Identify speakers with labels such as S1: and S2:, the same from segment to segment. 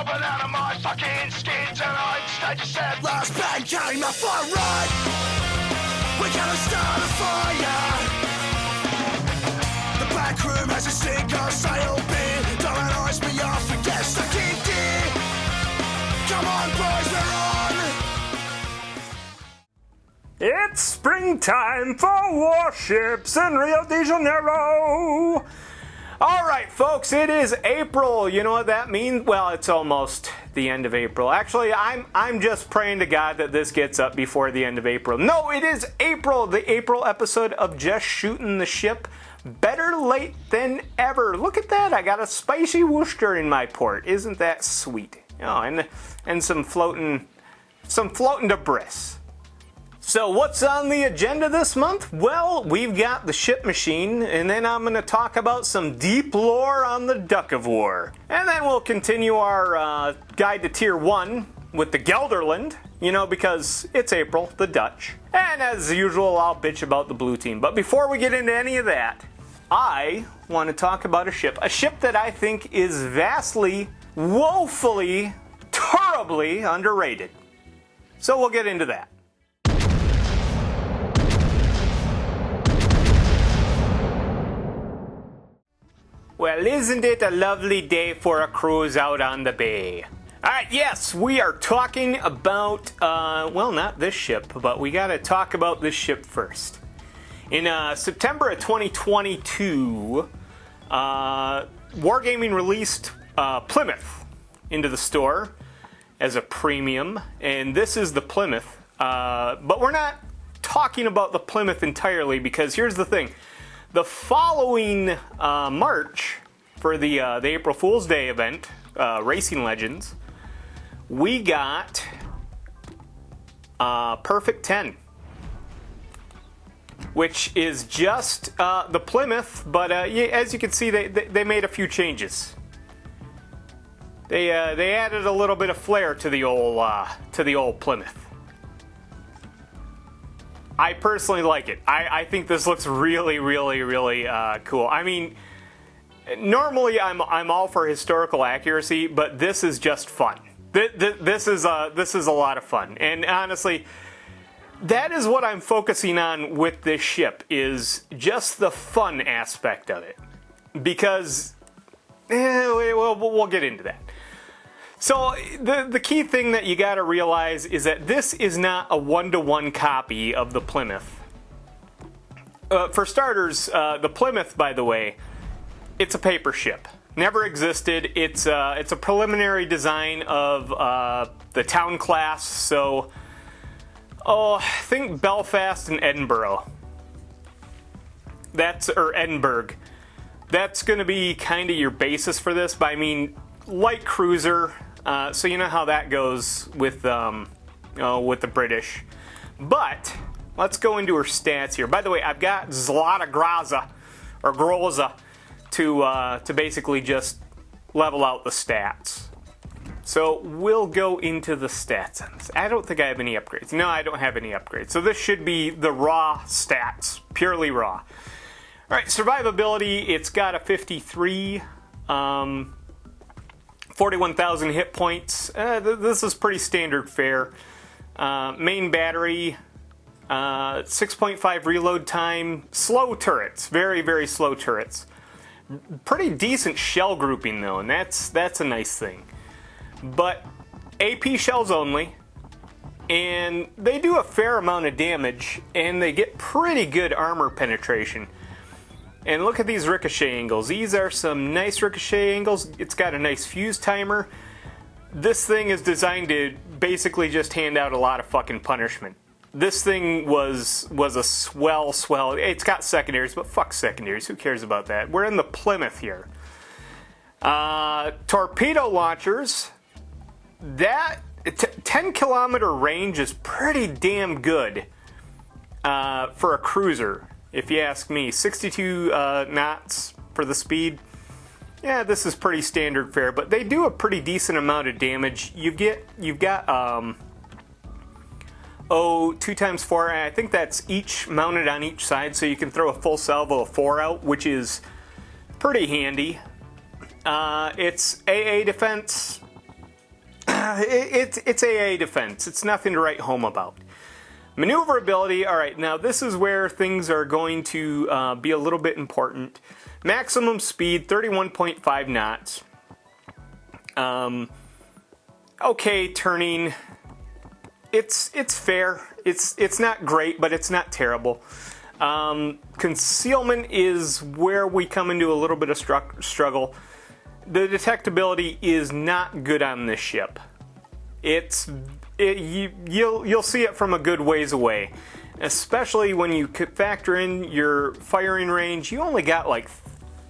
S1: crawling out of my fucking skin tonight. Stage set. Last bang came up for right. We're gonna start a fire. The back room has a sinker sail beer. Don't ice me off and get stuck in gear. Come on, boys, we're on.
S2: It's springtime for warships in Rio de Janeiro. All right, folks, it is April. You know what that means? Well, it's almost the end of April. Actually, I'm just praying to God that this gets up before the end of April. No, it is April, the April episode of Just Shootin' the Ship. Better late than ever. Look at that. I got a spicy Worcester in my port. Isn't that sweet? Oh, and some floating debris. So what's on the agenda this month? Well, we've got the ship machine, and then I'm going to talk about some deep lore on the Duck of War. And then we'll continue our guide to Tier 1 with the Gelderland, you know, because it's April, the Dutch. And as usual, I'll bitch about the blue team. But before we get into any of that, I want to talk about a ship that I think is vastly, woefully, terribly underrated. So we'll get into that. Well, isn't it a lovely day for a cruise out on the bay? Alright, yes, we are talking about, well, not this ship, but we gotta talk about this ship first. In September of 2022, Wargaming released Plymouth into the store as a premium, and this is the Plymouth. But we're not talking about the Plymouth entirely, because here's the thing. The following March, for the April Fool's Day event, Racing Legends, we got Perfect 10, which is just the Plymouth, but as you can see, they made a few changes. They added a little bit of flair to the old Plymouth. I personally like it. I think this looks really, really, really cool. I mean, normally I'm all for historical accuracy, but this is just fun. This is a lot of fun, and honestly, that is what I'm focusing on with this ship, is just the fun aspect of it. Because, we'll get into that. So the key thing that you got to realize is that this is not a one-to-one copy of the Plymouth. For starters, the Plymouth, by the way, it's a paper ship. Never existed. It's a preliminary design of the town class. So, think Belfast and Edinburgh. Or Edinburgh. That's going to be kind of your basis for this. But I mean, light cruiser. So you know how that goes with the British. But let's go into her stats here. By the way, I've got Zlata Groza to basically just level out the stats. So we'll go into the stats on this. I don't think I have any upgrades. No, I don't have any upgrades. So this should be the raw stats, purely raw. All right, survivability. It's got a 53. 41,000 hit points. This is pretty standard fare. Main battery, 6.5 reload time. Slow turrets, very, very slow turrets. Pretty decent shell grouping though, and that's a nice thing. But AP shells only, and they do a fair amount of damage, and they get pretty good armor penetration. And look at these ricochet angles. These are some nice ricochet angles. It's got a nice fuse timer. This thing is designed to basically just hand out a lot of fucking punishment. This thing was a swell. It's got secondaries, but fuck secondaries. Who cares about that? We're in the Plymouth here. Torpedo launchers. That 10-kilometer range is pretty damn good for a cruiser. If you ask me, 62 knots for the speed. Yeah, this is pretty standard fare, but they do a pretty decent amount of damage. You've got 2 times 4. I think that's each mounted on each side, so you can throw a full salvo of 4 out, which is pretty handy. It's AA defense. it's AA defense. It's nothing to write home about. Maneuverability, all right, now this is where things are going to be a little bit important. Maximum speed, 31.5 knots. Okay, turning, it's fair. It's not great, but it's not terrible. Concealment is where we come into a little bit of struggle. The detectability is not good on this ship. You'll see it from a good ways away, especially when you factor in your firing range. You only got like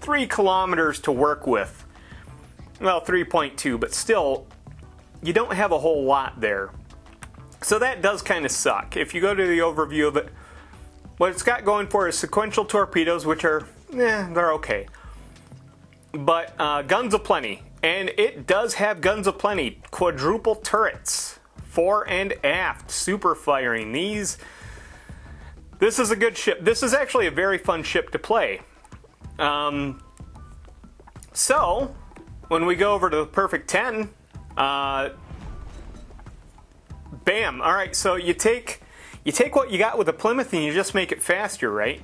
S2: 3 kilometers to work with. Well, 3.2, but still, you don't have a whole lot there. So that does kind of suck. If you go to the overview of it, what it's got going for is sequential torpedoes, which are, they're okay. But guns aplenty, and it does have guns aplenty. Quadruple turrets, fore and aft, super firing. This is a good ship. This is actually a very fun ship to play. So, when we go over to the Perfect 10, bam. All right, so you take what you got with the Plymouth and you just make it faster, right?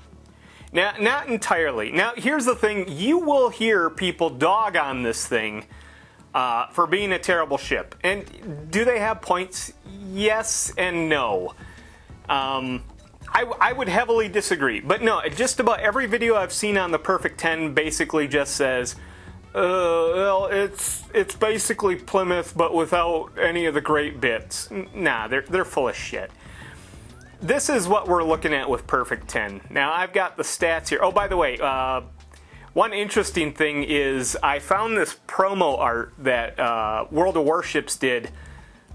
S2: Now, not entirely. Now, here's the thing. You will hear people dog on this thing for being a terrible ship. And do they have points? Yes and no. I would heavily disagree. But no, just about every video I've seen on the Perfect 10 basically just says, well, it's basically Plymouth, but without any of the great bits. Nah, they're full of shit. This is what we're looking at with Perfect 10. Now, I've got the stats here. Oh, by the way, one interesting thing is I found this promo art that World of Warships did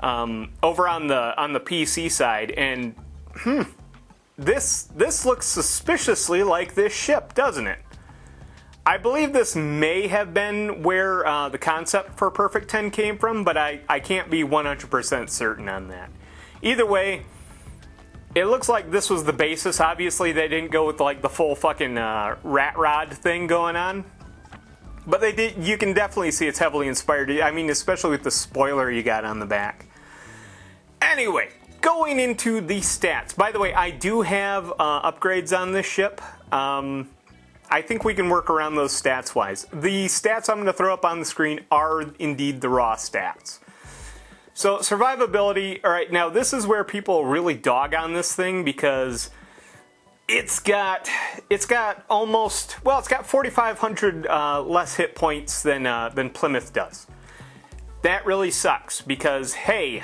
S2: over on the PC side, and this looks suspiciously like this ship, doesn't it? I believe this may have been where the concept for Perfect 10 came from, but I can't be 100% certain on that. Either way, it looks like this was the basis. Obviously, they didn't go with like the full fucking rat rod thing going on. But they did. You can definitely see it's heavily inspired. I mean, especially with the spoiler you got on the back. Anyway, going into the stats. By the way, I do have upgrades on this ship. I think we can work around those stats-wise. The stats I'm going to throw up on the screen are indeed the raw stats. So, survivability, alright, now this is where people really dog on this thing because it's got almost, well, it's got 4,500 less hit points than Plymouth does. That really sucks because, hey,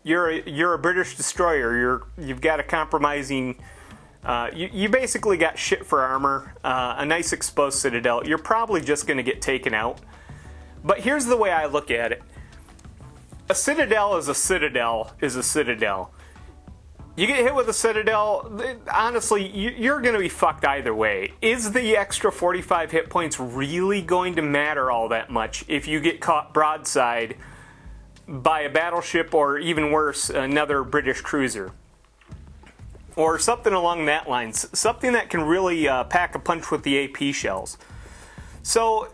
S2: you're a British destroyer, you've got a compromising, you basically got shit for armor, a nice exposed citadel. You're probably just going to get taken out. But here's the way I look at it. A citadel is a citadel is a citadel. You get hit with a citadel, honestly, you're going to be fucked either way. Is the extra 45 hit points really going to matter all that much if you get caught broadside by a battleship or, even worse, another British cruiser? Or something along that lines. Something that can really pack a punch with the AP shells. So,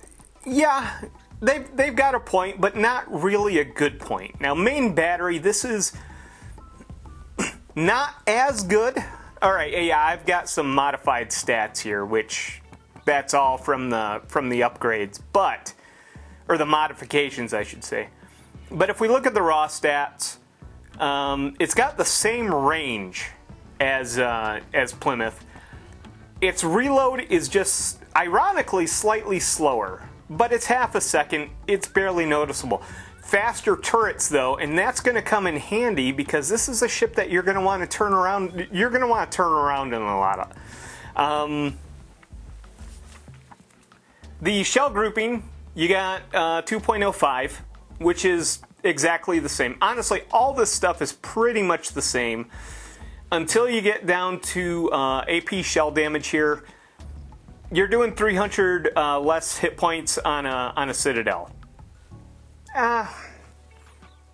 S2: yeah, they've got a point, but not really a good point. Now, main battery, this is not as good. Alright, yeah, I've got some modified stats here, which that's all from the upgrades, but, or the modifications, I should say. But if we look at the raw stats, it's got the same range as Plymouth. Its reload is just, ironically, slightly slower, but it's half a second. It's barely noticeable. Faster turrets, though, and that's going to come in handy because this is a ship that you're going to want to turn around. You're going to want to turn around in a lot of. The shell grouping, you got 2.05, which is exactly the same. Honestly, all this stuff is pretty much the same until you get down to AP shell damage here. You're doing 300 less hit points on a Citadel.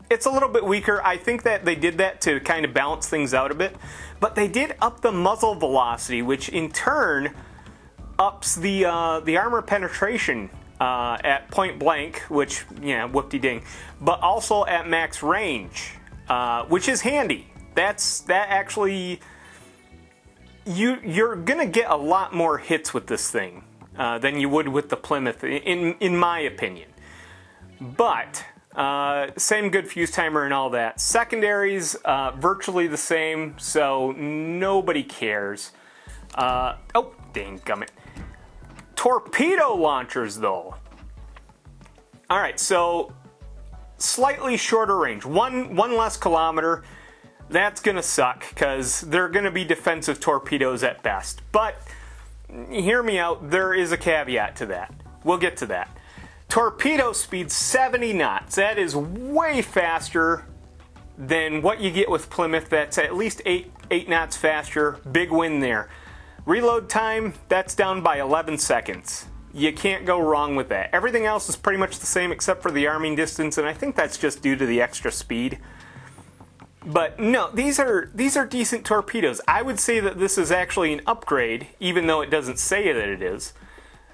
S2: It's a little bit weaker. I think that they did that to kind of balance things out a bit. But they did up the muzzle velocity, which in turn ups the armor penetration at point blank, which, yeah, whoop-de-ding, but also at max range, which is handy. That actually, you're gonna get a lot more hits with this thing than you would with the Plymouth, in my opinion. But same good fuse timer and all that. Secondaries, virtually the same, so nobody cares. Oh, dang gummit. Torpedo launchers, though. Alright, so slightly shorter range. One less kilometer. That's gonna suck, because they're gonna be defensive torpedoes at best. But, hear me out, there is a caveat to that. We'll get to that. Torpedo speed 70 knots. That is way faster than what you get with Plymouth. That's at least 8 knots faster. Big win there. Reload time, that's down by 11 seconds. You can't go wrong with that. Everything else is pretty much the same except for the arming distance, and I think that's just due to the extra speed. But no, these are decent torpedoes. I would say that this is actually an upgrade, even though it doesn't say that it is.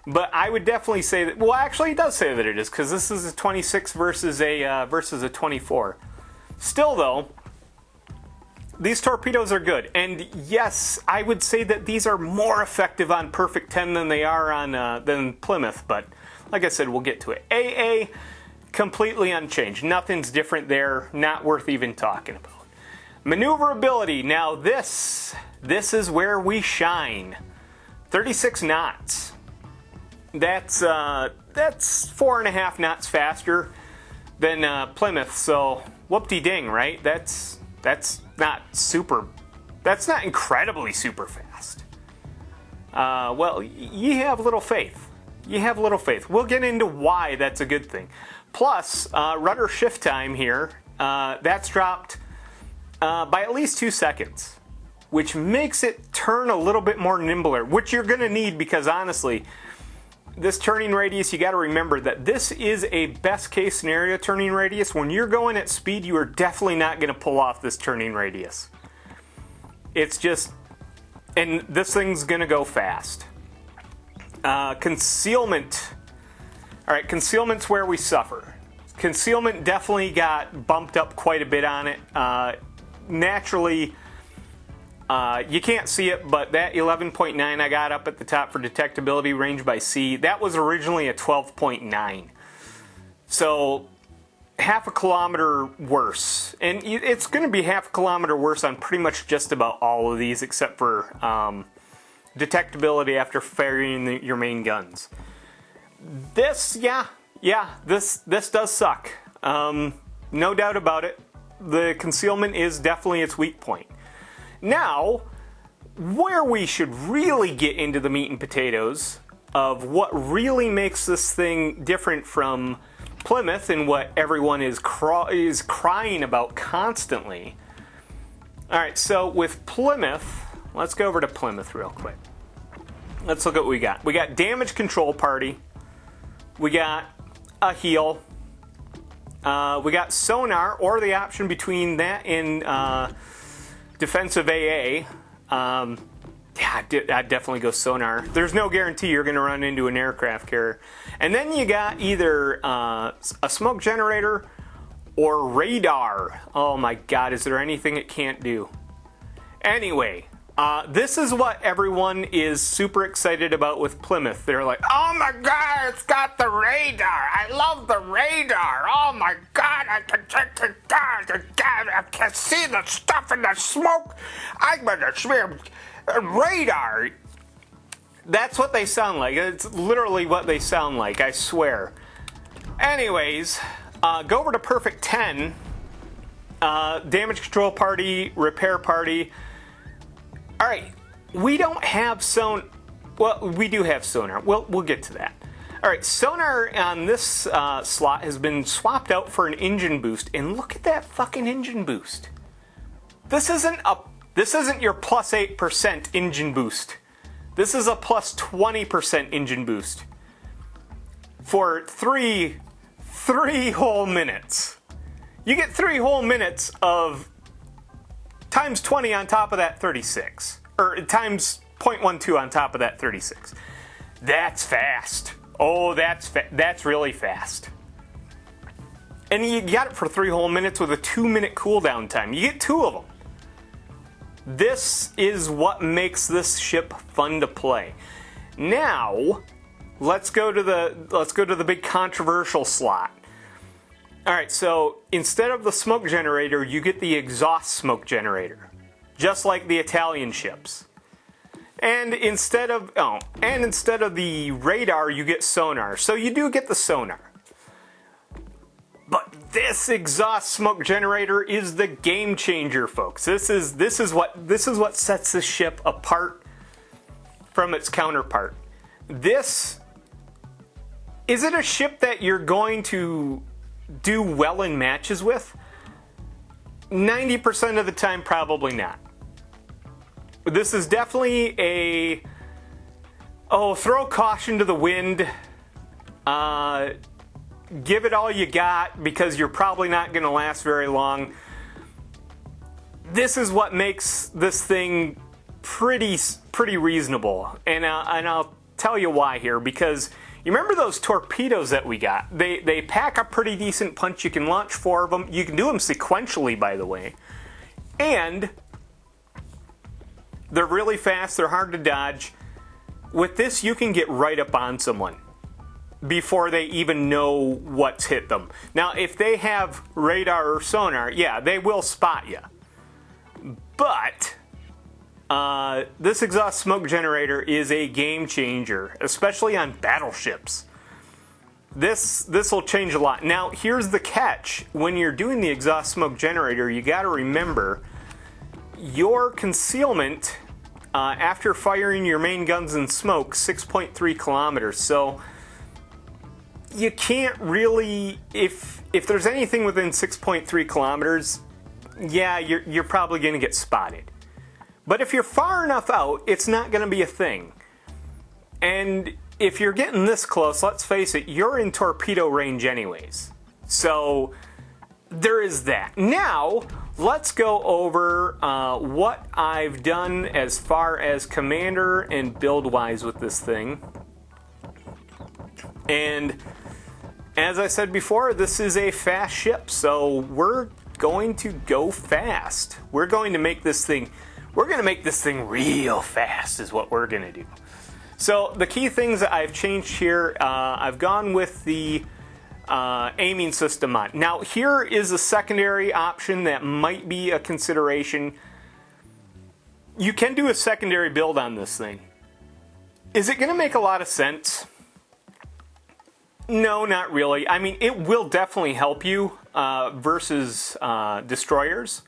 S2: But I would definitely say that, well, actually it does say that it is, because this is a 26 versus a 24. Still though, these torpedoes are good, and yes, I would say that these are more effective on Perfect 10 than they are on than Plymouth. But like I said, we'll get to it. AA, completely unchanged. Nothing's different there. Not worth even talking about. Maneuverability. Now this is where we shine. 36 knots. That's 4.5 knots faster than Plymouth. So whoop-de-ding, right? That's not incredibly super fast. Well, you have little faith. You have little faith. We'll get into why that's a good thing. Plus, rudder shift time here, that's dropped by at least 2 seconds, which makes it turn a little bit more nimbler, which you're going to need because honestly, this turning radius, you got to remember that this is a best case scenario turning radius. When you're going at speed, you are definitely not going to pull off this turning radius. It's just, and this thing's going to go fast. Concealment. All right, concealment's where we suffer. Concealment definitely got bumped up quite a bit on it. Naturally, you can't see it, but that 11.9 I got up at the top for detectability range by sea, that was originally a 12.9. So half a kilometer worse. And it's going to be half a kilometer worse on pretty much just about all of these except for detectability after firing your main guns. This, this does suck. No doubt about it. The concealment is definitely its weak point. Now, where we should really get into the meat and potatoes of what really makes this thing different from Plymouth and what everyone is crying about constantly. Alright, so with Plymouth, let's go over to Plymouth real quick. Let's look at what we got. We got damage control party. We got a heal. We got sonar, or the option between that and defensive AA. I'd definitely go sonar. There's no guarantee you're going to run into an aircraft carrier. And then you got either a smoke generator or radar. Oh my god, is there anything it can't do? Anyway, this is what everyone is super excited about with Plymouth. They're like, oh my god, it's got the radar. I love the radar. Oh my god, I can see the stuff in the smoke. I'm gonna swim. Radar. That's what they sound like. It's literally what they sound like, I swear. Anyways, go over to Perfect 10. Damage control party, repair party. Alright, we don't have well, we do have sonar. We'll get to that. Alright, sonar on this slot has been swapped out for an engine boost, and look at that fucking engine boost. This isn't your plus 8% engine boost. This is a plus 20% engine boost. For three whole minutes. You get 3 whole minutes of times 20 on top of that 36. Or times 0.12 on top of that 36. That's fast. Oh, that's really fast. And you got it for 3 whole minutes with a 2-minute cooldown time. You get 2 of them. This is what makes this ship fun to play. Now, let's go to the big controversial slot. All right, so instead of the smoke generator, you get the exhaust smoke generator, just like the Italian ships. And instead of the radar, you get sonar. So you do get the sonar. But this exhaust smoke generator is the game changer, folks. This is what sets this ship apart from its counterpart. Is it a ship that you're going to do well in matches with? 90% of the time, probably not. This is definitely throw caution to the wind. Give it all you got because you're probably not going to last very long. This is what makes this thing pretty reasonable, and I'll tell you why here. Because you remember those torpedoes that we got? They pack a pretty decent punch. You can launch 4 of them. You can do them sequentially, by the way, and they're really fast. They're hard to dodge. With this, you can get right up on someone before they even know what's hit them. Now, if they have radar or sonar, yeah, they will spot you. But this exhaust smoke generator is a game changer, especially on battleships. This will change a lot. Now, here's the catch. When you're doing the exhaust smoke generator, you got to remember your concealment after firing your main guns in smoke, 6.3 kilometers. So you can't really, if there's anything within 6.3 kilometers, yeah, you're probably going to get spotted. But if you're far enough out, it's not going to be a thing. And if you're getting this close, let's face it, you're in torpedo range anyways. So there is that. Now, let's go over what I've done as far as commander and build-wise with this thing. And as I said before, this is a fast ship, so we're going to go fast. We're going to make this thing real fast is what we're going to do. So the key things that I've changed here, I've gone with the aiming system on. Now here is a secondary option that might be a consideration. You can do a secondary build on this thing. Is it going to make a lot of sense? No, not really. I mean, it will definitely help you versus destroyers.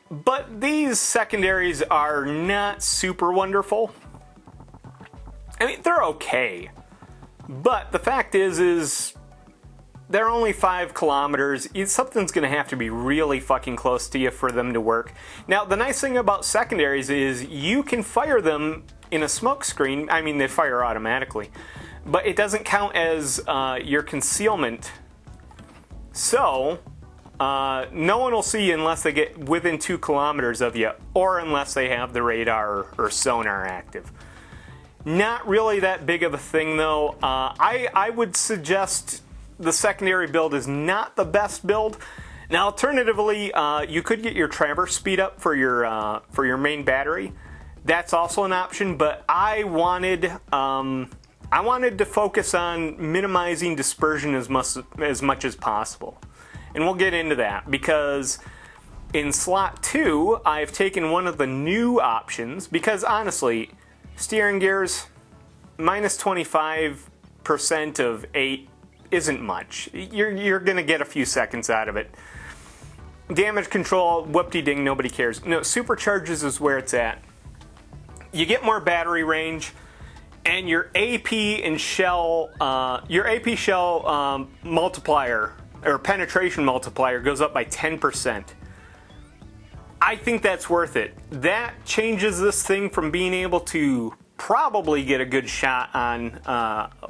S2: But these secondaries are not super wonderful. I mean, they're okay. But the fact is they're only 5 kilometers. Something's going to have to be really fucking close to you for them to work. Now, the nice thing about secondaries is you can fire them in a smoke screen. I mean, they fire automatically. But it doesn't count as your concealment. So, no one will see you unless they get within 2 kilometers of you, or unless they have the radar or sonar active. Not really that big of a thing, though. I would suggest the secondary build is not the best build. Now, alternatively, you could get your traverse speed up for your main battery. That's also an option, but I wanted to focus on minimizing dispersion as much as possible. And we'll get into that, because in slot 2, I've taken one of the new options, because honestly, steering gears, minus 25% of 8 isn't much. You're going to get a few seconds out of it. Damage control, whoop-de-ding, nobody cares. No, supercharges is where it's at. You get more battery range, and your AP shell multiplier, or penetration multiplier, goes up by 10%. I think that's worth it. That changes this thing from being able to probably get a good shot on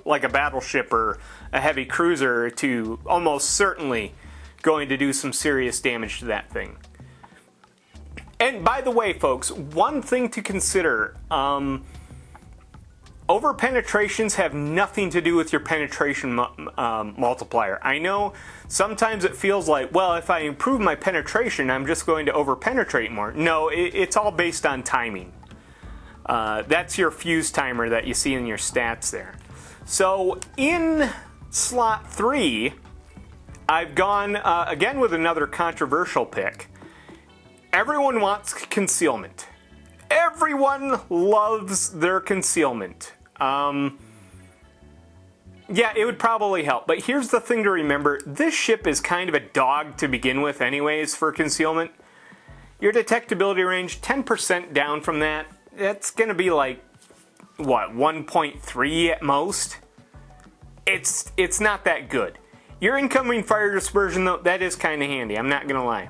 S2: like a battleship or a heavy cruiser to almost certainly going to do some serious damage to that thing. And by the way, folks, one thing to consider, over penetrations have nothing to do with your penetration multiplier. I know sometimes it feels like, well, if I improve my penetration, I'm just going to over penetrate more. No, it's all based on timing. That's your fuse timer that you see in your stats there. So in slot 3, I've gone again with another controversial pick. Everyone wants concealment. Everyone loves their concealment. Yeah, it would probably help. But here's the thing to remember. This ship is kind of a dog to begin with anyways for concealment. Your detectability range, 10% down from that. That's going to be like, what, 1.3 at most? It's not that good. Your incoming fire dispersion, though, that is kind of handy. I'm not going to lie.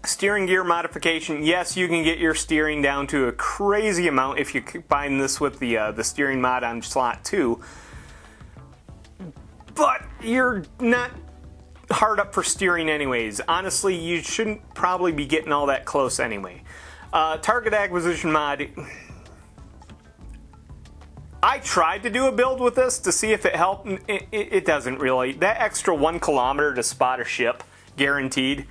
S2: Steering gear modification, yes, you can get your steering down to a crazy amount if you combine this with the steering mod on slot 2. But you're not hard up for steering anyways. Honestly, you shouldn't probably be getting all that close anyway. Target acquisition mod. I tried to do a build with this to see if it helped. It doesn't really. That extra 1 kilometer to spot a ship, guaranteed.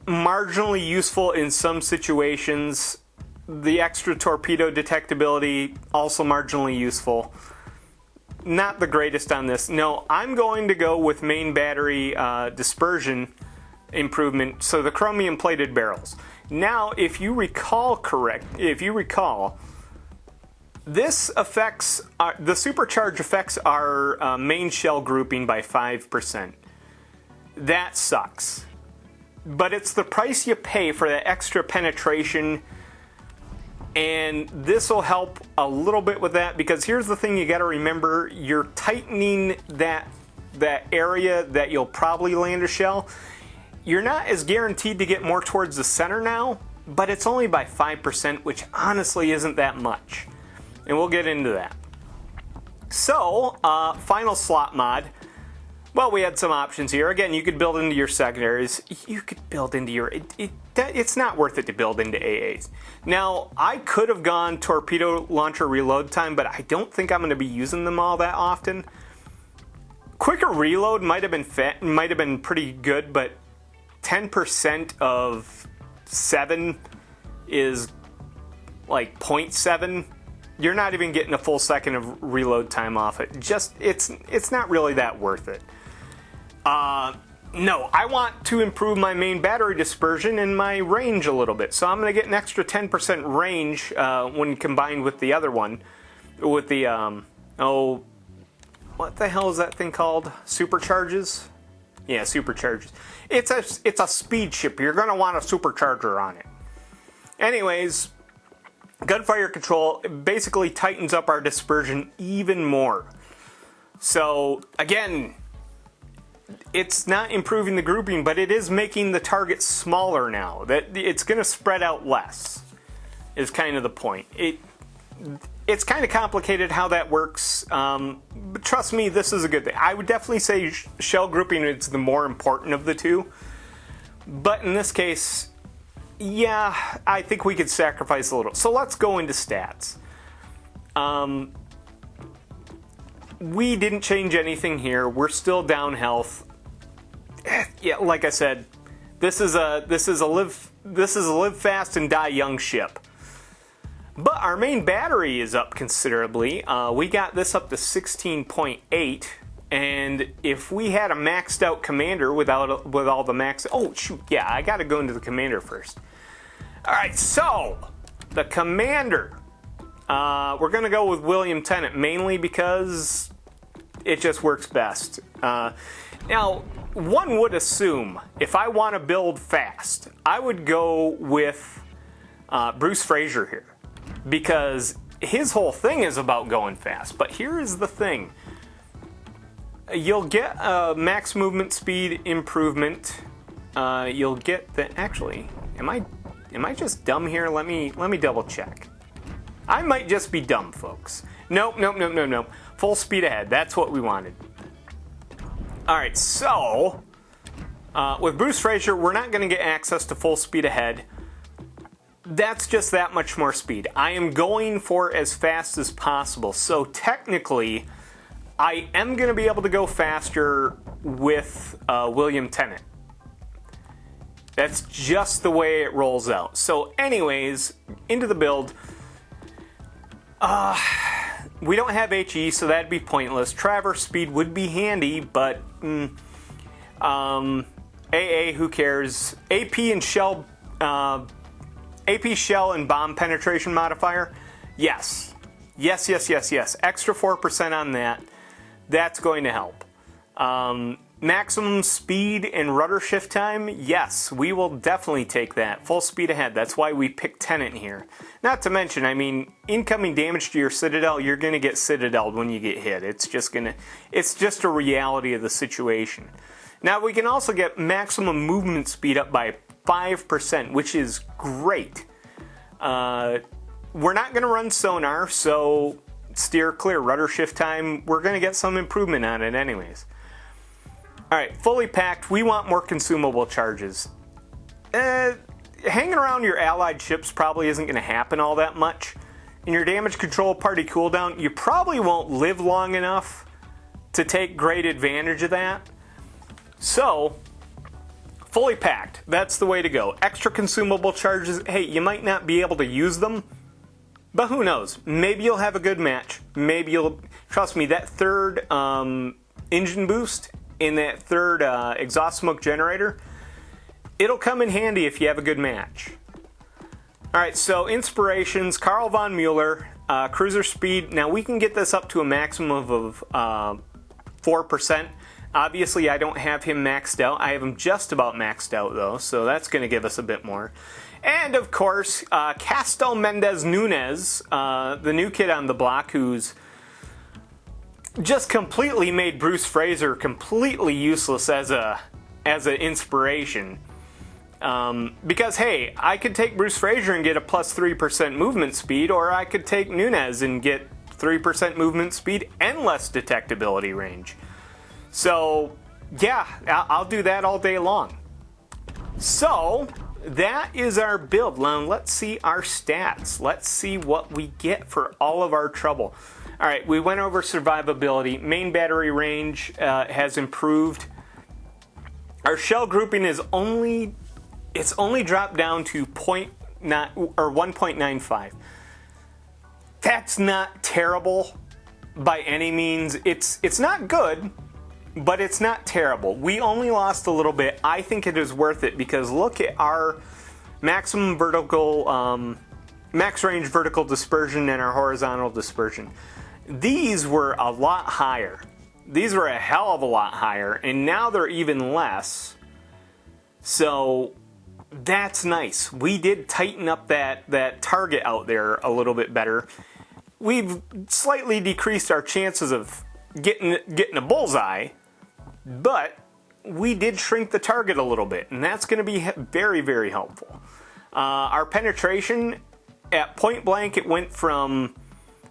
S2: Marginally useful in some situations. The extra torpedo detectability, also marginally useful. Not the greatest on this. No, I'm going to go with main battery dispersion improvement, so the chromium plated barrels. Now, if you recall, this affects, the supercharge affects our main shell grouping by 5%. That sucks. But it's the price you pay for that extra penetration, and this will help a little bit with that, because here's the thing you got to remember. You're tightening that area that you'll probably land a shell. You're not as guaranteed to get more towards the center now, but it's only by 5%, which honestly isn't that much. And we'll get into that. So, final slot mod. Well, we had some options here. Again, you could build into your secondaries. You could build into your... It's not worth it to build into AAs. Now, I could have gone torpedo launcher reload time, but I don't think I'm going to be using them all that often. Quicker reload might have been pretty good, but 10% of 7 is like 0.7. You're not even getting a full second of reload time off it. It's not really that worth it. No, I want to improve my main battery dispersion and my range a little bit. So I'm going to get an extra 10% range when combined with the other one. With the, what the hell is that thing called? Supercharges? Yeah, supercharges. It's a speed ship. You're going to want a supercharger on it. Anyways, gunfire control basically tightens up our dispersion even more. So, again, it's not improving the grouping, but it is making the target smaller now. That it's going to spread out less, is kind of the point. It's kind of complicated how that works, but trust me, this is a good thing. I would definitely say shell grouping is the more important of the two, but in this case, yeah, I think we could sacrifice a little. So let's go into stats. We didn't change anything here. We're still down health. Yeah, like I said, this is a live fast and die young ship. But our main battery is up considerably. We got this up to 16.8, and if we had a maxed out commander with all the max... Oh, shoot, yeah, I gotta go into the commander first. Alright, so, the commander. We're gonna go with William Tennant, mainly because it just works best. Now, one would assume, if I want to build fast, I would go with Bruce Fraser here, because his whole thing is about going fast. But here is the thing. You'll get a max movement speed improvement. You'll get the... Actually, am I just dumb here? Let me double check. I might just be dumb, folks. Nope. Full speed ahead. That's what we wanted. Alright, so... with Bruce Fraser, we're not going to get access to full speed ahead. that's just that much more speed. I am going for as fast as possible. So technically, I am going to be able to go faster with William Tennant. That's just the way it rolls out. So anyways, into the build. We don't have HE, so that'd be pointless. Traverse speed would be handy, but AA, who cares? AP shell and bomb penetration modifier. Yes. Extra 4% on that. That's going to help. Maximum speed and rudder shift time, yes, we will definitely take that. Full speed ahead, that's why we picked Tenant here. Not to mention, I mean, incoming damage to your Citadel, you're going to get Citadel'd when you get hit. It's just a reality of the situation. Now, we can also get maximum movement speed up by 5%, which is great. We're not going to run sonar, so steer clear. Rudder shift time, we're going to get some improvement on it anyways. Alright, fully packed, we want more consumable charges. Hanging around your allied ships probably isn't going to happen all that much. In your damage control party cooldown, you probably won't live long enough to take great advantage of that. So, fully packed, that's the way to go. Extra consumable charges, hey, you might not be able to use them, but who knows? Maybe you'll have a good match. Maybe you'll, trust me, that third engine boost in that third exhaust smoke generator, it'll come in handy if you have a good match. Alright, so inspirations, Karl von Mueller, cruiser speed. Now we can get this up to a maximum of 4%. Obviously I don't have him maxed out. I have him just about maxed out though, so that's going to give us a bit more. And of course, Castel Mendez Nunez, the new kid on the block who's just completely made Bruce Fraser completely useless as an inspiration. Because hey, I could take Bruce Fraser and get a plus 3% movement speed, or I could take Nunez and get 3% movement speed and less detectability range. So yeah, I'll do that all day long. So that is our build. Now let's see our stats. Let's see what we get for all of our trouble. Alright, we went over survivability. Main battery range has improved. Our shell grouping is only dropped down to 1.95. That's not terrible by any means. It's not good, but it's not terrible. We only lost a little bit. I think it is worth it because look at our maximum vertical, max range vertical dispersion and our horizontal dispersion. These were a lot higher. These were a hell of a lot higher, and now they're even less. So that's nice. We did tighten up that target out there a little bit better. We've slightly decreased our chances of getting a bullseye, but we did shrink the target a little bit, and that's going to be very, very helpful. Our penetration at point blank, it went from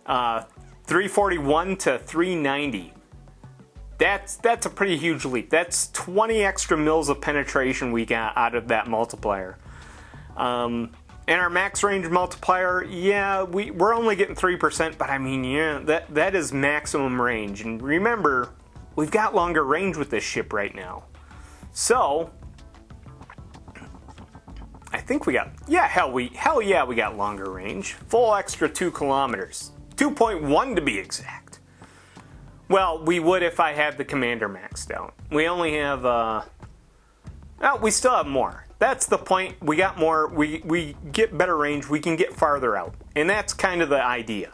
S2: 341 to 390. That's a pretty huge leap. That's 20 extra mils of penetration we got out of that multiplier. And our max range multiplier, yeah, we're only getting 3%, but I mean, yeah, that is maximum range. And remember, we've got longer range with this ship right now. So I think we got, yeah, hell yeah, we got longer range. Full extra 2 kilometers. 2.1 to be exact. Well, we would if I had the commander maxed out. We only have, well, we still have more. That's the point. We got more. We get better range. We can get farther out. And that's kind of the idea.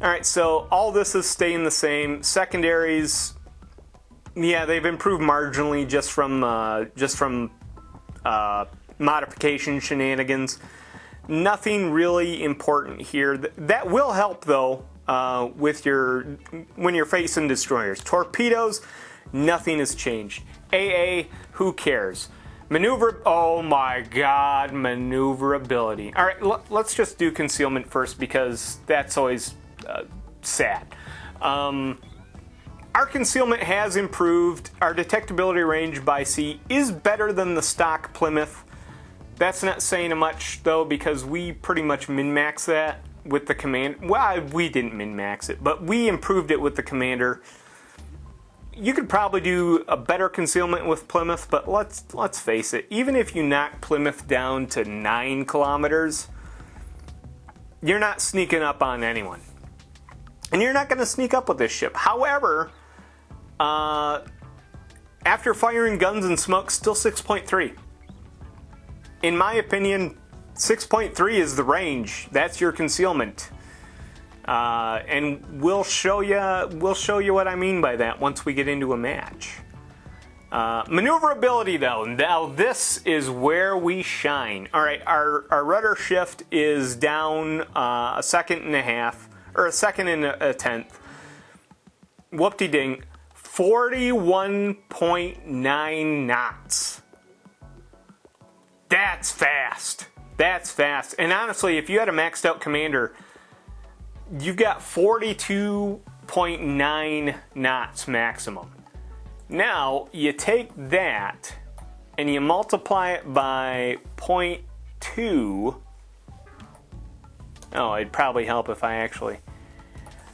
S2: Alright, so all this is staying the same. Secondaries, yeah, they've improved marginally just from modification shenanigans. Nothing really important here. That will help though with when you're facing destroyers. Torpedoes, nothing has changed. AA, who cares? Maneuver, oh my god, maneuverability. Alright, let's just do concealment first because that's always sad. Our concealment has improved. Our detectability range by sea is better than the stock Plymouth. That's not saying much, though, because we pretty much min-max that with the command. Well, we didn't min-max it, but we improved it with the commander. You could probably do a better concealment with Plymouth, but let's face it. Even if you knock Plymouth down to 9 kilometers, you're not sneaking up on anyone. And you're not going to sneak up with this ship. However, after firing guns and smoke, still 6.3. In my opinion, 6.3 is the range. That's your concealment. And we'll show you what I mean by that once we get into a match. Maneuverability, though. Now this is where we shine. All right, our rudder shift is down a second and a half, or a second and a tenth. Whoop-de-ding. 41.9 knots. That's fast. That's fast. And honestly, if you had a maxed out commander, you've got 42.9 knots maximum. Now, you take that and you multiply it by 0.2. Oh, it'd probably help if I actually...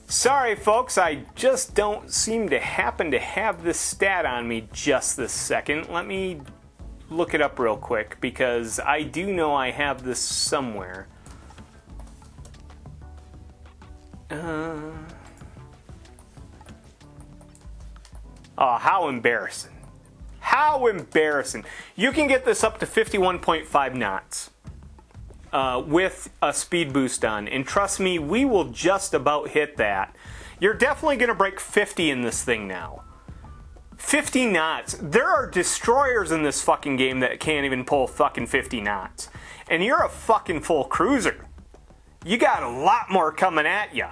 S2: Sorry, folks, I just don't seem to happen to have this stat on me just this second. Let me look it up real quick, because I do know I have this somewhere. Oh, how embarrassing. How embarrassing. You can get this up to 51.5 knots. With a speed boost on, and trust me, we will just about hit that. You're definitely going to break 50 in this thing now. 50 knots. There are destroyers in this fucking game that can't even pull fucking 50 knots. And you're a fucking full cruiser. You got a lot more coming at you,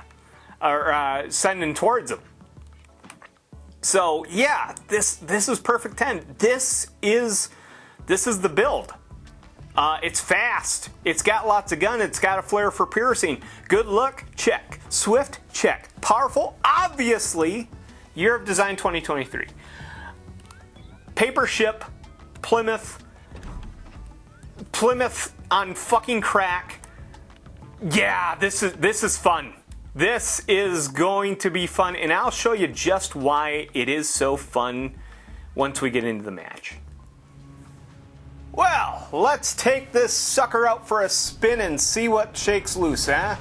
S2: or sending towards them. So yeah, this is perfect 10. This is the build. It's fast. It's got lots of gun. It's got a flare for piercing. Good look, check. Swift, check. Powerful, obviously. Year of Design 2023. Paper ship, Plymouth on fucking crack. Yeah, this is fun. This is going to be fun, and I'll show you just why it is so fun once we get into the match. Well, let's take this sucker out for a spin and see what shakes loose, huh?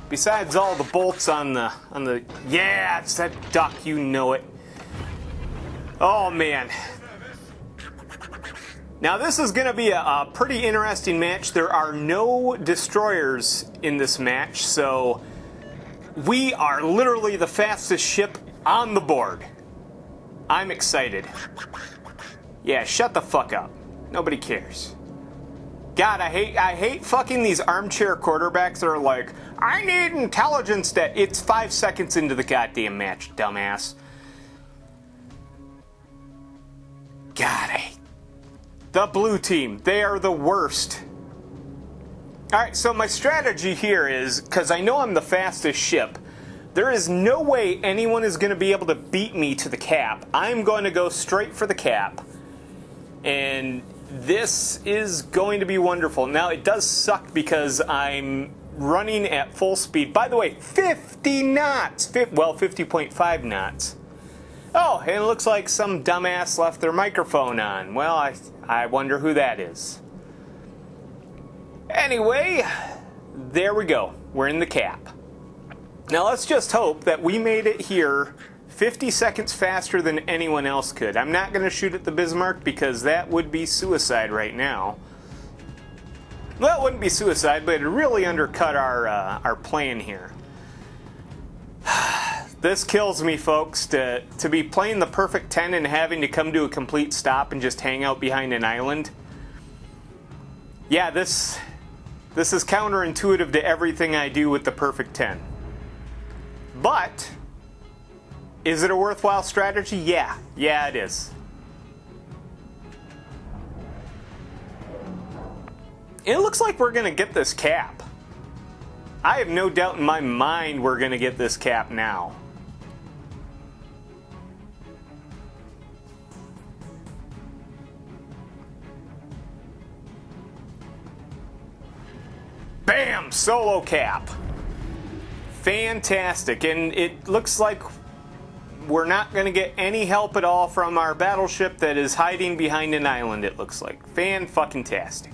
S2: Besides all the bolts on the yeah, it's that duck, you know it. Oh man. Now this is going to be a pretty interesting match. There are no destroyers in this match, so we are literally the fastest ship on the board. I'm excited. Yeah, shut the fuck up. Nobody cares. God, I hate fucking these armchair quarterbacks that are like, I need intelligence stat. It's 5 seconds into the goddamn match, dumbass. God, I hate the blue team. They are the worst. Alright, so my strategy here is, because I know I'm the fastest ship, there is no way anyone is going to be able to beat me to the cap. I'm going to go straight for the cap. And this is going to be wonderful. Now, it does suck because I'm running at full speed. By the way, 50 knots. 50.5 knots. Oh, and it looks like some dumbass left their microphone on. Well, I wonder who that is. Anyway, there we go. We're in the cap. Now, let's just hope that we made it here 50 seconds faster than anyone else could. I'm not going to shoot at the Bismarck because that would be suicide right now. Well, it wouldn't be suicide, but it really undercut our plan here. This kills me, folks, to be playing the perfect 10 and having to come to a complete stop and just hang out behind an island. Yeah, this is counterintuitive to everything I do with the perfect 10. But is it a worthwhile strategy? Yeah. Yeah, it is. It looks like we're going to get this cap. I have no doubt in my mind we're going to get this cap now. solo cap. Fantastic. And it looks like we're not going to get any help at all from our battleship that is hiding behind an island, it looks like. Fan-fucking-tastic.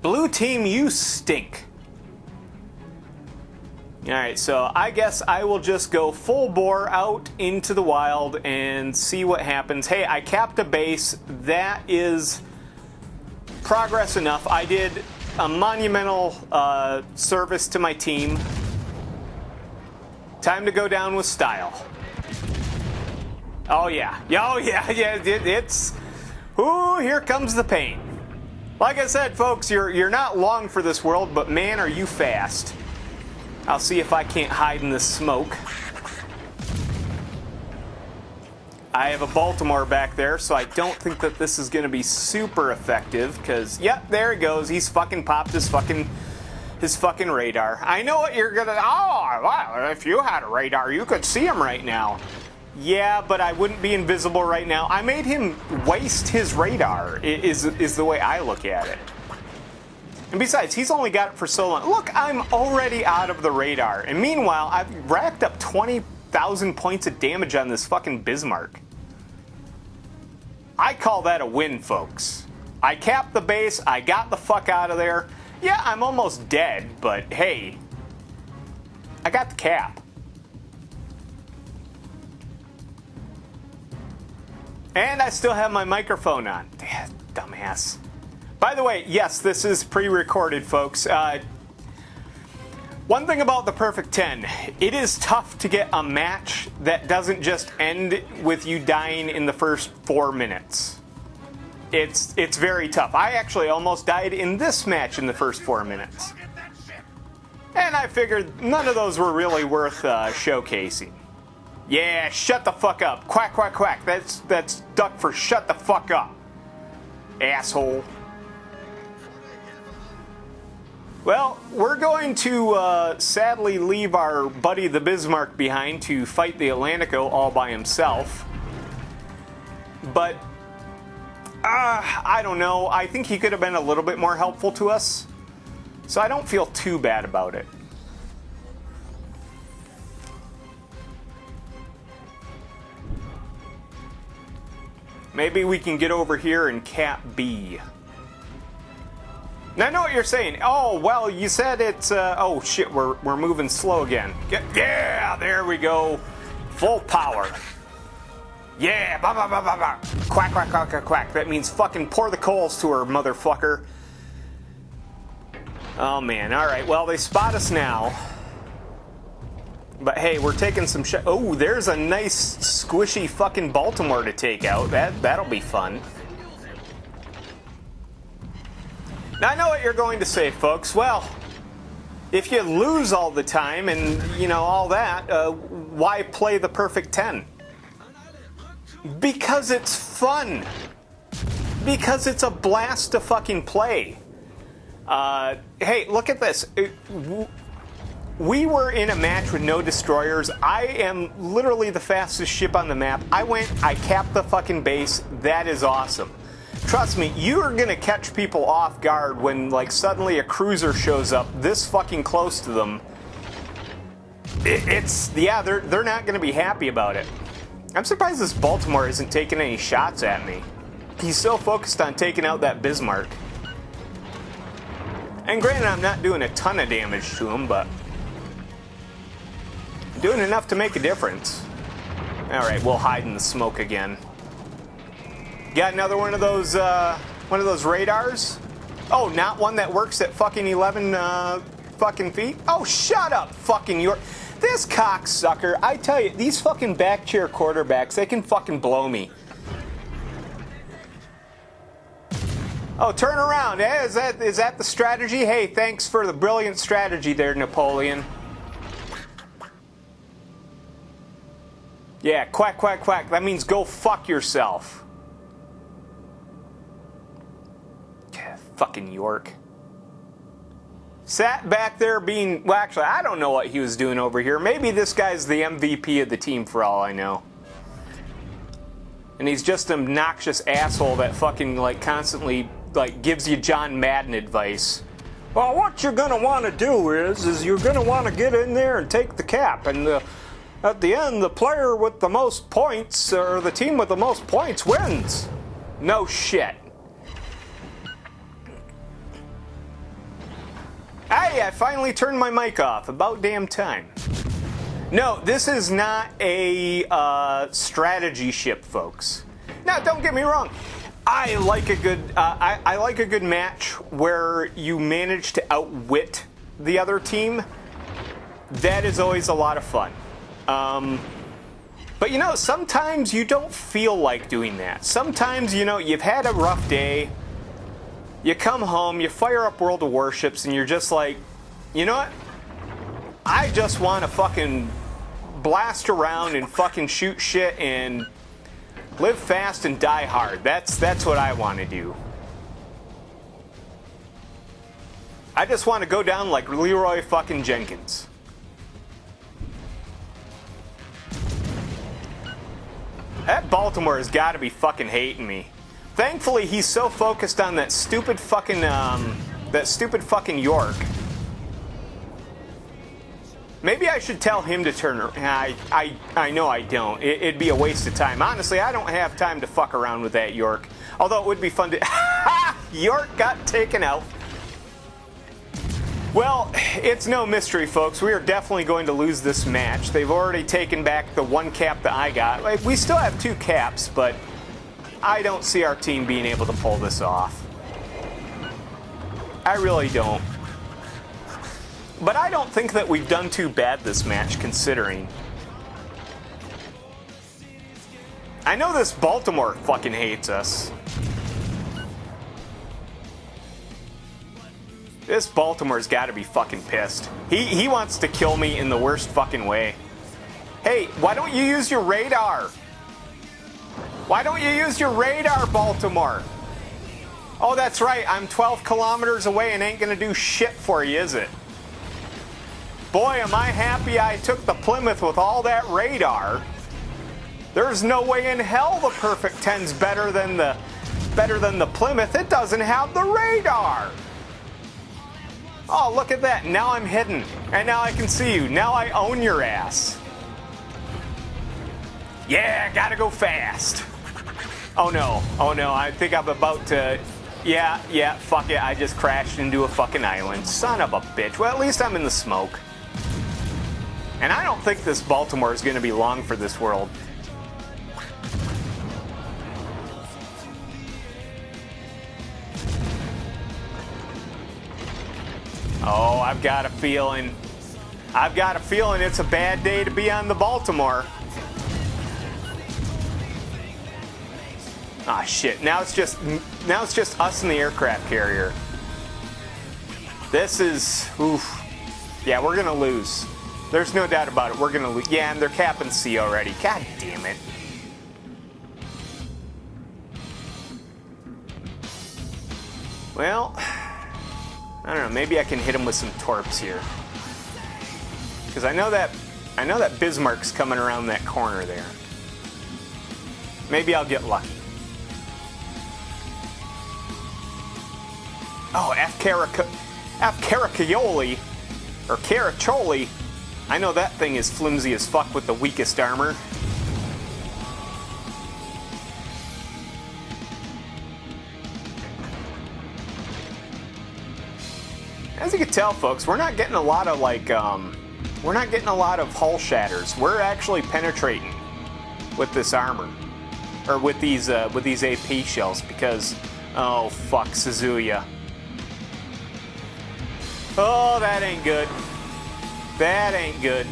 S2: Blue team, you stink. Alright, so I guess I will just go full bore out into the wild and see what happens. Hey, I capped a base. That is progress enough. I did a monumental service to my team. Time to go down with style. Oh yeah, it's... Ooh, here comes the pain. Like I said, folks, you're not long for this world, but man, are you fast. I'll see if I can't hide in the smoke. I have a Baltimore back there, so I don't think that this is going to be super effective, because, yep, there he goes. He's fucking popped his fucking radar. I know what you're going to... Oh, well, if you had a radar, you could see him right now. Yeah, but I wouldn't be invisible right now. I made him waste his radar, is the way I look at it. And besides, he's only got it for so long. Look, I'm already out of the radar. And meanwhile, I've racked up 20,000 points of damage on this fucking Bismarck. I call that a win, folks. I capped the base. I got the fuck out of there. Yeah, I'm almost dead, but hey, I got the cap. And I still have my microphone on. Damn, dumbass. By the way, yes, this is pre-recorded, folks. One thing about the Perfect 10, it is tough to get a match that doesn't just end with you dying in the first 4 minutes. It's very tough. I actually almost died in this match in the first 4 minutes. And I figured none of those were really worth showcasing. Yeah, shut the fuck up. Quack, quack, quack. That's duck for shut the fuck up. Asshole. Well, we're going to sadly leave our buddy the Bismarck behind to fight the Atlantico all by himself. But, I don't know. I think he could have been a little bit more helpful to us. So I don't feel too bad about it. Maybe we can get over here and cap B. Now I know what you're saying. Oh, well, you said it's, oh shit, we're moving slow again. Yeah, there we go. Full power. Yeah, bah, bah, bah, bah, bah. Quack, quack, quack, quack, quack. That means fucking pour the coals to her, motherfucker. Oh, man. All right, well, they spot us now. But hey, we're taking some shit. Oh, there's a nice squishy fucking Baltimore to take out. That'll be fun. Now, I know what you're going to say, folks. Well, if you lose all the time and, you know, all that, why play the Perfect 10? Because it's fun. Because it's a blast to fucking play. Hey, look at this. We were in a match with no destroyers. I am literally the fastest ship on the map. I capped the fucking base. That is awesome. Trust me, you are gonna catch people off guard when, like, suddenly a cruiser shows up this fucking close to them. Yeah, they're not gonna be happy about it. I'm surprised this Baltimore isn't taking any shots at me. He's so focused on taking out that Bismarck. And granted, I'm not doing a ton of damage to him, but doing enough to make a difference. All right, we'll hide in the smoke again. Got another one of those radars? Oh, not one that works at fucking 11 fucking feet? Oh, shut up, fucking York. This cocksucker, I tell you, these fucking back chair quarterbacks, they can fucking blow me. Oh, turn around. Eh? Is that the strategy? Hey, thanks for the brilliant strategy there, Napoleon. Yeah, quack, quack, quack. That means go fuck yourself. Fucking York. Sat back there being... Well, actually, I don't know what he was doing over here. Maybe this guy's the MVP of the team for all I know. And he's just an obnoxious asshole that fucking, like, constantly, like, gives you John Madden advice. Well, what you're gonna want to do is you're gonna want to get in there and take the cap, and at the end, the player with the most points, or the team with the most points, wins. No shit. Hey, I finally turned my mic off. About damn time. No, this is not a strategy ship, folks. Now, don't get me wrong. I like a good I like a good match where you manage to outwit the other team. That is always a lot of fun. But you know, sometimes you don't feel like doing that. Sometimes, you know, you've had a rough day. You come home, you fire up World of Warships, and you're just like, you know what? I just want to fucking blast around and fucking shoot shit and live fast and die hard. That's what I want to do. I just want to go down like Leroy fucking Jenkins. That Baltimore has got to be fucking hating me. Thankfully, he's so focused on that stupid fucking York. Maybe I should tell him to turn. I know I don't. It'd be a waste of time. Honestly, I don't have time to fuck around with that York. Although it would be fun to. York got taken out. Well, it's no mystery, folks. We are definitely going to lose this match. They've already taken back the one cap that I got. Like, we still have 2 caps, but I don't see our team being able to pull this off. I really don't. But I don't think that we've done too bad this match, considering. I know this Baltimore fucking hates us. This Baltimore's got to be fucking pissed. He wants to kill me in the worst fucking way. Hey, why don't you use your radar? Why don't you use your radar, Baltimore? Oh, that's right. I'm 12 kilometers away and ain't gonna do shit for you, is it? Boy, am I happy I took the Plymouth with all that radar. There's no way in hell the Perfect 10's better than the Plymouth. It doesn't have the radar. Oh, look at that. Now I'm hidden. And now I can see you. Now I own your ass. Yeah, gotta go fast. Oh no. Oh no. I think I'm about to... Yeah, fuck it. I just crashed into a fucking island. Son of a bitch. Well, at least I'm in the smoke. And I don't think this Baltimore is going to be long for this world. Oh, I've got a feeling it's a bad day to be on the Baltimore. Ah, shit. Now it's just us and the aircraft carrier. This is... Oof. Yeah, we're going to lose. There's no doubt about it. We're going to lose. Yeah, and they're capping C already. God damn it. Well, I don't know. Maybe I can hit him with some torps here. Because I know that Bismarck's coming around that corner there. Maybe I'll get lucky. Oh, F. Caraccioli, or Caraccioli. I know that thing is flimsy as fuck with the weakest armor. As you can tell, folks, we're not getting a lot of hull shatters. We're actually penetrating with this armor, or with these AP shells, because oh fuck, Suzuya. Oh, that ain't good. That ain't good.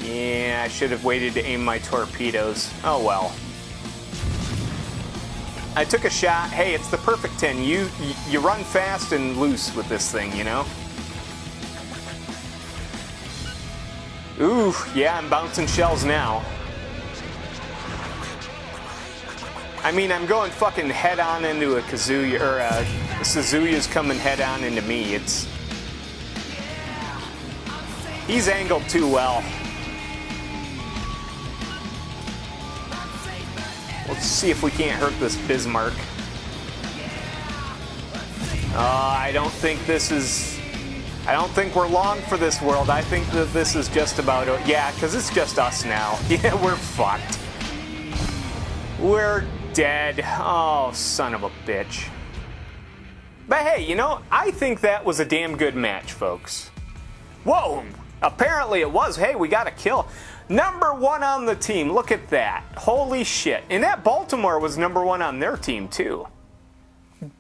S2: Yeah, I should have waited to aim my torpedoes. Oh well. I took a shot. Hey, it's the Perfect 10. You run fast and loose with this thing, you know? Ooh, yeah, I'm bouncing shells now. I mean, I'm going fucking head-on into a Kazuya, or Suzuya's coming head-on into me. He's angled too well. Let's see if we can't hurt this Bismarck. I don't think we're long for this world. I think that this is just about, yeah, because it's just us now. Yeah, we're fucked. We're dead. Oh, son of a bitch. But hey, you know, I think that was a damn good match, folks. Whoa, apparently it was. Hey, we got a kill. Number 1 on the team. Look at that. Holy shit. And that Baltimore was number 1 on their team, too.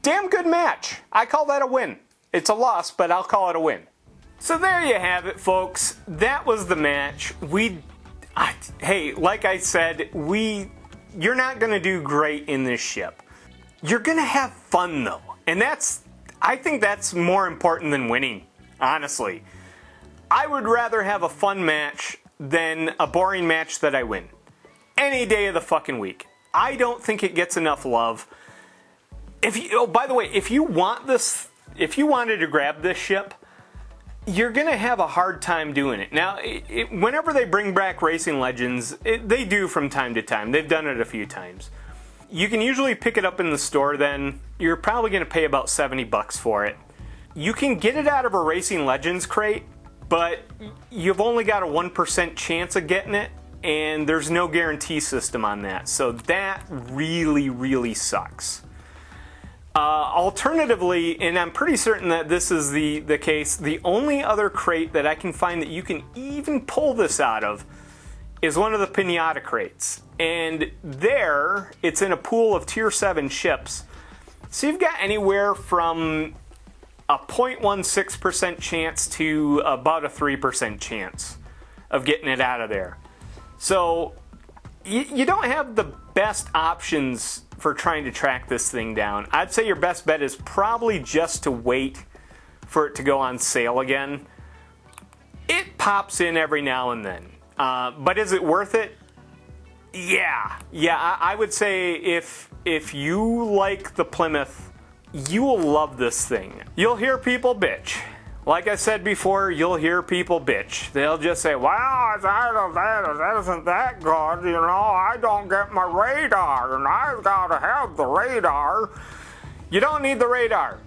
S2: Damn good match. I call that a win. It's a loss, but I'll call it a win. So there you have it, folks. That was the match. Hey, like I said, you're not going to do great in this ship. You're going to have fun, though. And I think that's more important than winning, honestly. I would rather have a fun match than a boring match that I win. Any day of the fucking week. I don't think it gets enough love. By the way, if you wanted to grab this ship, you're going to have a hard time doing it. Now, whenever they bring back Racing Legends, they do from time to time. They've done it a few times. You can usually pick it up in the store then. You're probably going to pay about $70 for it. You can get it out of a Racing Legends crate, but you've only got a 1% chance of getting it, and there's no guarantee system on that. So that really, really sucks. Alternatively, and I'm pretty certain that this is the case, the only other crate that I can find that you can even pull this out of is one of the Pinata crates. And there, it's in a pool of Tier 7 ships. So you've got anywhere from a 0.16% chance to about a 3% chance of getting it out of there. So you don't have the best options for trying to track this thing down. I'd say your best bet is probably just to wait for it to go on sale again. It pops in every now and then. But is it worth it? Yeah, I would say if you like the Plymouth, you will love this thing. You'll hear people bitch. Like I said before, you'll hear people bitch. They'll just say, well, that isn't that good, you know, I don't get my radar, and I've got to have the radar. You don't need the radar.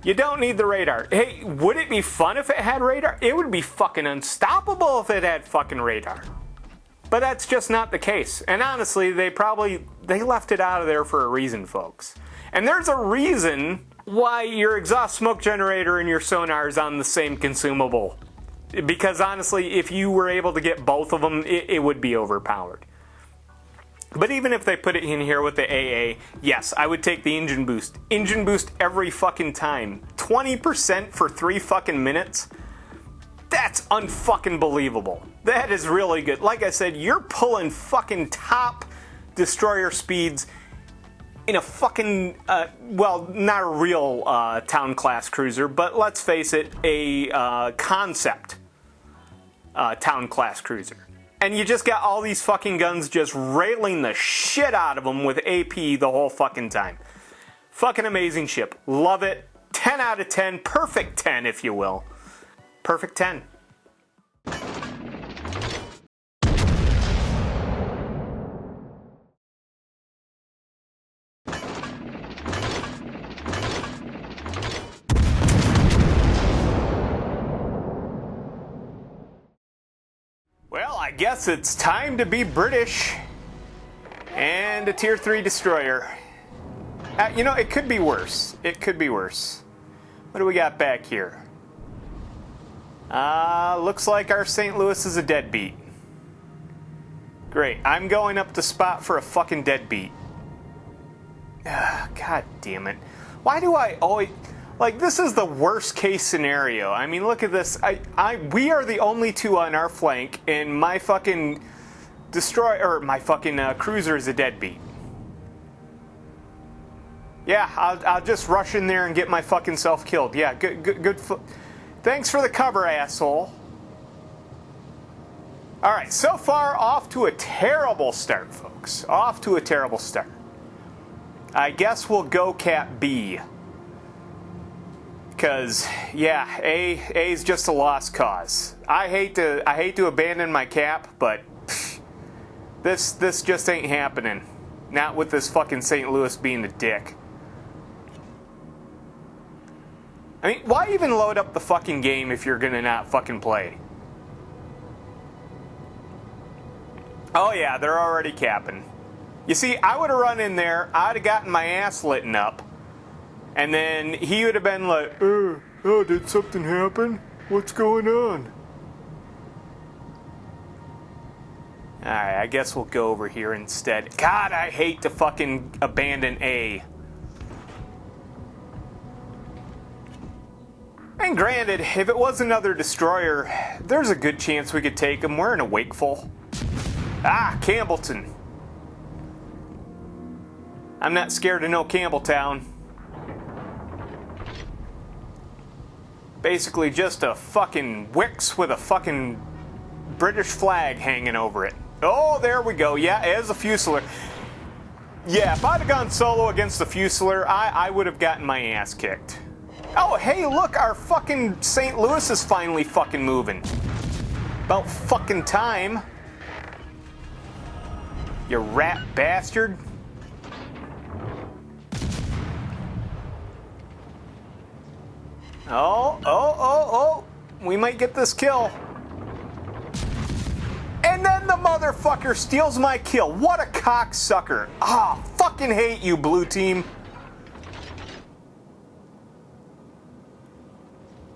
S2: You don't need the radar. Hey, would it be fun if it had radar? It would be fucking unstoppable if it had fucking radar. But that's just not the case. And honestly, they left it out of there for a reason, folks. And there's a reason why your exhaust smoke generator and your sonar is on the same consumable. Because honestly, if you were able to get both of them, it would be overpowered. But even if they put it in here with the AA, yes, I would take the engine boost. Engine boost every fucking time. 20% for 3 fucking minutes? That's unfucking believable. That is really good. Like I said, you're pulling fucking top destroyer speeds in a fucking, well, not a real town class cruiser, but let's face it, a concept town class cruiser. And you just got all these fucking guns just railing the shit out of them with AP the whole fucking time. Fucking amazing ship. Love it. 10 out of 10. Perfect 10, if you will. Perfect 10. Well, I guess it's time to be British and a Tier 3 destroyer. You know, it could be worse. It could be worse. What do we got back here? Looks like our St. Louis is a deadbeat. Great. I'm going up to spot for a fucking deadbeat. God damn it. Why do I always... Like, this is the worst case scenario. I mean, look at this. We are the only two on our flank, and my fucking cruiser is a deadbeat. Yeah, I'll just rush in there and get my fucking self killed. Yeah, good. Thanks for the cover, asshole. All right, so far off to a terrible start, folks. Off to a terrible start. I guess we'll go Cat B. Because, yeah, A is just a lost cause. I hate to abandon my cap, but pff, this just ain't happening. Not with this fucking St. Louis being a dick. I mean, why even load up the fucking game if you're gonna not fucking play? Oh yeah, they're already capping. You see, I would have run in there, I'd have gotten my ass lit up, and then he would have been like, oh, did something happen? What's going on? Alright, I guess we'll go over here instead. God, I hate to fucking abandon A. And granted, if it was another destroyer, there's a good chance we could take him. We're in a wakeful. Ah, Campbellton. I'm not scared of no Campbelltown. Basically just a fucking Wix with a fucking British flag hanging over it. Oh, there we go. Yeah, as a Fusilier. Yeah, if I'd have gone solo against the Fusilier, I would have gotten my ass kicked. Oh, hey, look, our fucking St. Louis is finally fucking moving. About fucking time. You rat bastard. Oh. We might get this kill. And then the motherfucker steals my kill. What a cocksucker. Ah, fucking hate you, blue team.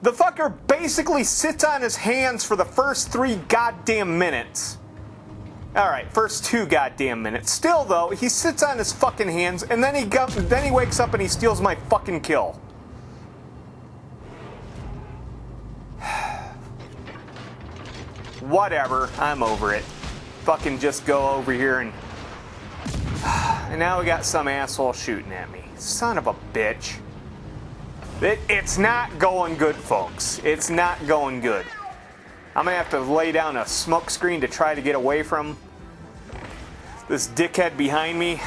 S2: The fucker basically sits on his hands for the first 3 goddamn minutes. Alright, first 2 goddamn minutes. Still, though, he sits on his fucking hands, and then he wakes up and he steals my fucking kill. Whatever, I'm over it. Fucking just go over here and... And now we got some asshole shooting at me. Son of a bitch. It's not going good, folks. It's not going good. I'm gonna have to lay down a smoke screen to try to get away from this dickhead behind me.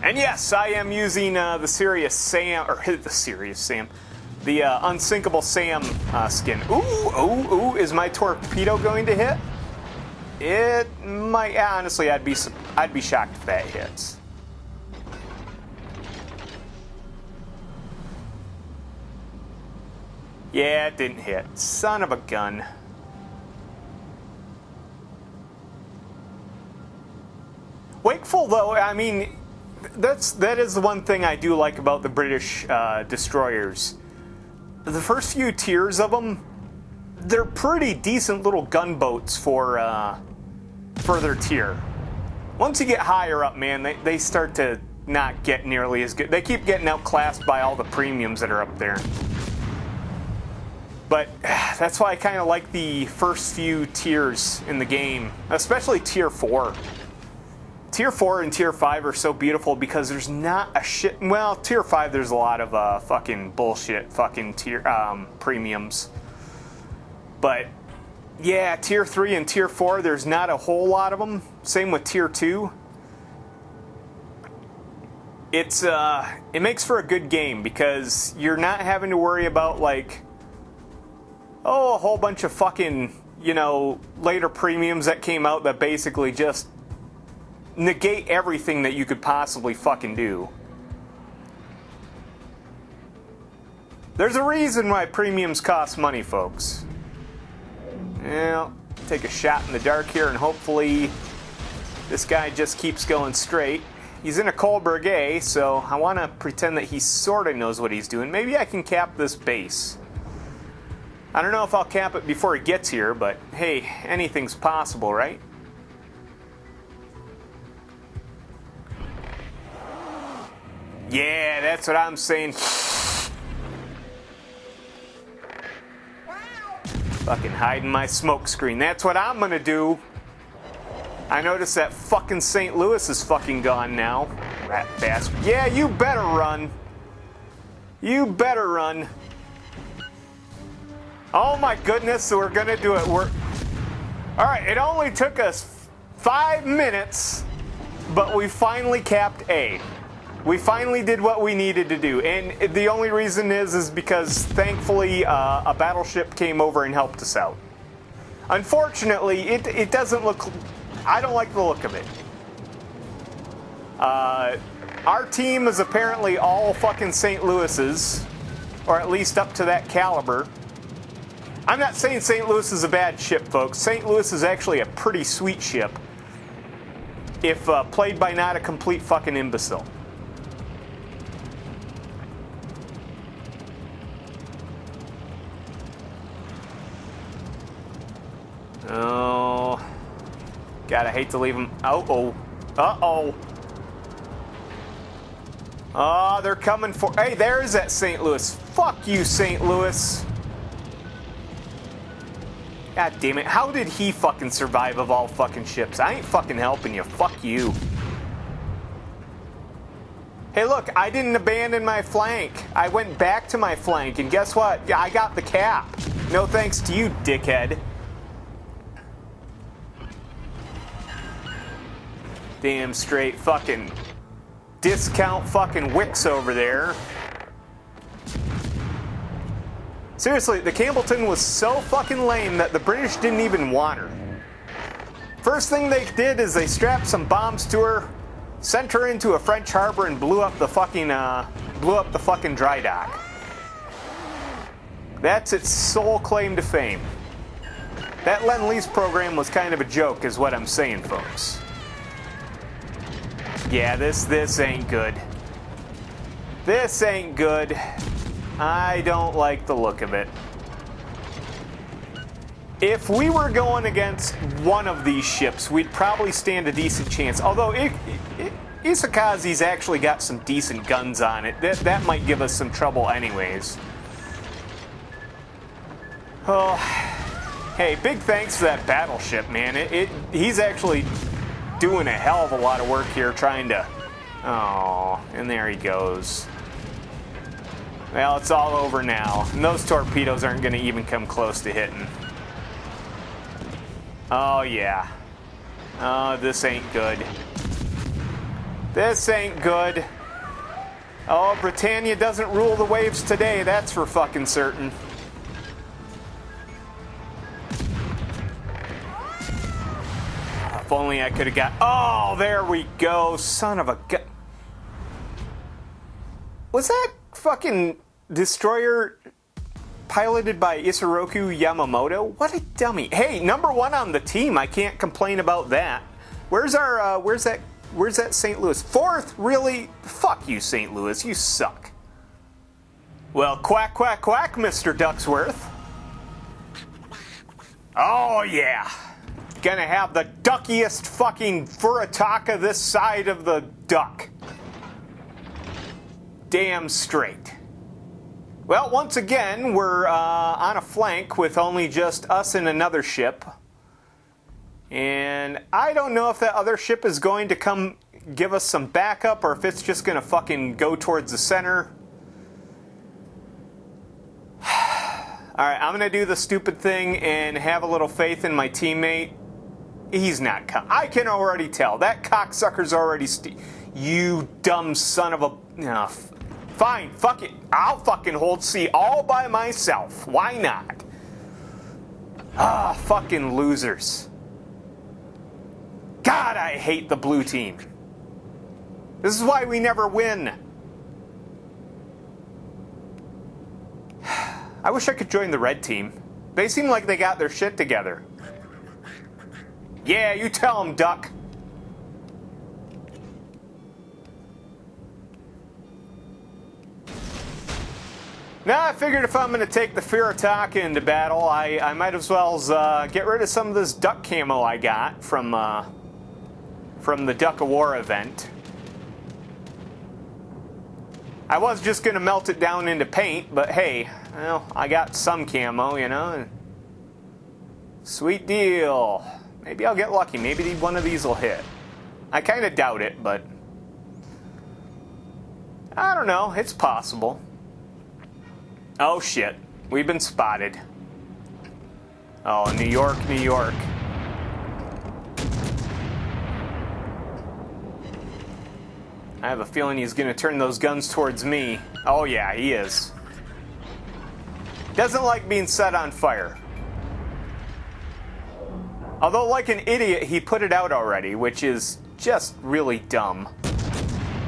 S2: And yes, I am using the Serious Sam, or the Serious Sam, the Unsinkable Sam skin. Ooh, is my torpedo going to hit? It might. Honestly, I'd be shocked if that hits. Yeah, it didn't hit. Son of a gun. Wakeful, though, I mean, that is the one thing I do like about the British destroyers. The first few tiers of them, they're pretty decent little gunboats for their tier. Once you get higher up, man, they start to not get nearly as good. They keep getting outclassed by all the premiums that are up there. But that's why I kind of like the first few tiers in the game, especially Tier 4. Tier 4 and Tier 5 are so beautiful because there's not a shit... Well, Tier 5 there's a lot of fucking bullshit fucking tier premiums. But yeah, Tier 3 and Tier 4 there's not a whole lot of them. Same with Tier 2. It makes for a good game because you're not having to worry about like... a whole bunch of fucking, later premiums that came out that basically just negate everything that you could possibly fucking do. There's a reason why premiums cost money, folks. Well, take a shot in the dark here and hopefully this guy just keeps going straight. He's in a Kohlberg A, so I want to pretend that he sort of knows what he's doing. Maybe I can cap this base. I don't know if I'll cap it before he gets here, but hey, anything's possible, right? Yeah, that's what I'm saying. Fucking hiding my smoke screen. That's what I'm gonna do. I noticed that fucking St. Louis is fucking gone now. Rat bastard. Yeah, you better run. You better run. Oh my goodness, we're gonna do it. Alright, it only took us 5 minutes, but we finally capped A. We finally did what we needed to do, and the only reason is because thankfully a battleship came over and helped us out. Unfortunately, it doesn't look... I don't like the look of it. Our team is apparently all fucking St. Louis's, or at least up to that caliber. I'm not saying St. Louis is a bad ship, folks. St. Louis is actually a pretty sweet ship, if played by not a complete fucking imbecile. Oh, God, I hate to leave them. Uh-oh. Uh-oh. Oh, they're coming for... Hey, there's that St. Louis. Fuck you, St. Louis. God damn it. How did he fucking survive of all fucking ships? I ain't fucking helping you. Fuck you. Hey, look, I didn't abandon my flank. I went back to my flank, and guess what? I got the cap. No thanks to you, dickhead. Damn straight fucking discount fucking Wicks over there. Seriously, the Campbellton was so fucking lame that the British didn't even want her. First thing they did is they strapped some bombs to her, sent her into a French harbor, and blew up the fucking dry dock. That's its sole claim to fame. That Lend-Lease program was kind of a joke, is what I'm saying, folks. Yeah, this ain't good. This ain't good. I don't like the look of it. If we were going against one of these ships, we'd probably stand a decent chance. Although Isakazi's actually got some decent guns on it. That might give us some trouble anyways. Oh, hey, big thanks to that battleship, man. He's actually doing a hell of a lot of work here trying to... Oh, and there he goes. Well, it's all over now. And those torpedoes aren't going to even come close to hitting. Oh, yeah. Oh, this ain't good. This ain't good. Oh, Britannia doesn't rule the waves today, that's for fucking certain. If only I could have got... Oh, there we go. Son of a gun. Was that fucking destroyer piloted by Isoroku Yamamoto? What a dummy. Hey, #1 on the team. I can't complain about that. Where's that St. Louis? 4th? Really? Fuck you, St. Louis. You suck. Well, quack, quack, quack, Mr. Ducksworth. Oh, yeah. Gonna have the duckiest fucking Furataka this side of the duck. Damn straight. Well, once again, we're on a flank with only just us and another ship. And I don't know if that other ship is going to come give us some backup or if it's just going to fucking go towards the center. Alright, I'm going to do the stupid thing and have a little faith in my teammate. He's not coming. I can already tell. That cocksucker's already... You dumb son of a... No, fine, fuck it. I'll fucking hold C all by myself. Why not? Ah, fucking losers. God, I hate the blue team. This is why we never win. I wish I could join the red team. They seem like they got their shit together. Yeah, you tell him, Duck. Now, I figured if I'm going to take the Furataka into battle, I might as well get rid of some of this duck camo I got from the Duck of War event. I was just going to melt it down into paint, but hey, well, I got some camo, you know. Sweet deal. Maybe I'll get lucky. Maybe one of these will hit. I kind of doubt it, but I don't know. It's possible. Oh, shit. We've been spotted. Oh, New York, New York. I have a feeling he's going to turn those guns towards me. Oh, yeah, he is. Doesn't like being set on fire. Although, like an idiot, he put it out already, which is just really dumb.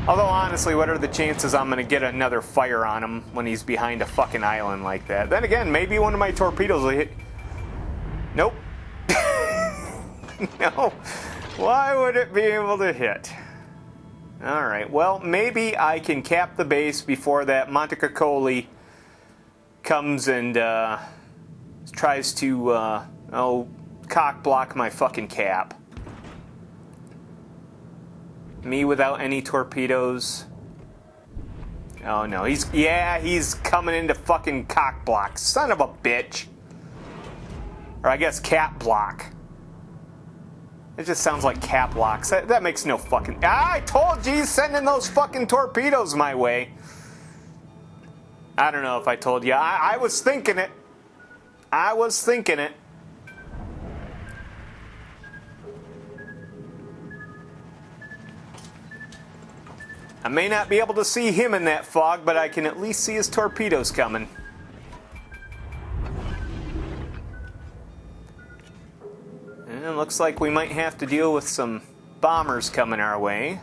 S2: Although, honestly, what are the chances I'm going to get another fire on him when he's behind a fucking island like that? Then again, maybe one of my torpedoes will hit... Nope. No. Why would it be able to hit? Alright, well, maybe I can cap the base before that Montecacoli comes and tries to, cock block my fucking cap. Me without any torpedoes. Oh no, he's coming into fucking cock block. Son of a bitch. Or I guess cap block. It just sounds like cap locks. That makes no fucking... I told you he's sending those fucking torpedoes my way. I don't know if I told you. I was thinking it. I was thinking it. I may not be able to see him in that fog, but I can at least see his torpedoes coming. And it looks like we might have to deal with some bombers coming our way.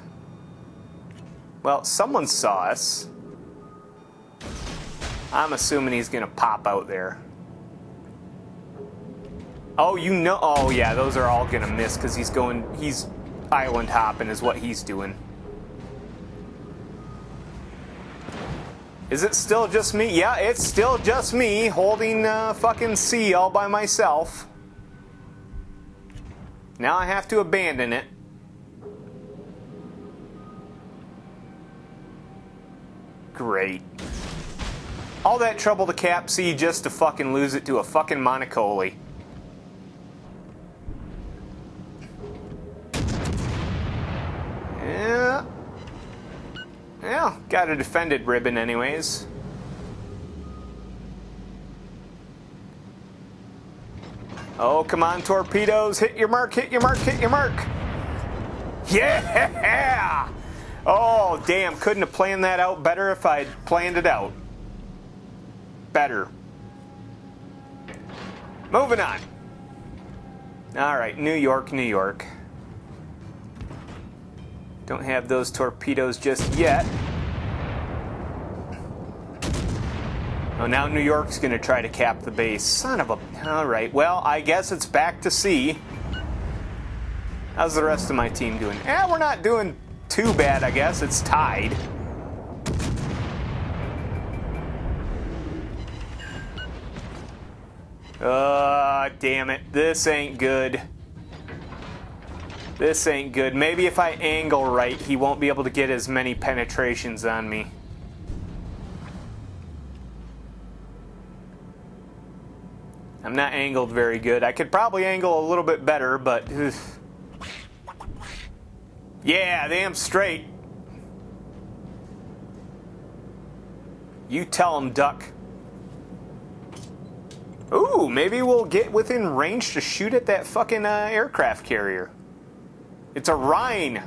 S2: Well, someone saw us. I'm assuming he's going to pop out there. Oh, you know... Oh, yeah, those are all going to miss because he's island hopping is what he's doing. Is it still just me? Yeah, it's still just me holding fucking C all by myself. Now I have to abandon it. Great. All that trouble to cap C just to fucking lose it to a fucking Montecoli. Yeah. Yeah, got a defended ribbon anyways. Oh, come on, torpedoes. Hit your mark, hit your mark, hit your mark. Yeah! Oh, damn, couldn't have planned that out better if I'd planned it out. Better. Moving on. All right, New York, New York. Don't have those torpedoes just yet. Oh, now New York's going to try to cap the base. Son of a... All right, well, I guess it's back to sea. How's the rest of my team doing? We're not doing too bad, I guess. It's tied. Damn it. This ain't good. This ain't good. Maybe if I angle right, he won't be able to get as many penetrations on me. I'm not angled very good. I could probably angle a little bit better, but... Ugh. Yeah, damn straight. You tell him, duck. Ooh, maybe we'll get within range to shoot at that fucking aircraft carrier. It's a Rhine.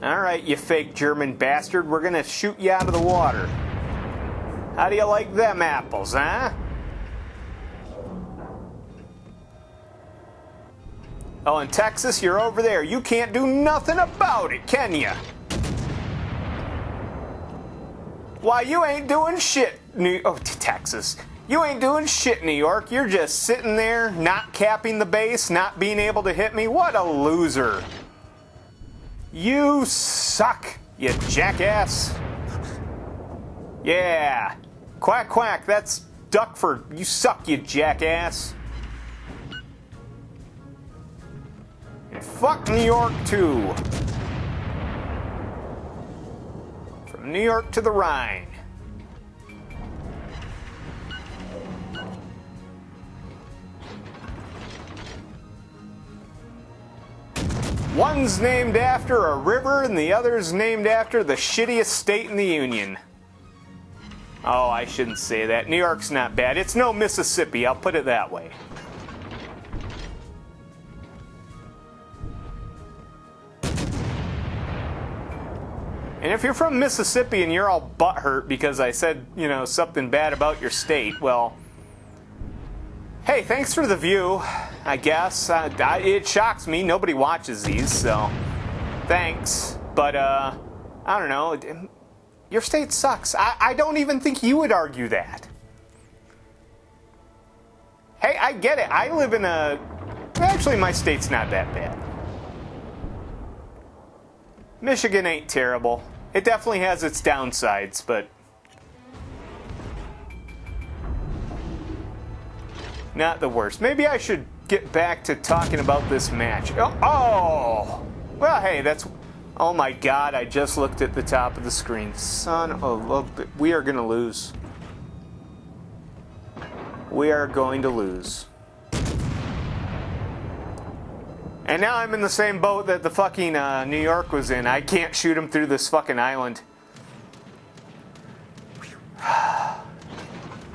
S2: Alright, you fake German bastard. We're gonna shoot you out of the water. How do you like them apples, huh? Oh, in Texas, you're over there. You can't do nothing about it, can you? Why, you ain't doing shit, Texas. You ain't doing shit, New York. You're just sitting there, not capping the base, not being able to hit me. What a loser. You suck, you jackass. Yeah. Quack, quack. That's Duckford. You suck, you jackass. And fuck New York, too. From New York to the Rhine. One's named after a river and the other's named after the shittiest state in the Union. Oh, I shouldn't say that. New York's not bad. It's no Mississippi, I'll put it that way. And if you're from Mississippi and you're all butthurt because I said, something bad about your state, well, hey, thanks for the view, I guess. It shocks me. Nobody watches these, so thanks. but I don't know. Your state sucks. I don't even think you would argue that. Hey, I get it. I live in a... Actually, my state's not that bad. Michigan ain't terrible. It definitely has its downsides, but... not the worst. Maybe I should get back to talking about this match. Oh! Well, hey, that's... Oh my god, I just looked at the top of the screen. Son of a... We are going to lose. We are going to lose. And now I'm in the same boat that the fucking New York was in. I can't shoot him through this fucking island.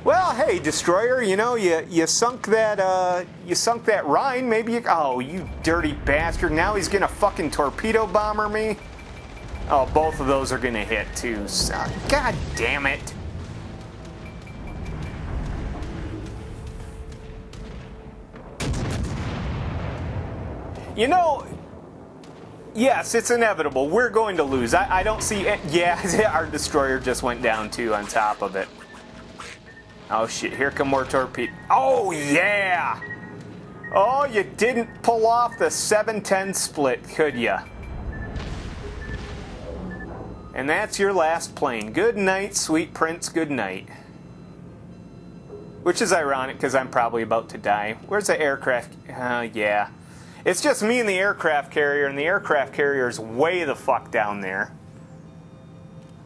S2: Well, hey, Destroyer, you know, you sunk that Rhine. Maybe you... Oh, you dirty bastard. Now he's gonna fucking torpedo bomber me. Oh, both of those are gonna hit, too. So, god damn it. You know, yes, it's inevitable. We're going to lose. I don't see... Yeah, our Destroyer just went down, too, on top of it. Oh, shit. Here come more torpedoes. Oh, yeah! Oh, you didn't pull off the 7-10 split, could ya? And that's your last plane. Good night, sweet prince. Good night. Which is ironic, because I'm probably about to die. Where's the aircraft? Yeah. It's just me and the aircraft carrier, and the aircraft carrier is way the fuck down there.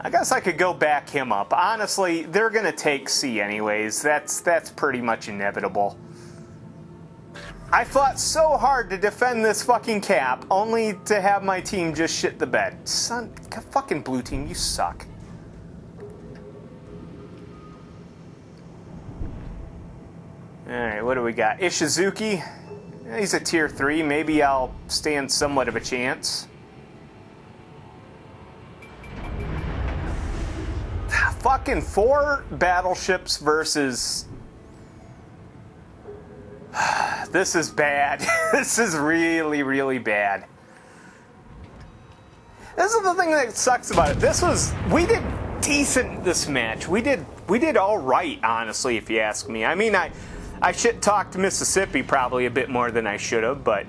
S2: I guess I could go back him up. Honestly, they're going to take C anyways. That's pretty much inevitable. I fought so hard to defend this fucking cap, only to have my team just shit the bed. Son, fucking blue team, you suck. Alright, what do we got? Ishizuki. He's a tier 3. Maybe I'll stand somewhat of a chance. Fucking 4 battleships versus... This is bad. This is really, really bad. This is the thing that sucks about it. We did decent this match. We did all right, honestly, if you ask me. I mean, I shit-talked Mississippi probably a bit more than I should have, but...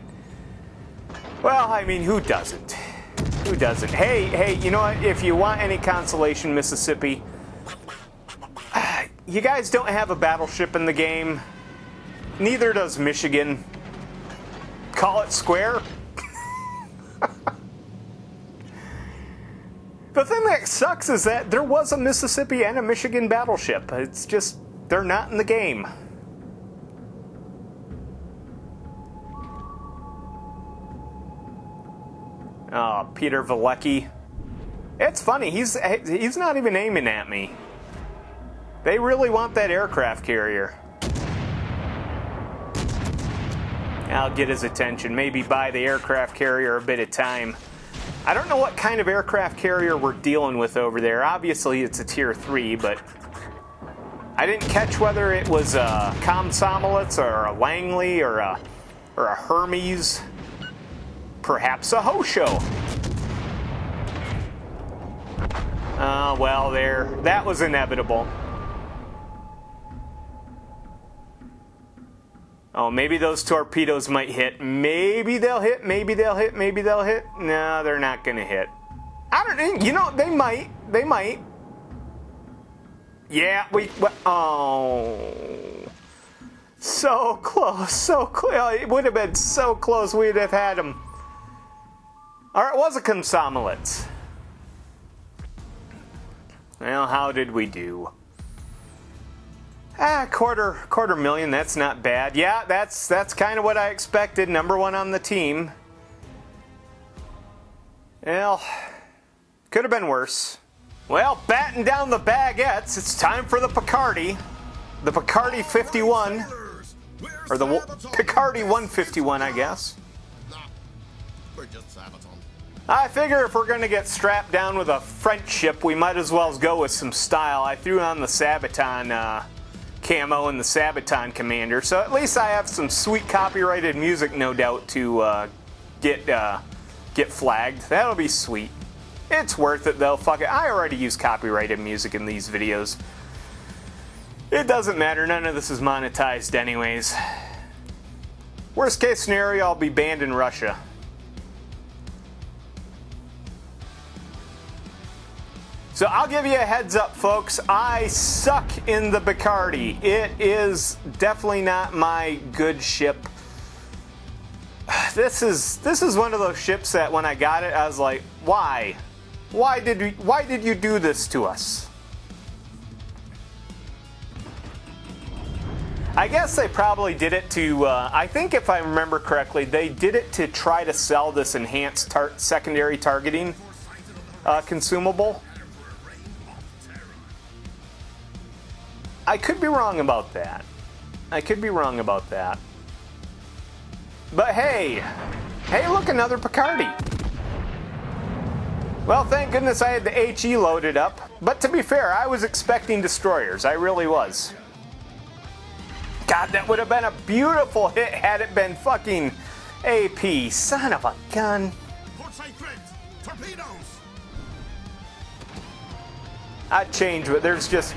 S2: Well, I mean, who doesn't? Who doesn't? Hey, you know what? If you want any consolation, Mississippi, you guys don't have a battleship in the game. Neither does Michigan. Call it square. The thing that sucks is that there was a Mississippi and a Michigan battleship. It's just, they're not in the game. Oh, Peter Valecki. It's funny, he's not even aiming at me. They really want that aircraft carrier. I'll get his attention. Maybe buy the aircraft carrier a bit of time. I don't know what kind of aircraft carrier we're dealing with over there. Obviously, it's a tier 3, but I didn't catch whether it was a Komsomolets or a Langley or a Hermes. Perhaps a Hosho. Well, that was inevitable. Oh, maybe those torpedoes might hit. Maybe they'll hit, maybe they'll hit, maybe they'll hit. No, they're not going to hit. I don't know. You know, they might. They might. Yeah, oh. So close, so close. It would have been so close we'd have had them. Or it was a Komsomolets. Well, how did we do? Quarter million, that's not bad. Yeah, that's kind of what I expected. Number 1 on the team. Well, could have been worse. Well, batten down the baguettes. It's time for the Picardy. The Picardy 51. Or the Picardy 151, I guess. I figure if we're going to get strapped down with a French ship, we might as well go with some style. I threw on the Sabaton camo and the Sabaton Commander, so at least I have some sweet copyrighted music, no doubt, to get flagged. That'll be sweet. It's worth it though, fuck it. I already use copyrighted music in these videos. It doesn't matter, none of this is monetized anyways. Worst case scenario, I'll be banned in Russia. So I'll give you a heads up, folks. I suck in the Bacardi. It is definitely not my good ship. This is one of those ships that when I got it, I was like, why? Why did you do this to us? I guess they probably did it to, I think if I remember correctly, they did it to try to sell this enhanced secondary targeting consumable. I could be wrong about that. But hey, look, another Bacardi. Well, thank goodness I had the HE loaded up. But to be fair, I was expecting destroyers. I really was. God, that would have been a beautiful hit had it been fucking AP. Son of a gun.
S1: Torpedoes.
S2: I'd change, but there's just...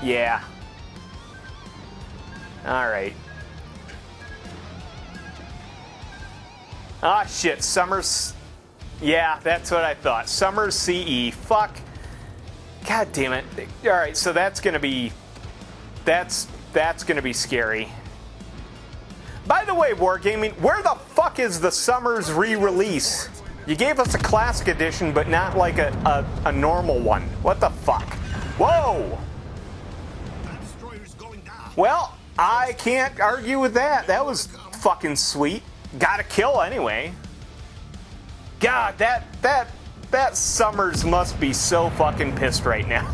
S2: Yeah. Alright. Ah, shit. Summers... Yeah, that's what I thought. Summers CE. Fuck. God damn it. Alright, so that's gonna be... That's gonna be scary. By the way, Wargaming, where the fuck is the Summers re-release? You gave us a classic edition, but not like a normal one. What the fuck? Whoa! Well, I can't argue with that. That was fucking sweet. Got a kill anyway. God, that Summers must be so fucking pissed right now.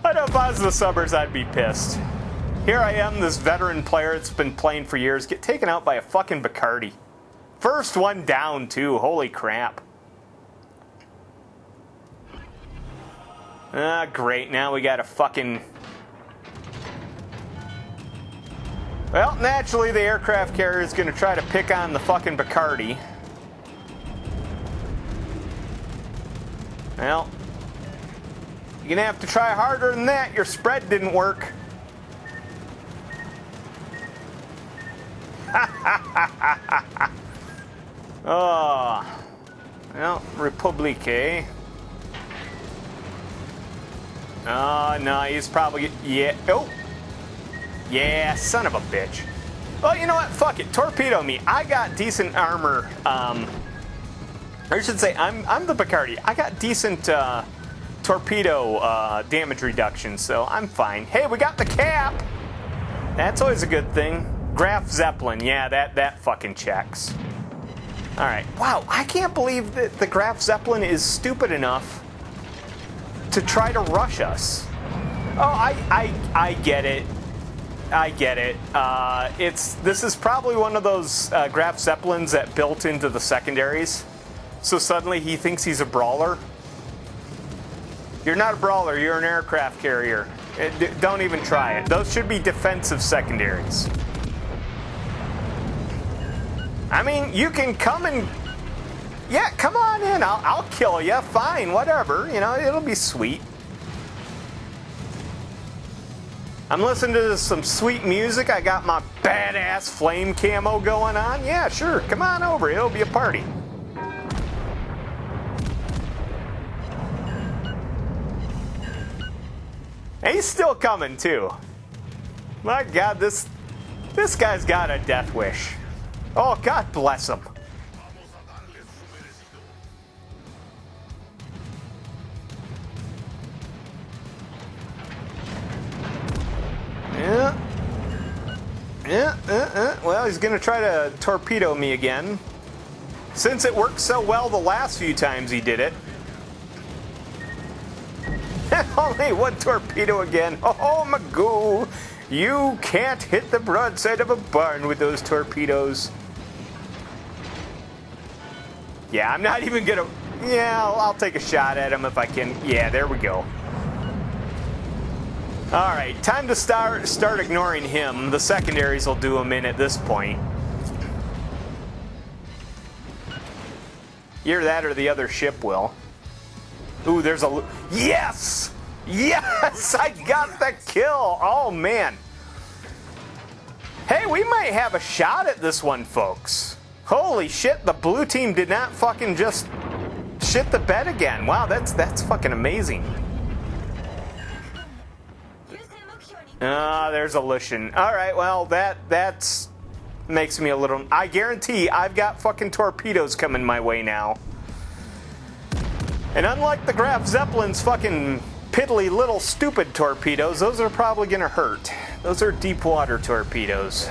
S2: I know if I was the Summers, I'd be pissed. Here I am, this veteran player that's been playing for years, get taken out by a fucking Bacardi. First one down, too. Holy crap. Ah, great. Now we got a fucking... Well, naturally, the aircraft carrier is going to try to pick on the fucking Bacardi. Well, you're going to have to try harder than that. Your spread didn't work. Oh. Well, Republique, eh? Oh, no, he's probably... Yeah. Oh. Yeah, son of a bitch. Well, you know what? Fuck it. Torpedo me. I got decent armor. I should say, I'm the Bacardi. I got decent torpedo damage reduction, so I'm fine. Hey, we got the cap. That's always a good thing. Graf Zeppelin. Yeah, that fucking checks. All right. Wow, I can't believe that the Graf Zeppelin is stupid enough to try to rush us. Oh, I get it. I get it. This is probably one of those Graf Zeppelins that built into the secondaries. So suddenly he thinks he's a brawler. You're not a brawler, you're an aircraft carrier. Don't even try it. Those should be defensive secondaries. I mean, you can come and... Yeah, come on in. I'll kill you. Fine, whatever. You know, it'll be sweet. I'm listening to some sweet music. I got my badass flame camo going on. Yeah, sure. Come on over. It'll be a party. And he's still coming, too. My God, this guy's got a death wish. Oh, God bless him. Well, he's going to try to torpedo me again. Since it worked so well the last few times he did it. Only one torpedo again. Oh, Magoo. You can't hit the broadside of a barn with those torpedoes. Yeah, I'm not even going to... Yeah, I'll take a shot at him if I can. Yeah, there we go. Alright, time to start ignoring him. The secondaries will do him in at this point. Either that or the other ship will. Ooh, there's a... Yes! Yes! I got the kill! Oh, man. Hey, we might have a shot at this one, folks. Holy shit, the blue team did not fucking just shit the bed again. Wow, that's fucking amazing. There's a Lucian. Alright, well, that's... makes me a little... I guarantee I've got fucking torpedoes coming my way now. And unlike the Graf Zeppelin's fucking piddly little stupid torpedoes, those are probably gonna hurt. Those are deep water torpedoes.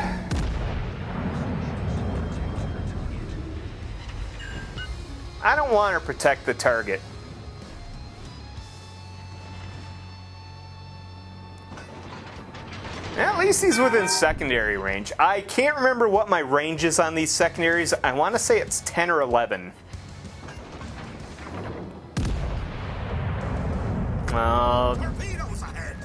S2: I don't want to protect the target. At least he's within secondary range. I can't remember what my range is on these secondaries. I want to say it's 10 or 11.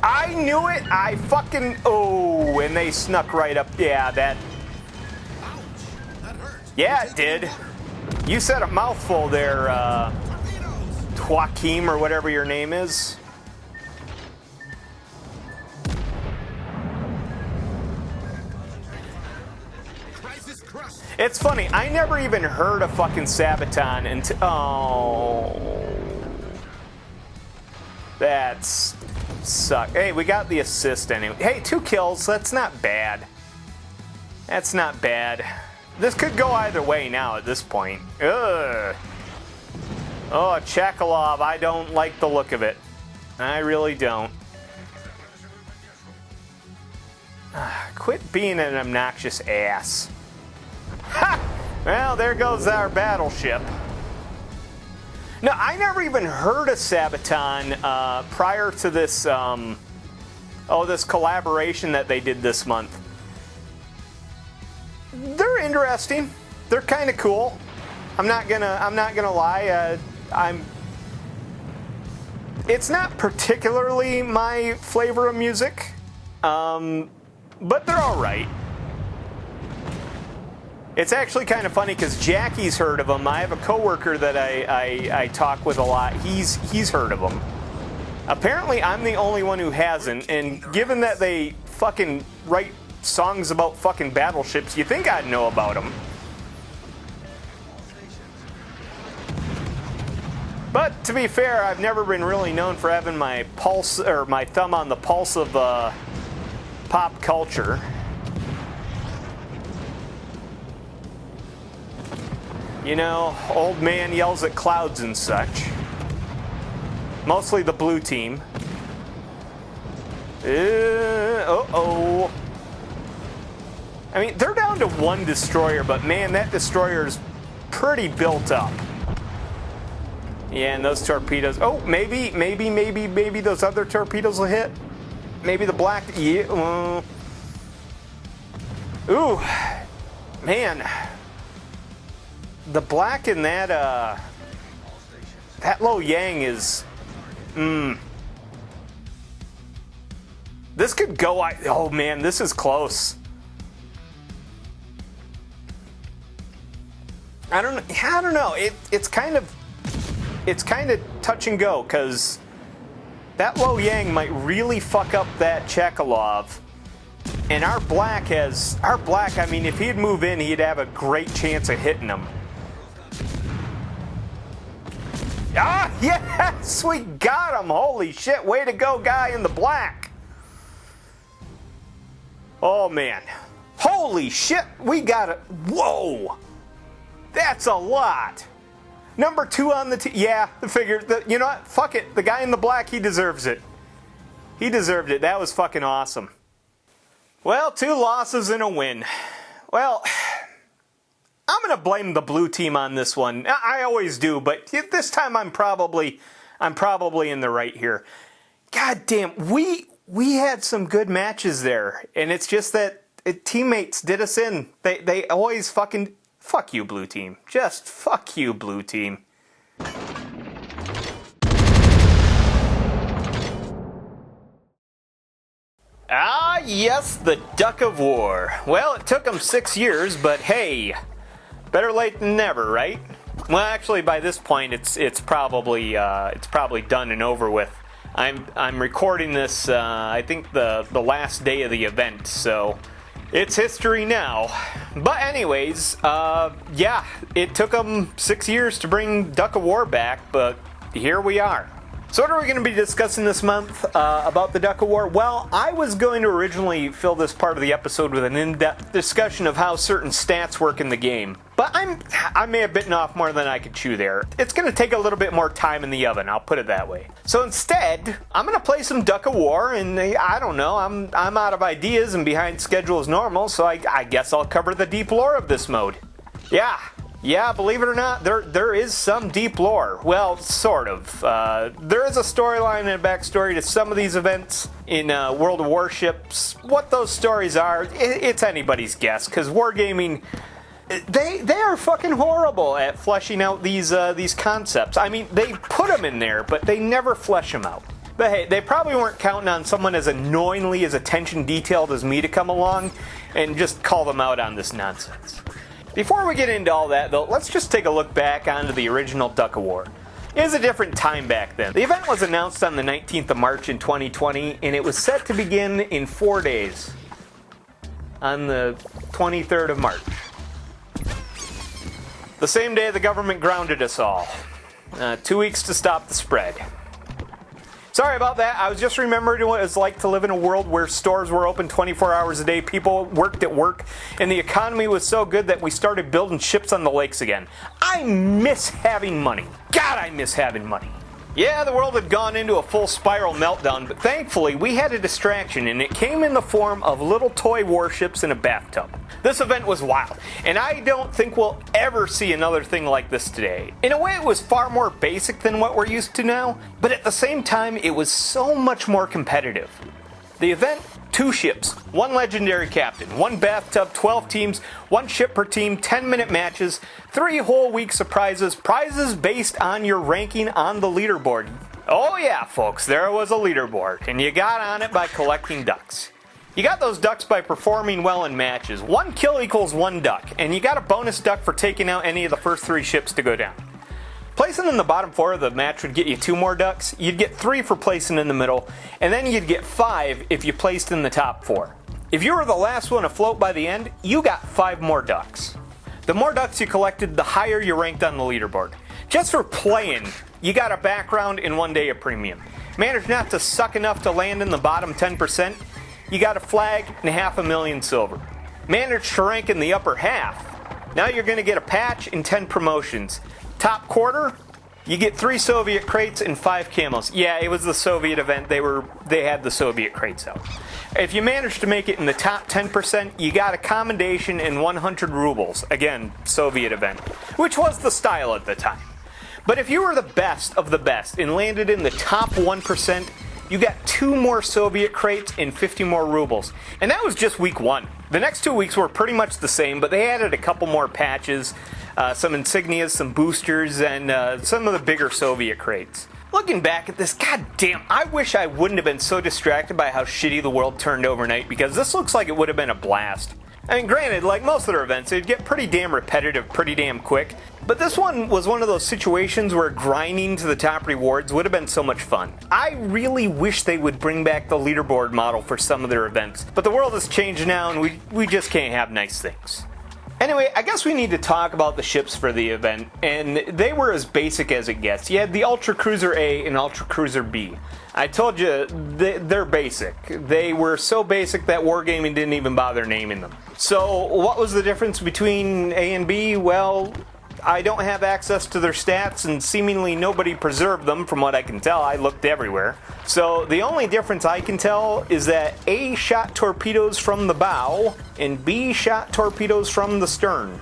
S2: I knew it! I fucking... Oh, and they snuck right up. Yeah, that... Yeah, it did. You said a mouthful there, Joachim, or whatever your name is. It's funny, I never even heard of fucking Sabaton until... Oh... That's... suck. Hey, we got the assist anyway. Hey, 2 kills, that's not bad. That's not bad. This could go either way now at this point. Ugh. Oh, Chekalov, I don't like the look of it. I really don't. Quit being an obnoxious ass. Ha! Well, there goes our battleship. No, I never even heard of Sabaton prior to this, this collaboration that they did this month. They're interesting. They're kind of cool. I'm not gonna lie. It's not particularly my flavor of music, but they're all right. It's actually kind of funny because Jackie's heard of them. I have a coworker that I talk with a lot. He's heard of them. Apparently, I'm the only one who hasn't. And given that they fucking write songs about fucking battleships, you think I'd know about them. But to be fair, I've never been really known for having my pulse or my thumb on the pulse of pop culture. You know, old man yells at clouds and such. Mostly the blue team. Uh-oh. I mean, they're down to 1 destroyer, but man, that destroyer's pretty built up. Yeah, and those torpedoes. Oh, maybe those other torpedoes will hit. Maybe the black. Yeah. Ooh, man. The black in that that Lo Yang is. This could go. Oh man, this is close. I don't know. It's kind of touch and go because that Lo Yang might really fuck up that Chekalov. And our black, I mean, if he'd move in, he'd have a great chance of hitting him. Ah, yes, we got him. Holy shit, way to go, guy in the black. Oh, man. Holy shit, we got it. Whoa. That's a lot. Number 2 on the team. Yeah, the figure. You know what? Fuck it. The guy in the black, he deserves it. He deserved it. That was fucking awesome. Well, 2 losses and a win. Well, I'm going to blame the blue team on this one. I always do, but this time I'm probably in the right here. God damn, we had some good matches there, and it's just that teammates did us in. They always fucking fuck you, blue team. Just fuck you, blue team. Ah, yes, the Duck of War. Well, it took them 6 years, but hey, better late than never, right? Well, actually, by this point, it's probably done and over with. I'm recording this. I think the last day of the event, so it's history now. But anyways, yeah, it took them 6 years to bring Duck of War back, but here we are. So what are we going to be discussing this month about the Duck of War? Well, I was going to originally fill this part of the episode with an in-depth discussion of how certain stats work in the game. But I may have bitten off more than I could chew there. It's going to take a little bit more time in the oven, I'll put it that way. So instead, I'm going to play some Duck of War, and I don't know, I'm out of ideas and behind schedule as normal, so I guess I'll cover the deep lore of this mode. Yeah, believe it or not, there is some deep lore. Well, sort of. There is a storyline and a backstory to some of these events in World of Warships. What those stories are, it's anybody's guess, because Wargaming, they are fucking horrible at fleshing out these concepts. I mean, they put them in there, but they never flesh them out. But hey, they probably weren't counting on someone as annoyingly as attention-detailed as me to come along and just call them out on this nonsense. Before we get into all that, though, let's just take a look back onto the original Duck of War. It was a different time back then. The event was announced on the 19th of March in 2020, and it was set to begin in 4 days, on the 23rd of March. The same day the government grounded us all. 2 weeks to stop the spread. Sorry about that. I was just remembering what it was like to live in a world where stores were open 24 hours a day, people worked at work, and the economy was so good that we started building ships on the lakes again. I miss having money. God, I miss having money. Yeah, the world had gone into a full spiral meltdown, but thankfully we had a distraction, and it came in the form of little toy warships in a bathtub. This event was wild, and I don't think we'll ever see another thing like this today. In a way, it was far more basic than what we're used to now, but at the same time, it was so much more competitive. The event, 2 ships, 1 legendary captain, 1 bathtub, 12 teams, 1 ship per team, 10-minute matches, 3 whole weeks of prizes based on your ranking on the leaderboard. Oh yeah, folks, there was a leaderboard, and you got on it by collecting ducks. You got those ducks by performing well in matches. 1 kill equals 1 duck, and you got a bonus duck for taking out any of the first 3 ships to go down. Placing in the bottom 4 of the match would get you 2 more ducks, you'd get 3 for placing in the middle, and then you'd get 5 if you placed in the top 4. If you were the last one afloat by the end, you got 5 more ducks. The more ducks you collected, the higher you ranked on the leaderboard. Just for playing, you got a background and 1 day of premium. Managed not to suck enough to land in the bottom 10%, you got a flag and 500,000 silver. Managed to rank in the upper half, now you're going to get a patch and 10 promotions. Top quarter, you get 3 Soviet crates and 5 camos. Yeah, it was the Soviet event. They had the Soviet crates out. If you managed to make it in the top 10%, you got a commendation and 100 rubles. Again, Soviet event, which was the style at the time. But if you were the best of the best and landed in the top 1%, you got 2 more Soviet crates and 50 more rubles. And that was just week 1. The next 2 weeks were pretty much the same, but they added a couple more patches, some insignias, some boosters, and some of the bigger Soviet crates. Looking back at this, goddamn, I wish I wouldn't have been so distracted by how shitty the world turned overnight, because this looks like it would have been a blast. I mean, granted, like most of their events, it'd get pretty damn repetitive pretty damn quick, but this one was one of those situations where grinding to the top rewards would have been so much fun. I really wish they would bring back the leaderboard model for some of their events, but the world has changed now and we just can't have nice things. Anyway, I guess we need to talk about the ships for the event, and they were as basic as it gets. You had the Ultra Cruiser A and Ultra Cruiser B. I told you, they're basic. They were so basic that Wargaming didn't even bother naming them. So, what was the difference between A and B? Well, I don't have access to their stats, and seemingly nobody preserved them from what I can tell. I looked everywhere. So the only difference I can tell is that A shot torpedoes from the bow, and B shot torpedoes from the stern.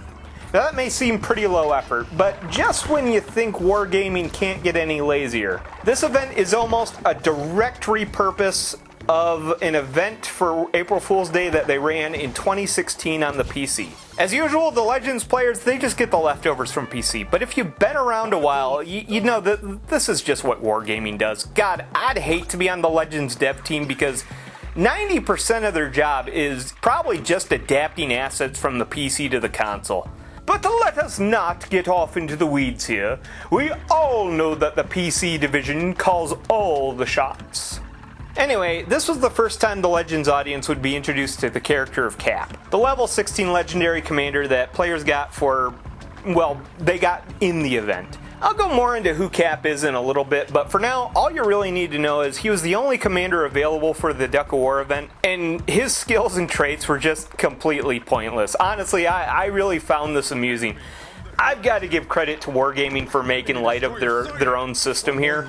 S2: Now that may seem pretty low effort, but just when you think Wargaming can't get any lazier, this event is almost a direct repurpose of an event for April Fool's Day that they ran in 2016 on the PC. As usual, the Legends players, they just get the leftovers from PC, but if you've been around a while, you know that this is just what Wargaming does. God, I'd hate to be on the Legends dev team because 90% of their job is probably just adapting assets from the PC to the console. But But let us not get off into the weeds here. We all know that the PC division calls all the shots. Anyway, this was the first time the Legends audience would be introduced to the character of Cap, the level 16 legendary commander that players got for, well, they got in the event. I'll go more into who Cap is in a little bit, but for now, all you really need to know is he was the only commander available for the Duck of War event, and his skills and traits were just completely pointless. Honestly, I really found this amusing. I've got to give credit to Wargaming for making light of their own system here.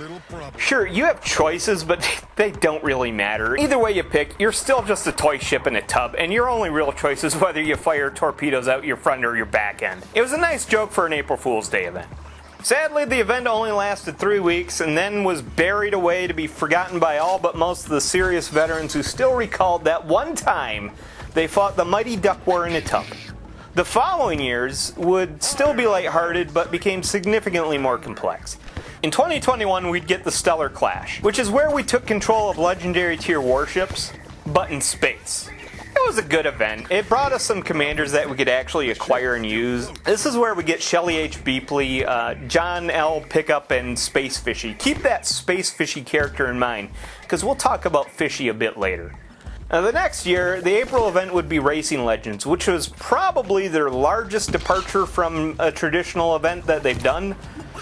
S2: Sure, you have choices, but they don't really matter. Either way you pick, you're still just a toy ship in a tub, and your only real choice is whether you fire torpedoes out your front or your back end. It was a nice joke for an April Fool's Day event. Sadly, the event only lasted 3 weeks and then was buried away to be forgotten by all but most of the serious veterans who still recalled that one time they fought the mighty Duck War in a tub. The following years would still be lighthearted, but became significantly more complex. In 2021, we'd get the Stellar Clash, which is where we took control of legendary tier warships, but in space. It was a good event. It brought us some commanders that we could actually acquire and use. This is where we get Shelly H. Beepley, John L. Pickup, and Space Fishy. Keep that Space Fishy character in mind, because we'll talk about Fishy a bit later. Now, the next year, the April event would be Racing Legends, which was probably their largest departure from a traditional event that they've done.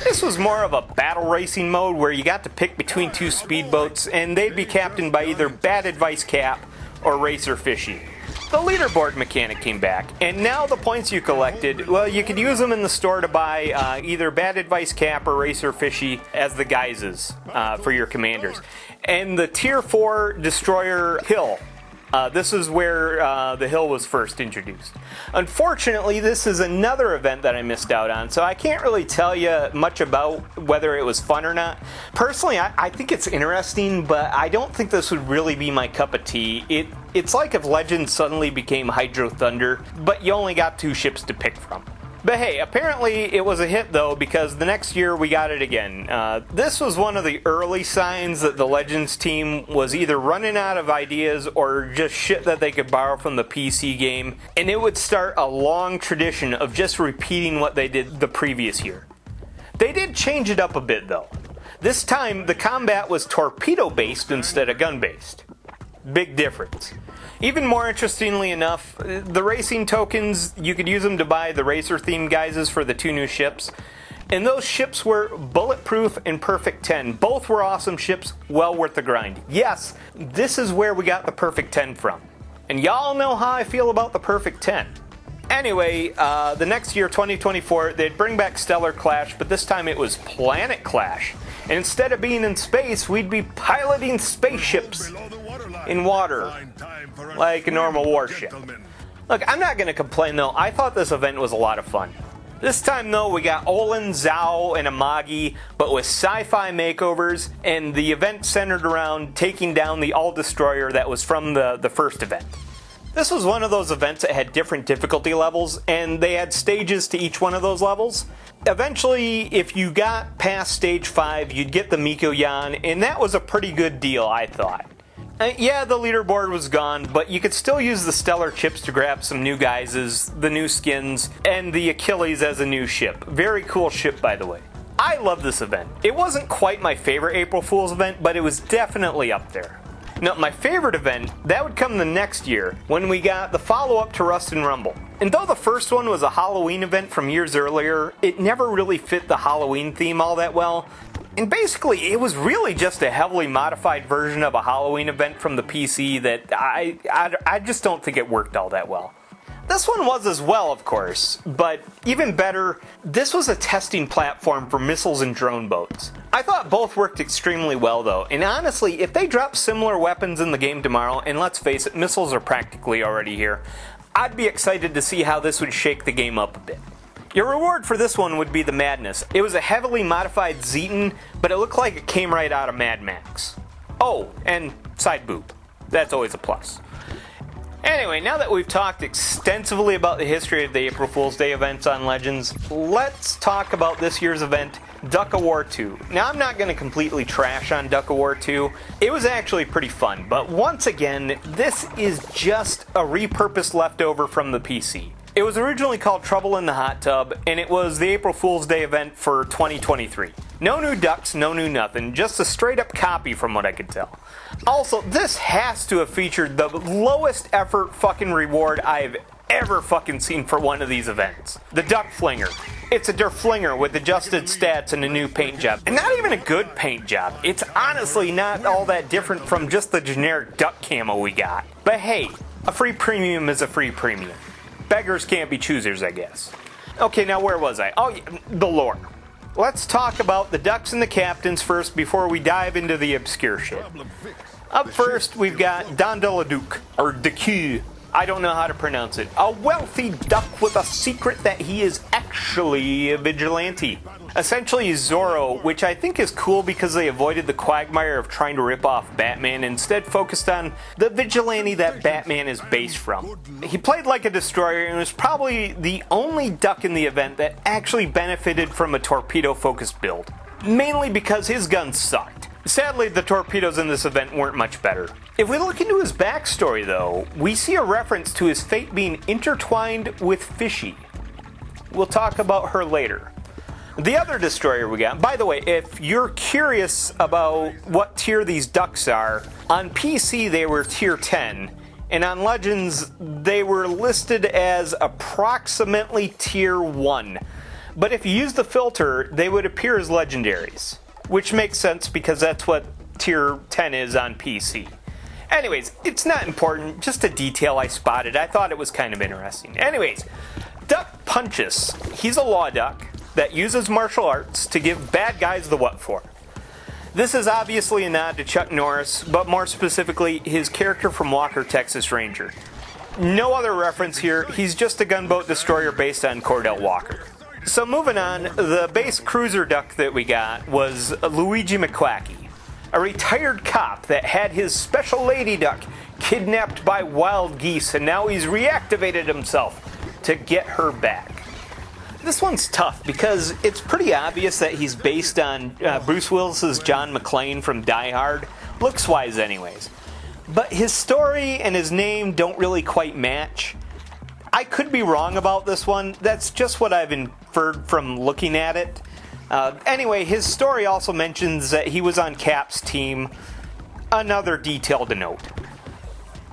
S2: This was more of a battle racing mode where you got to pick between two speedboats, and they'd be captained by either Bad Advice Cap or Racer Fishy. The leaderboard mechanic came back, and now the points you collected, well, you could use them in the store to buy either Bad Advice Cap or Racer Fishy as the guises for your commanders. And the Tier 4 Destroyer Hill. This is where the hill was first introduced. Unfortunately, this is another event that I missed out on, so I can't really tell you much about whether it was fun or not. Personally, I think it's interesting, but I don't think this would really be my cup of tea. It's like if Legends suddenly became Hydro Thunder, but you only got 2 ships to pick from. But hey, apparently it was a hit though, because the next year we got it again. This was one of the early signs that the Legends team was either running out of ideas or just shit that they could borrow from the PC game, and it would start a long tradition of just repeating what they did the previous year. They did change it up a bit though. This time the combat was torpedo based instead of gun based. Big difference. Even more interestingly enough, the racing tokens, you could use them to buy the racer themed guises for the 2 new ships. And those ships were Bulletproof and Perfect 10. Both were awesome ships, well worth the grind. Yes, this is where we got the Perfect 10 from. And y'all know how I feel about the Perfect 10. Anyway, the next year, 2024, they'd bring back Stellar Clash, but this time it was Planet Clash. And instead of being in space, we'd be piloting spaceships in water, like a normal warship. Look, I'm not going to complain though. I thought this event was a lot of fun. This time though, we got Olin, Zhao, and Amagi, but with sci-fi makeovers, and the event centered around taking down the All-Destroyer that was from the first event. This was one of those events that had different difficulty levels, and they had stages to each one of those levels. Eventually, if you got past stage 5, you'd get the Mikoyan, and that was a pretty good deal, I thought. Yeah, the leaderboard was gone, but you could still use the Stellar Chips to grab some new guises, the new skins, and the Achilles as a new ship. Very cool ship, by the way. I love this event. It wasn't quite my favorite April Fool's event, but it was definitely up there. Now, my favorite event, that would come the next year, when we got the follow-up to Rust and Rumble. And though the first one was a Halloween event from years earlier, it never really fit the Halloween theme all that well. And basically, it was really just a heavily modified version of a Halloween event from the PC that I just don't think it worked all that well. This one was as well, of course, but even better, this was a testing platform for missiles and drone boats. I thought both worked extremely well though, and honestly, if they drop similar weapons in the game tomorrow, and let's face it, missiles are practically already here, I'd be excited to see how this would shake the game up a bit. Your reward for this one would be the Madness. It was a heavily modified Zeton, but it looked like it came right out of Mad Max. Oh, and side boob. That's always a plus. Anyway, now that we've talked extensively about the history of the April Fool's Day events on Legends, let's talk about this year's event, Duck of War 2. Now, I'm not going to completely trash on Duck of War 2. It was actually pretty fun, but once again, this is just a repurposed leftover from the PC. It was originally called Trouble in the Hot Tub, and it was the April Fool's Day event for 2023. No new ducks, no new nothing, just a straight up copy from what I could tell. Also, this has to have featured the lowest effort fucking reward I've ever fucking seen for one of these events. The Duck Flinger. It's a Der Flinger with adjusted stats and a new paint job. And not even a good paint job. It's honestly not all that different from just the generic duck camo we got. But hey, a free premium is a free premium. Beggars can't be choosers, I guess. Okay, now where was I? Oh, yeah, the lore. Let's talk about the ducks and the captains first before we dive into the obscure shit. Up first, we've got Don de la Duc, or Deque. I don't know how to pronounce it. A wealthy duck with a secret that he is actually a vigilante. Essentially Zorro, which I think is cool because they avoided the quagmire of trying to rip off Batman, instead focused on the vigilante that Batman is based from. He played like a destroyer and was probably the only duck in the event that actually benefited from a torpedo-focused build. Mainly because his guns sucked. Sadly, the torpedoes in this event weren't much better. If we look into his backstory, though, we see a reference to his fate being intertwined with Fishy. We'll talk about her later. The other destroyer we got, by the way, if you're curious about what tier these ducks are, on PC they were tier 10, and on Legends they were listed as approximately tier 1. But if you use the filter, they would appear as legendaries. Which makes sense because that's what tier 10 is on PC. Anyways, it's not important, just a detail I spotted. I thought it was kind of interesting. Anyways, Duck Punches. He's a law duck that uses martial arts to give bad guys the what for. This is obviously a nod to Chuck Norris, but more specifically, his character from Walker, Texas Ranger. No other reference here, he's just a gunboat destroyer based on Cordell Walker. So moving on, the base cruiser duck that we got was Luigi McQuacky, a retired cop that had his special lady duck kidnapped by wild geese, and now he's reactivated himself to get her back. This one's tough because it's pretty obvious that he's based on Bruce Willis's John McClane from Die Hard, looks-wise anyways. But his story and his name don't really quite match. I could be wrong about this one. That's just what I've inferred from looking at it. Anyway, his story also mentions that he was on Cap's team. Another detail to note.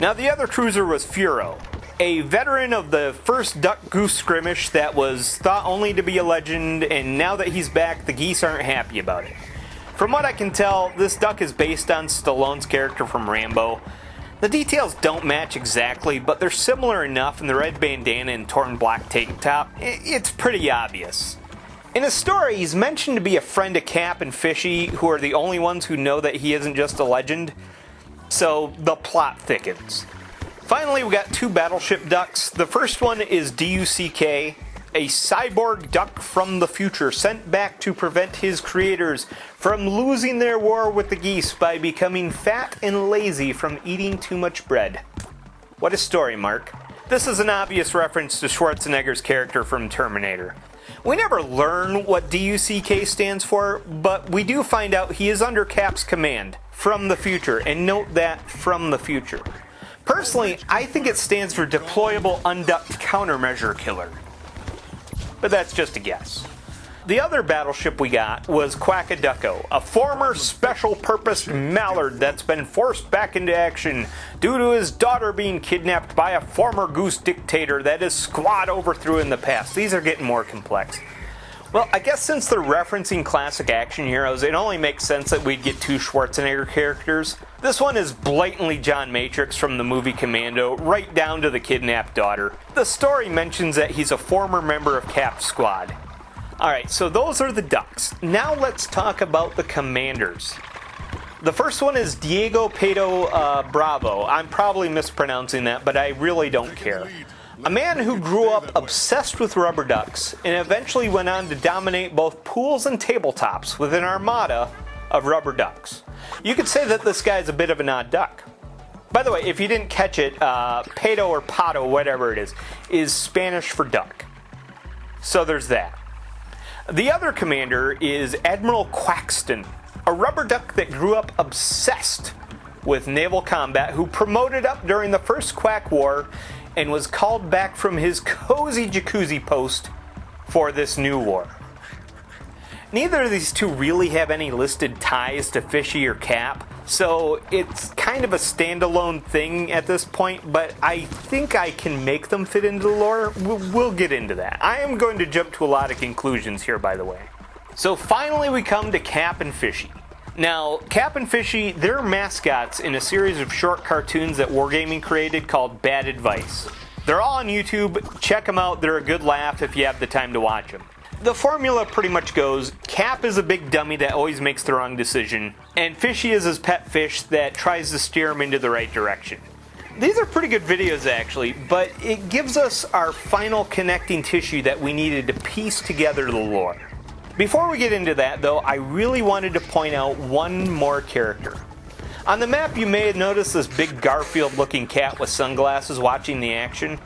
S2: Now, the other cruiser was Furo, a veteran of the first Duck Goose skirmish that was thought only to be a legend, and now that he's back, the geese aren't happy about it. From what I can tell, this duck is based on Stallone's character from Rambo. The details don't match exactly, but they're similar enough in the red bandana and torn black tank top. It's pretty obvious. In his story, he's mentioned to be a friend of Cap and Fishy, who are the only ones who know that he isn't just a legend. So the plot thickens. Finally, we got two battleship ducks. The first one is DUCK, a cyborg duck from the future sent back to prevent his creators from losing their war with the geese by becoming fat and lazy from eating too much bread. What a story, Mark. This is an obvious reference to Schwarzenegger's character from Terminator. We never learn what DUCK stands for, but we do find out he is under Cap's command, from the future, and note that from the future. Personally, I think it stands for Deployable Unducked Countermeasure Killer. But that's just a guess. The other battleship we got was Quackaducko, a former special-purpose mallard that's been forced back into action due to his daughter being kidnapped by a former goose dictator that his squad overthrew in the past. These are getting more complex. Well, I guess since they're referencing classic action heroes, it only makes sense that we'd get two Schwarzenegger characters. This one is blatantly John Matrix from the movie Commando, right down to the kidnapped daughter. The story mentions that he's a former member of Cap's squad. Alright, so those are the ducks. Now let's talk about the commanders. The first one is Diego Pato Bravo. I'm probably mispronouncing that, but I really don't care. A man who grew up obsessed with rubber ducks and eventually went on to dominate both pools and tabletops with an armada of rubber ducks. You could say that this guy is a bit of an odd duck. By the way, if you didn't catch it, Pato or Pato, whatever it is Spanish for duck. So there's that. The other commander is Admiral Quaxton, a rubber duck that grew up obsessed with naval combat who promoted up during the first Quack War and was called back from his cozy jacuzzi post for this new war. Neither of these two really have any listed ties to Fishy or Cap, so it's kind of a standalone thing at this point, but I think I can make them fit into the lore. We'll get into that. I am going to jump to a lot of conclusions here, by the way. So finally we come to Cap and Fishy. Now, Cap and Fishy, they're mascots in a series of short cartoons that Wargaming created called Bad Advice. They're all on YouTube. Check them out. They're a good laugh if you have the time to watch them. The formula pretty much goes, Cap is a big dummy that always makes the wrong decision, and Fishy is his pet fish that tries to steer him into the right direction. These are pretty good videos actually, but it gives us our final connecting tissue that we needed to piece together the lore. Before we get into that though, I really wanted to point out one more character. On the map you may have noticed this big Garfield looking cat with sunglasses watching the action.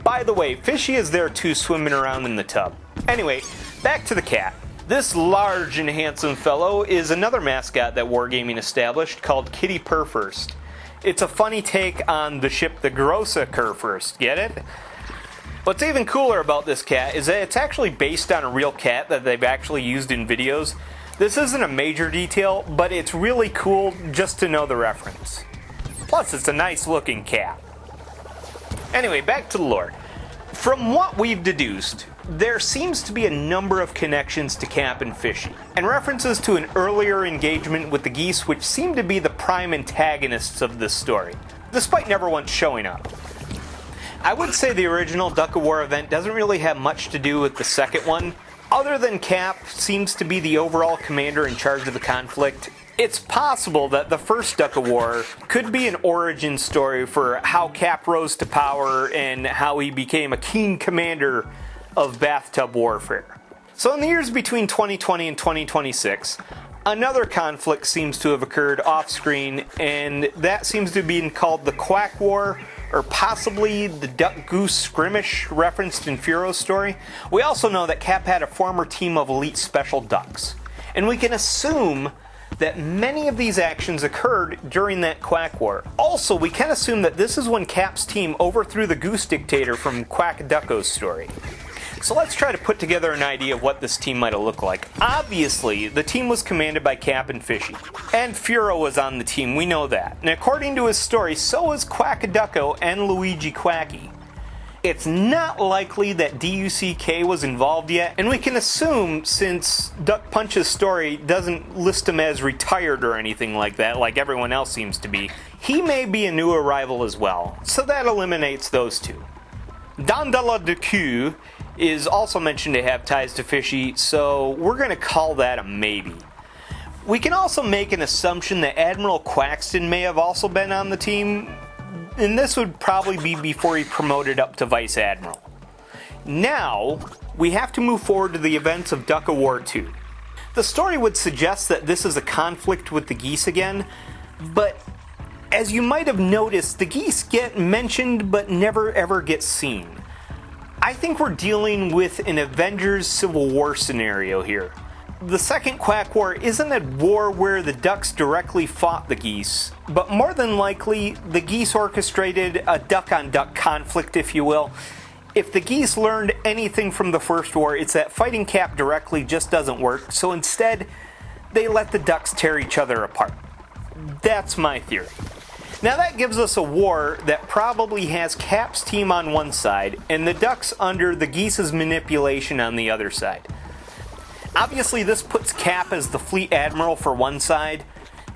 S2: By the way, Fishy is there too, swimming around in the tub. Anyway, back to the cat. This large and handsome fellow is another mascot that Wargaming established called Kitty Purfirst. It's a funny take on the ship the Grossa Kurfürst, get it? What's even cooler about this cat is that it's actually based on a real cat that they've actually used in videos. This isn't a major detail, but it's really cool just to know the reference. Plus, it's a nice looking cat. Anyway, back to the lore. From what we've deduced, there seems to be a number of connections to Cap and Fishy, and references to an earlier engagement with the geese which seem to be the prime antagonists of this story, despite never once showing up. I would say the original Duck of War event doesn't really have much to do with the second one, other than Cap seems to be the overall commander in charge of the conflict. It's possible that the first Duck of War could be an origin story for how Cap rose to power and how he became a keen commander of bathtub warfare. So in the years between 2020 and 2026, another conflict seems to have occurred off-screen, and that seems to be called the Quack War, or possibly the Duck-Goose Skirmish referenced in Furo's story. We also know that Cap had a former team of elite special ducks, and we can assume that many of these actions occurred during that Quack War. Also, we can assume that this is when Cap's team overthrew the Goose Dictator from Quack Ducko's story. So let's try to put together an idea of what this team might have looked like. Obviously, the team was commanded by Cap and Fishy. And Furo was on the team, we know that. And according to his story, so was Quackaducko and Luigi Quacky. It's not likely that DUCK was involved yet, and we can assume, since Duck Punch's story doesn't list him as retired or anything like that, like everyone else seems to be, he may be a new arrival as well, so that eliminates those two. Dandala de Q is also mentioned to have ties to Fishy, so we're going to call that a maybe. We can also make an assumption that Admiral Quaxton may have also been on the team, and this would probably be before he promoted up to Vice Admiral. Now, we have to move forward to the events of Duck of War 2. The story would suggest that this is a conflict with the geese again, but as you might have noticed, the geese get mentioned but never ever get seen. I think we're dealing with an Avengers Civil War scenario here. The second Quack War isn't a war where the ducks directly fought the geese, but more than likely the geese orchestrated a duck-on-duck conflict, if you will. If the geese learned anything from the first war, it's that fighting Cap directly just doesn't work, so instead they let the ducks tear each other apart. That's my theory. Now that gives us a war that probably has Cap's team on one side and the ducks under the geese's manipulation on the other side. Obviously this puts Cap as the fleet admiral for one side,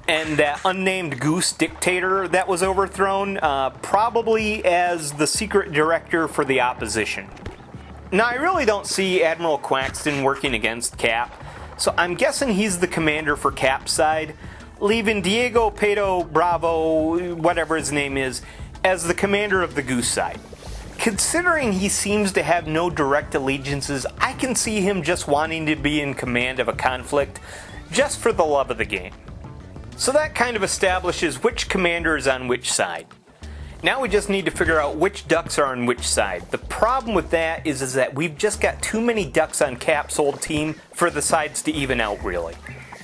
S2: and that unnamed Goose Dictator that was overthrown probably as the secret director for the opposition. Now I really don't see Admiral Quaxton working against Cap, so I'm guessing he's the commander for Cap's side, leaving Diego Pedo Bravo, whatever his name is, as the commander of the Goose side. Considering he seems to have no direct allegiances, I can see him just wanting to be in command of a conflict just for the love of the game. So that kind of establishes which commander is on which side. Now we just need to figure out which ducks are on which side. The problem with that is that we've just got too many ducks on Cap's old team for the sides to even out, really.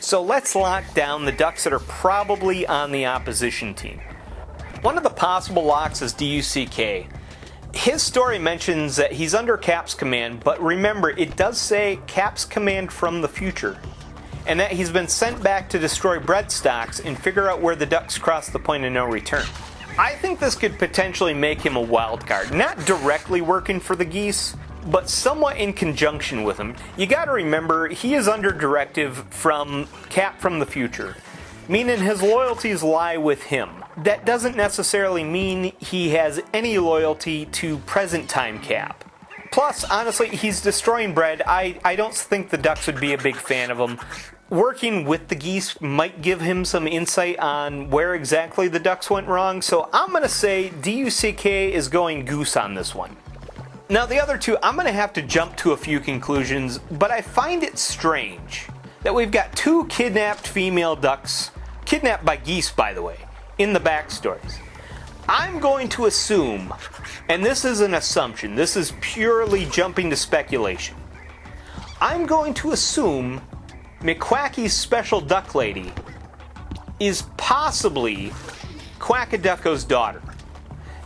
S2: So let's lock down the ducks that are probably on the opposition team. One of the possible locks is DUCK. His story mentions that he's under Cap's command, but remember, it does say Cap's command from the future, and that he's been sent back to destroy bread stocks and figure out where the ducks cross the point of no return. I think this could potentially make him a wild card, not directly working for the geese, but somewhat in conjunction with him. You gotta remember, he is under directive from Cap from the future, meaning his loyalties lie with him. That doesn't necessarily mean he has any loyalty to present time Cap. Plus, honestly, he's destroying bread. I don't think the ducks would be a big fan of him. Working with the geese might give him some insight on where exactly the ducks went wrong, so I'm going to say DUCK is going goose on this one. Now the other two, I'm going to have to jump to a few conclusions, but I find it strange that we've got two kidnapped female ducks, kidnapped by geese by the way, in the backstories. I'm going to assume, and this is an assumption, this is purely jumping to speculation, I'm going to assume McQuacky's special duck lady is possibly Quackaducko's daughter.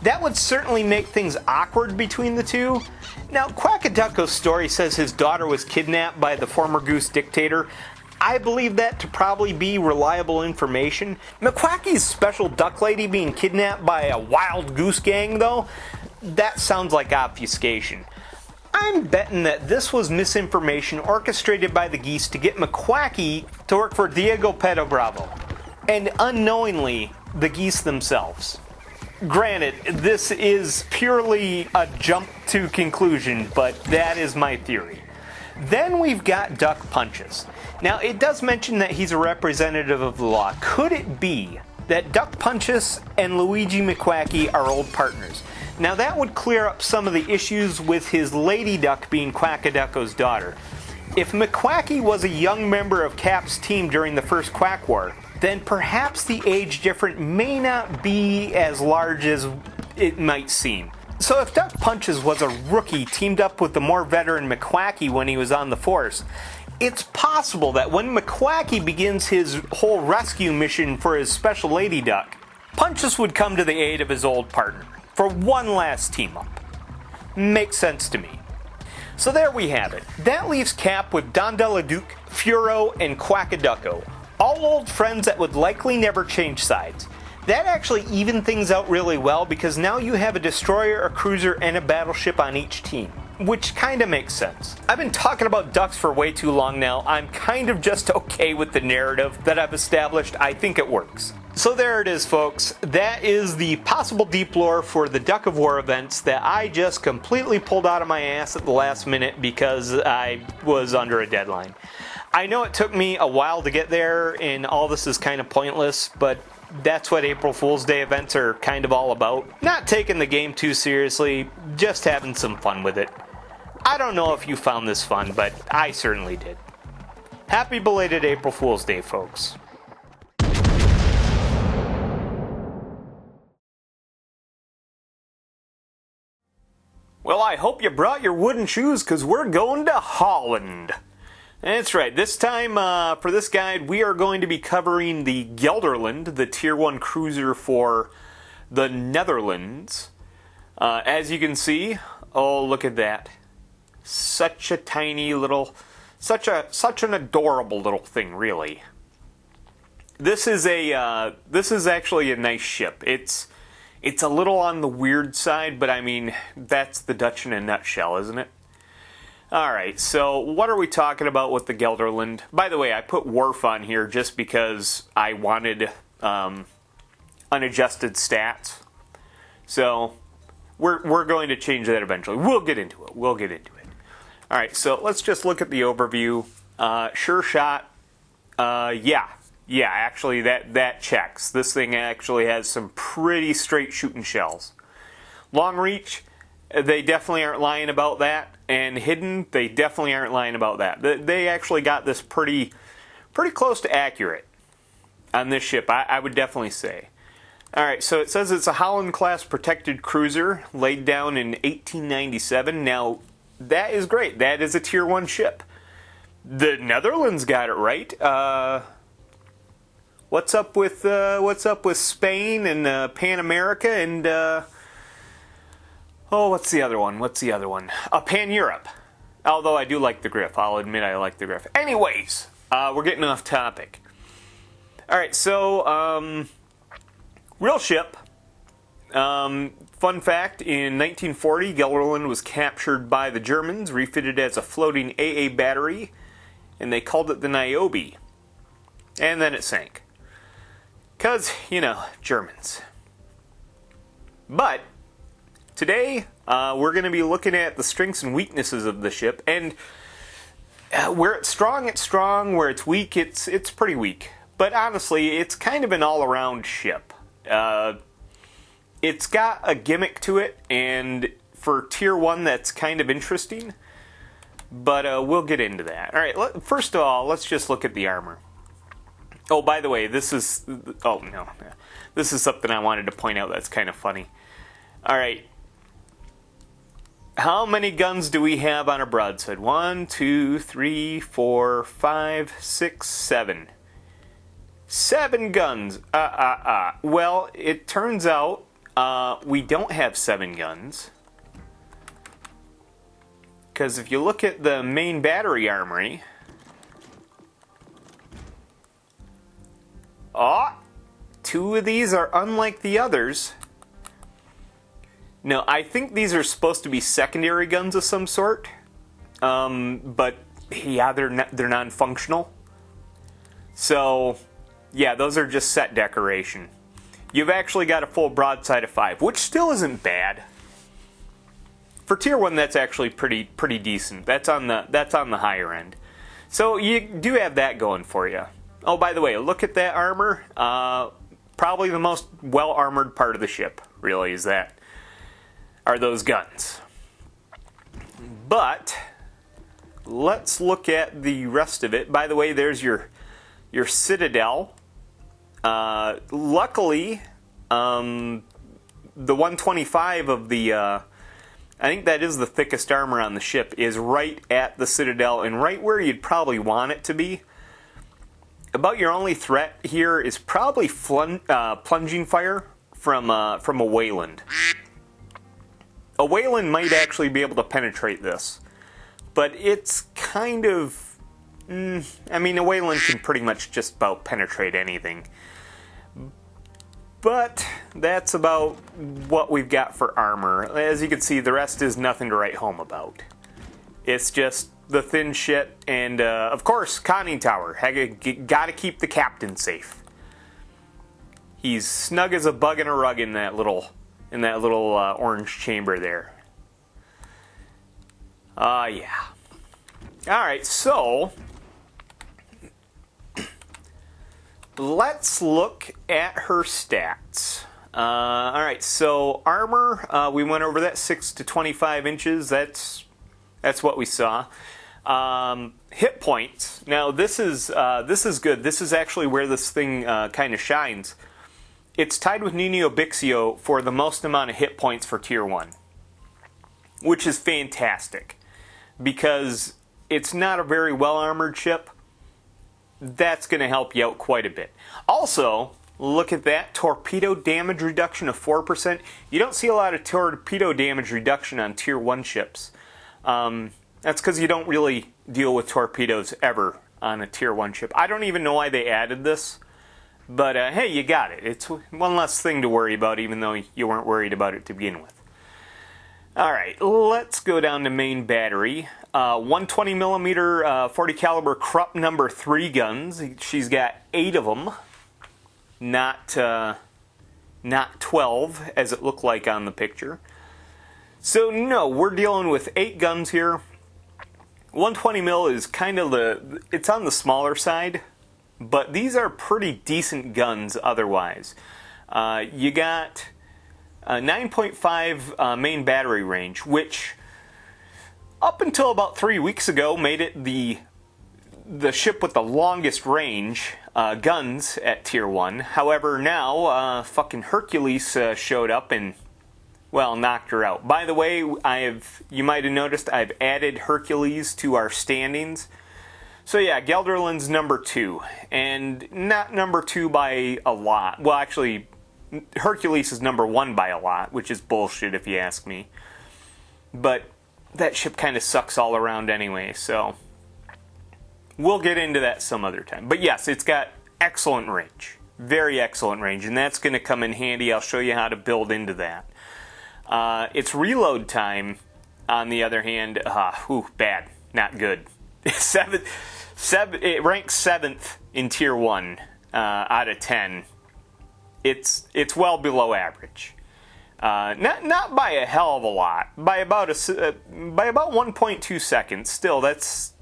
S2: That would certainly make things awkward between the two. Now, Quackaducko's story says his daughter was kidnapped by the former goose dictator. I believe that to probably be reliable information. McQuacky's special duck lady being kidnapped by a wild goose gang, though, that sounds like obfuscation. I'm betting that this was misinformation orchestrated by the geese to get McQuacky to work for Diego Pedo Bravo, and unknowingly, the geese themselves. Granted, this is purely a jump to conclusion, but that is my theory. Then we've got Duck Punches. Now, it does mention that he's a representative of the law. Could it be that Duck Punches and Luigi McQuacky are old partners? Now, that would clear up some of the issues with his lady duck being Quackaducko's daughter. If McQuacky was a young member of Cap's team during the first Quack War, then perhaps the age difference may not be as large as it might seem. So if Duck Punches was a rookie teamed up with the more veteran McQuacky when he was on the force, it's possible that when McQuacky begins his whole rescue mission for his special lady duck, Punches would come to the aid of his old partner for one last team up. Makes sense to me. So there we have it. That leaves Cap with Don Deladuc, Furo, and Quackaducko, all old friends that would likely never change sides. That actually evened things out really well because now you have a destroyer, a cruiser, and a battleship on each team, which kind of makes sense. I've been talking about ducks for way too long now. I'm kind of just okay with the narrative that I've established. I think it works. So there it is, folks. That is the possible deep lore for the Duck of War events that I just completely pulled out of my ass at the last minute because I was under a deadline. I know it took me a while to get there and all this is kind of pointless, but that's what April Fool's Day events are kind of all about. Not taking the game too seriously, just having some fun with it. I don't know if you found this fun, but I certainly did. Happy belated April Fool's Day, folks. Well, I hope you brought your wooden shoes because we're going to Holland. That's right, this time for this guide we are going to be covering the Gelderland, the tier 1 cruiser for the Netherlands. As you can see, oh look at that. Such a tiny little, such an adorable little thing, really. This is actually a nice ship. It's a little on the weird side, but I mean, that's the Dutch in a nutshell, isn't it? Alright, so what are we talking about with the Gelderland? By the way, I put Wharf on here just because I wanted unadjusted stats. So, we're going to change that eventually. We'll get into it. Alright, so let's just look at the overview. Sure shot. Yeah, actually that checks. This thing actually has some pretty straight shooting shells. Long reach, they definitely aren't lying about that. And hidden, they definitely aren't lying about that. They actually got this pretty close to accurate on this ship, I would definitely say. Alright, so it says it's a Holland-class protected cruiser laid down in 1897. Now, that is great. That is a Tier 1 ship. The Netherlands got it right. What's up with Spain and Pan America and what's the other one? Pan Europe. Although I do like the Griff. I'll admit I like the Griff. Anyways, we're getting off topic. All right, so real ship. Fun fact, in 1940, Gelderland was captured by the Germans, refitted as a floating AA battery, and they called it the Niobe. And then it sank. Because, Germans. But, today, we're going to be looking at the strengths and weaknesses of the ship, and where it's strong, where it's weak, it's pretty weak. But honestly, it's kind of an all-around ship. It's got a gimmick to it, and for Tier 1, that's kind of interesting. But we'll get into that. All right, first of all, let's just look at the armor. Oh, by the way, this is something I wanted to point out that's kind of funny. All right. How many guns do we have on a broadside? 1, 2, 3, 4, 5, 6, 7. 7 guns. Well, it turns out we don't have 7 guns. Because if you look at the main battery armory... 2 of these are unlike the others. Now, I think these are supposed to be secondary guns of some sort. But, yeah, they're non-functional. So, yeah, those are just set decoration. You've actually got a full broadside of 5, which still isn't bad. For Tier 1, that's actually pretty decent. That's on the higher end. So, you do have that going for you. Oh, by the way, look at that armor. Probably the most well-armored part of the ship, really, are those guns. But let's look at the rest of it. By the way, there's your citadel. Luckily, the 125 of the... I think that is the thickest armor on the ship, is right at the citadel and right where you'd probably want it to be. About your only threat here is probably plunging fire from a Wayland. A Wayland might actually be able to penetrate this, but it's kind of... I mean, a Wayland can pretty much just about penetrate anything. But that's about what we've got for armor. As you can see, the rest is nothing to write home about. It's just the thin shit, and of course, conning tower. Gotta keep the captain safe. He's snug as a bug in a rug in that little orange chamber there. Yeah. Alright, so let's look at her stats. Alright, so armor, we went over that, 6 to 25 inches. That's what we saw. Hit points. Now this is good. This is actually where this thing kind of shines. It's tied with Nino Bixio for the most amount of hit points for Tier 1. Which is fantastic. Because it's not a very well-armored ship. That's going to help you out quite a bit. Also, look at that. Torpedo damage reduction of 4%. You don't see a lot of torpedo damage reduction on Tier 1 ships. That's because you don't really deal with torpedoes ever on a Tier 1 ship. I don't even know why they added this. But, hey, you got it. It's one less thing to worry about, even though you weren't worried about it to begin with. Alright, let's go down to main battery. 120mm 40 caliber Krupp number 3 guns. She's got 8 of them. Not 12, as it looked like on the picture. So, no, we're dealing with 8 guns here. 120mm is kind of it's on the smaller side. But these are pretty decent guns otherwise. You got a 9.5 main battery range, which up until about 3 weeks ago made it the ship with the longest range guns at Tier 1. However, now fucking Hercules showed up and, well, knocked her out. By the way, you might have noticed I've added Hercules to our standings. So yeah, Gelderland's number 2, and not number 2 by a lot. Well, actually, Hercules is number 1 by a lot, which is bullshit if you ask me. But that ship kind of sucks all around anyway, so we'll get into that some other time. But yes, it's got excellent range, very excellent range, and that's going to come in handy. I'll show you how to build into that. Its reload time, on the other hand, bad, not good. It ranks 7th in Tier 1 out of 10. It's well below average. Not by a hell of a lot. By about 1.2 seconds. Still, that's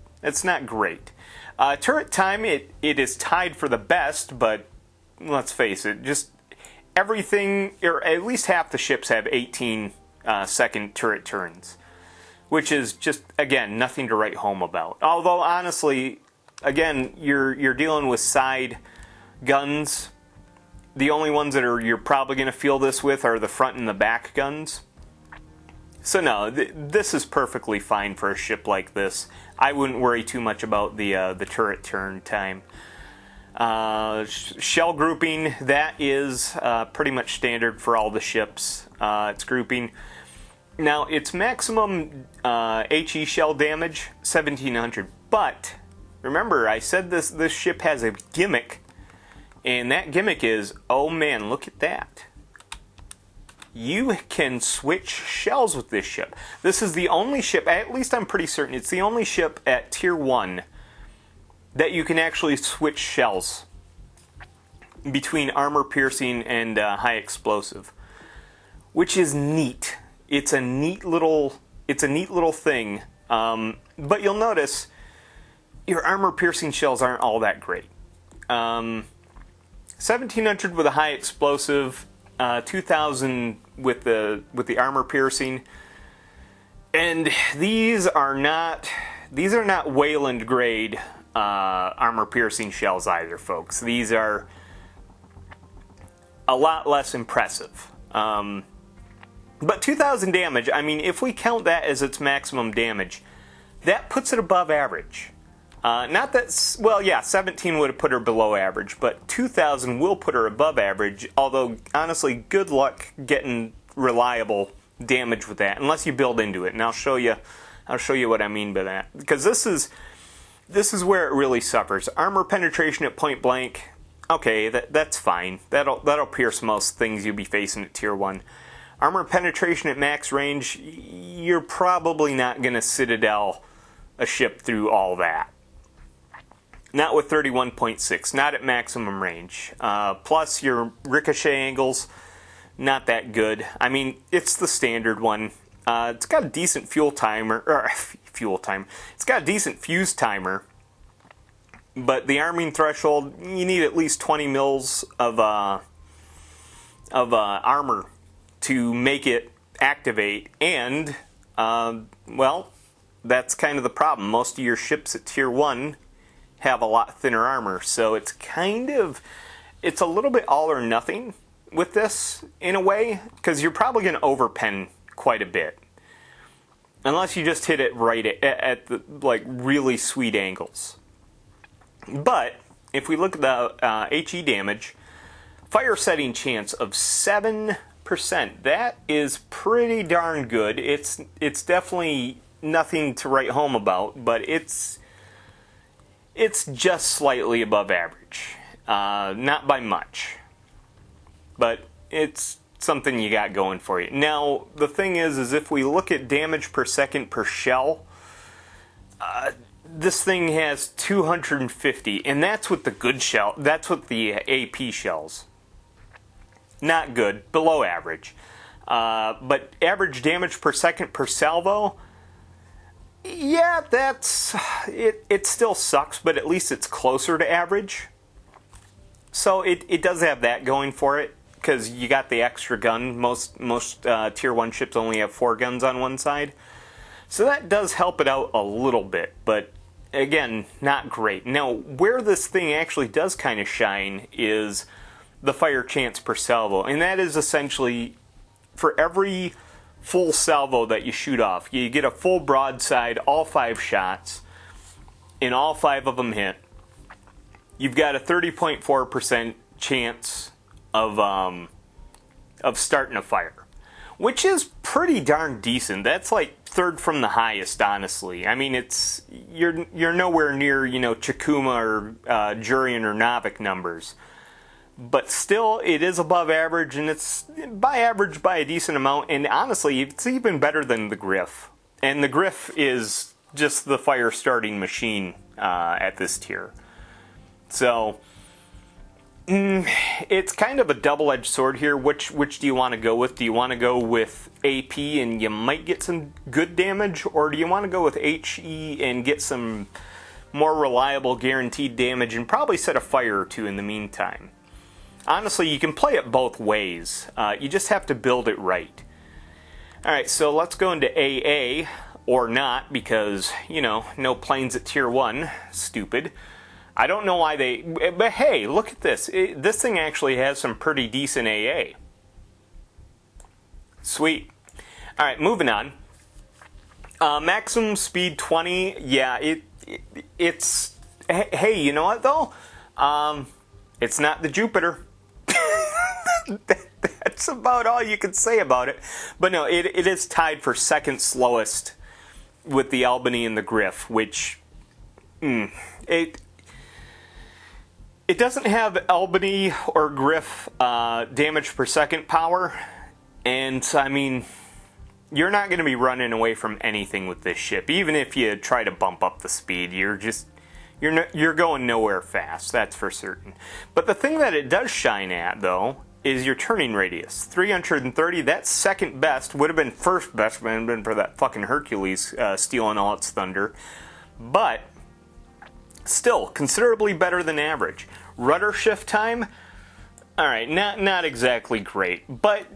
S2: not great. Turret time, it is tied for the best, but let's face it, just everything, or at least half the ships have 18-second turret turns, which is just, again, nothing to write home about. Although, honestly, again, you're dealing with side guns. The only ones that you're probably going to feel this with are the front and the back guns. So no, this is perfectly fine for a ship like this. I wouldn't worry too much about the turret turn time. Shell grouping, that is pretty much standard for all the ships. It's grouping. Now, its maximum HE shell damage, 1700. But, remember, I said this ship has a gimmick. And that gimmick is, oh man, look at that. You can switch shells with this ship. This is the only ship, at least I'm pretty certain, it's the only ship at Tier 1 that you can actually switch shells between armor piercing and high explosive, which is neat. It's a neat little thing. But you'll notice your armor piercing shells aren't all that great. 1700 with a high explosive, 2000 with the armor piercing, and these are not Wayland grade armor piercing shells either, folks. These are a lot less impressive. But 2000 damage, I mean, if we count that as its maximum damage, that puts it above average. Not that, well, yeah, 17 would have put her below average, but 2000 will put her above average, although, honestly, good luck getting reliable damage with that, unless you build into it, and I'll show you what I mean by that. Because this is where it really suffers. Armor penetration at point blank, okay, that's fine. That'll pierce most things you'll be facing at Tier 1. Armor penetration at max range, you're probably not going to Citadel a ship through all that. Not with 31.6, not at maximum range. Plus, your ricochet angles, not that good. I mean, it's the standard one. It's got a decent fuel timer, It's got a decent fuse timer, but the arming threshold, you need at least 20 mils of armor to make it activate, and well, that's kind of the problem. Most of your ships at Tier 1 have a lot thinner armor, so it's a little bit all or nothing with this in a way, because you're probably going to overpen quite a bit, unless you just hit it right at the like really sweet angles. But if we look at the HE damage, fire setting chance of 7%. That is pretty darn good. It's definitely nothing to write home about, but it's just slightly above average. Not by much. But it's something you got going for you. Now, the thing is if we look at damage per second per shell, this thing has 250, and that's with the good shell. That's with the AP shells. Not good, below average. But average damage per second per salvo, yeah, that's it. It still sucks, but at least it's closer to average. So it does have that going for it, because you got the extra gun. Most Tier 1 ships only have 4 guns on one side. So that does help it out a little bit, but again, not great. Now, where this thing actually does kind of shine is the fire chance per salvo, and that is essentially for every full salvo that you shoot off, you get a full broadside, all 5 shots, and all 5 of them hit, you've got a 30.4% chance of starting a fire, which is pretty darn decent. That's like 3rd from the highest, honestly. I mean, you're nowhere near, Chikuma or Jurian or Novik numbers. But still, it is above average, and it's by average by a decent amount, and honestly, it's even better than the Griff. And the Griff is just the fire-starting machine at this tier. So, it's kind of a double-edged sword here. Which do you want to go with? Do you want to go with AP and you might get some good damage, or do you want to go with HE and get some more reliable guaranteed damage and probably set a fire or two in the meantime? Honestly, you can play it both ways. You just have to build it right. Alright, so let's go into AA, or not, because, no planes at tier 1. Stupid. I don't know why they... But hey, look at this. This thing actually has some pretty decent AA. Sweet. Alright, moving on. Maximum speed 20. Yeah, it's... Hey, you know what, though? It's not the Jupiter. That's about all you can say about it. But no, it is tied for 2nd slowest with the Albany and the Griff, which it doesn't have Albany or Griff damage per second power, and I mean, you're not going to be running away from anything with this ship. Even if you try to bump up the speed, you're going nowhere fast, that's for certain. But the thing that it does shine at, though, is your turning radius. 330, that's 2nd best. Would have been 1st best if it hadn't been for that fucking Hercules stealing all its thunder. But still, considerably better than average. Rudder shift time, alright, not exactly great. But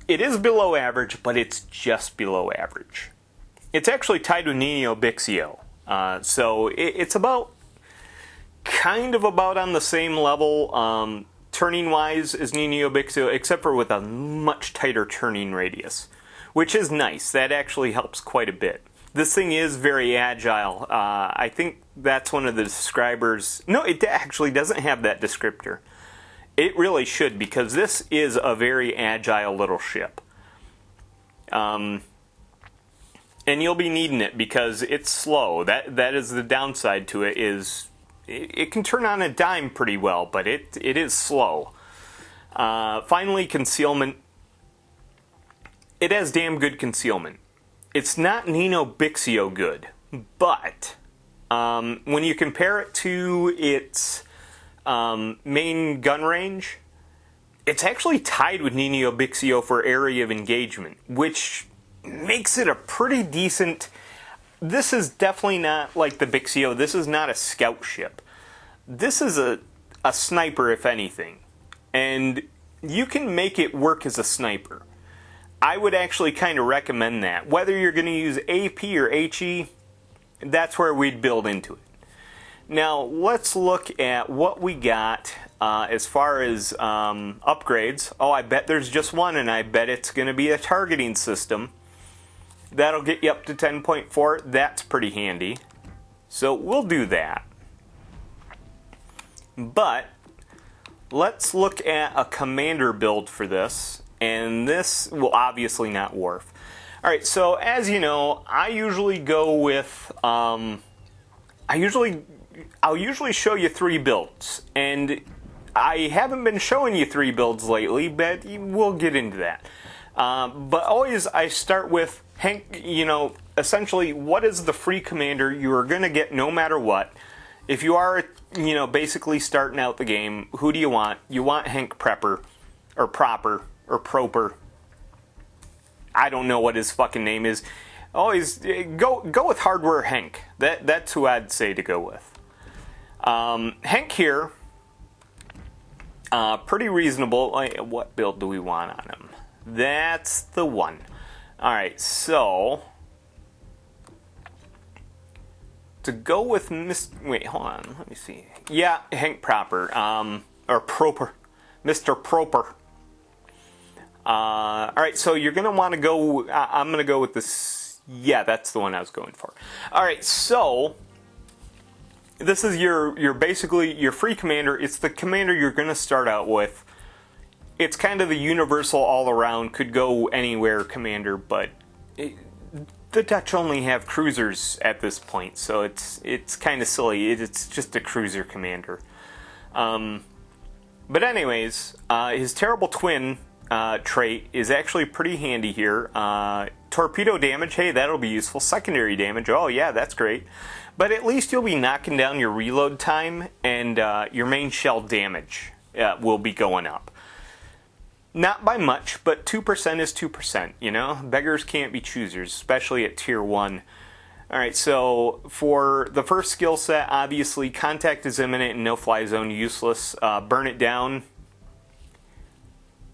S2: it is below average, but it's just below average. It's actually tied with Nino Bixio. So it's kind of about on the same level, turning-wise as Nino Bixio, except for with a much tighter turning radius, which is nice. That actually helps quite a bit. This thing is very agile. I think that's one of the describers. No, it actually doesn't have that descriptor. It really should, because this is a very agile little ship. And you'll be needing it because it's slow. That is the downside to it. Is it can turn on a dime pretty well, but it is slow. Finally, concealment. It has damn good concealment. It's not Nino Bixio good, but when you compare it to its main gun range, it's actually tied with Nino Bixio for area of engagement, which makes it a pretty decent... This is definitely not like the Bixio. This is not a scout ship. This is a sniper, if anything. And you can make it work as a sniper. I would actually kind of recommend that. Whether you're going to use AP or HE, that's where we'd build into it. Now, let's look at what we got as far as upgrades. Oh, I bet there's just one, and I bet it's going to be a targeting system. That'll get you up to 10.4. That's pretty handy. So we'll do that. But let's look at a commander build for this. And this will obviously not Worf. Alright, so as you know, I usually go with... I'll usually show you 3 builds. And I haven't been showing you 3 builds lately, but we'll get into that. But always I start with... Henk, essentially, what is the free commander you are going to get no matter what? If you are, basically starting out the game, who do you want? You want Henk Propper, or Propper, or Propper. I don't know what his fucking name is. Always go with Hardware Henk. That's who I'd say to go with. Henk here, pretty reasonable. What build do we want on him? That's the one. Alright, so to go with wait, hold on, let me see. Yeah, Henk Propper, or Propper, Mr. Propper. Alright, so you're gonna want to go, I'm gonna go with this, yeah, that's the one I was going for. Alright, so this is your basically your free commander. It's the commander you're going to start out with. It's kind of the universal all-around, could go anywhere commander, but the Dutch only have cruisers at this point, so it's kind of silly. It's just a cruiser commander. But anyways, his terrible twin trait is actually pretty handy here. Torpedo damage, hey, that'll be useful. Secondary damage, oh yeah, that's great. But at least you'll be knocking down your reload time, and your main shell damage will be going up. Not by much, but 2% is 2%, you know? Beggars can't be choosers, especially at Tier 1. Alright, so for the first skill set, obviously, contact is imminent and no-fly zone useless. Burn it down.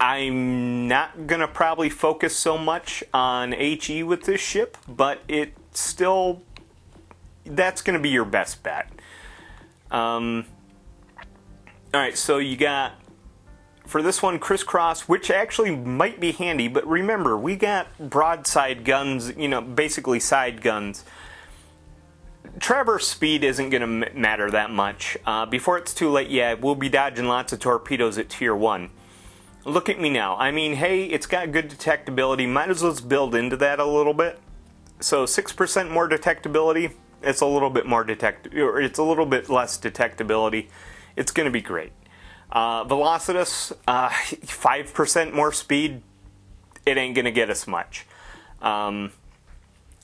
S2: I'm not going to probably focus so much on HE with this ship, but it still... that's going to be your best bet. Alright, so you got... for this one, crisscross, which actually might be handy, but remember, we got broadside guns, you know, basically side guns. Traverse speed isn't going to matter that much. Before it's too late, yeah, we'll be dodging lots of torpedoes at Tier 1. Look at me now. I mean, hey, it's got good detectability. Might as well build into that a little bit. So 6% more detectability. It's a little bit more it's a little bit less detectability. It's going to be great. Velocitus, 5% more speed, it ain't going to get us much.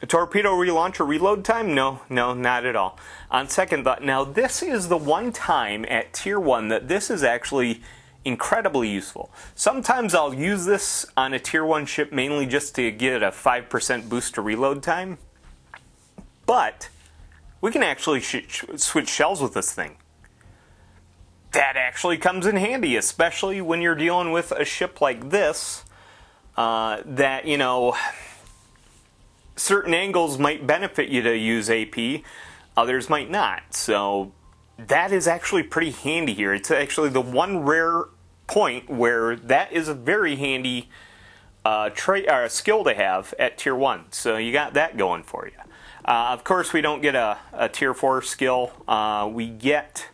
S2: A torpedo relaunch or reload time? No, not at all. On second thought, now this is the one time at Tier 1 that this is actually incredibly useful. Sometimes I'll use this on a Tier 1 ship mainly just to get a 5% boost to reload time. But we can actually switch shells with this thing. That actually comes in handy, especially when you're dealing with a ship like this, that, you know, certain angles might benefit you to use AP, others might not. So that is actually pretty handy here. It's actually the one rare point where that is a very handy skill to have at Tier 1. So you got that going for you. Of course, we don't get a Tier 4 skill. We get...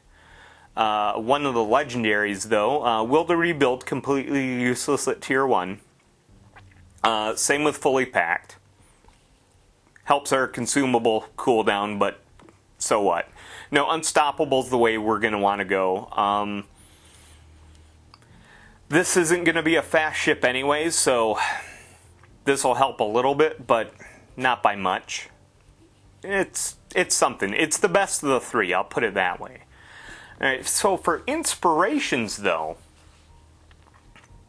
S2: one of the legendaries, though, will to rebuild, completely useless at Tier 1. Same with fully packed. Helps our consumable cooldown, but so what? No, unstoppable is the way we're going to want to go. This isn't going to be a fast ship anyways, so this will help a little bit, but not by much. It's something. It's the best of the three, I'll put it that way. Alright, so for inspirations, though,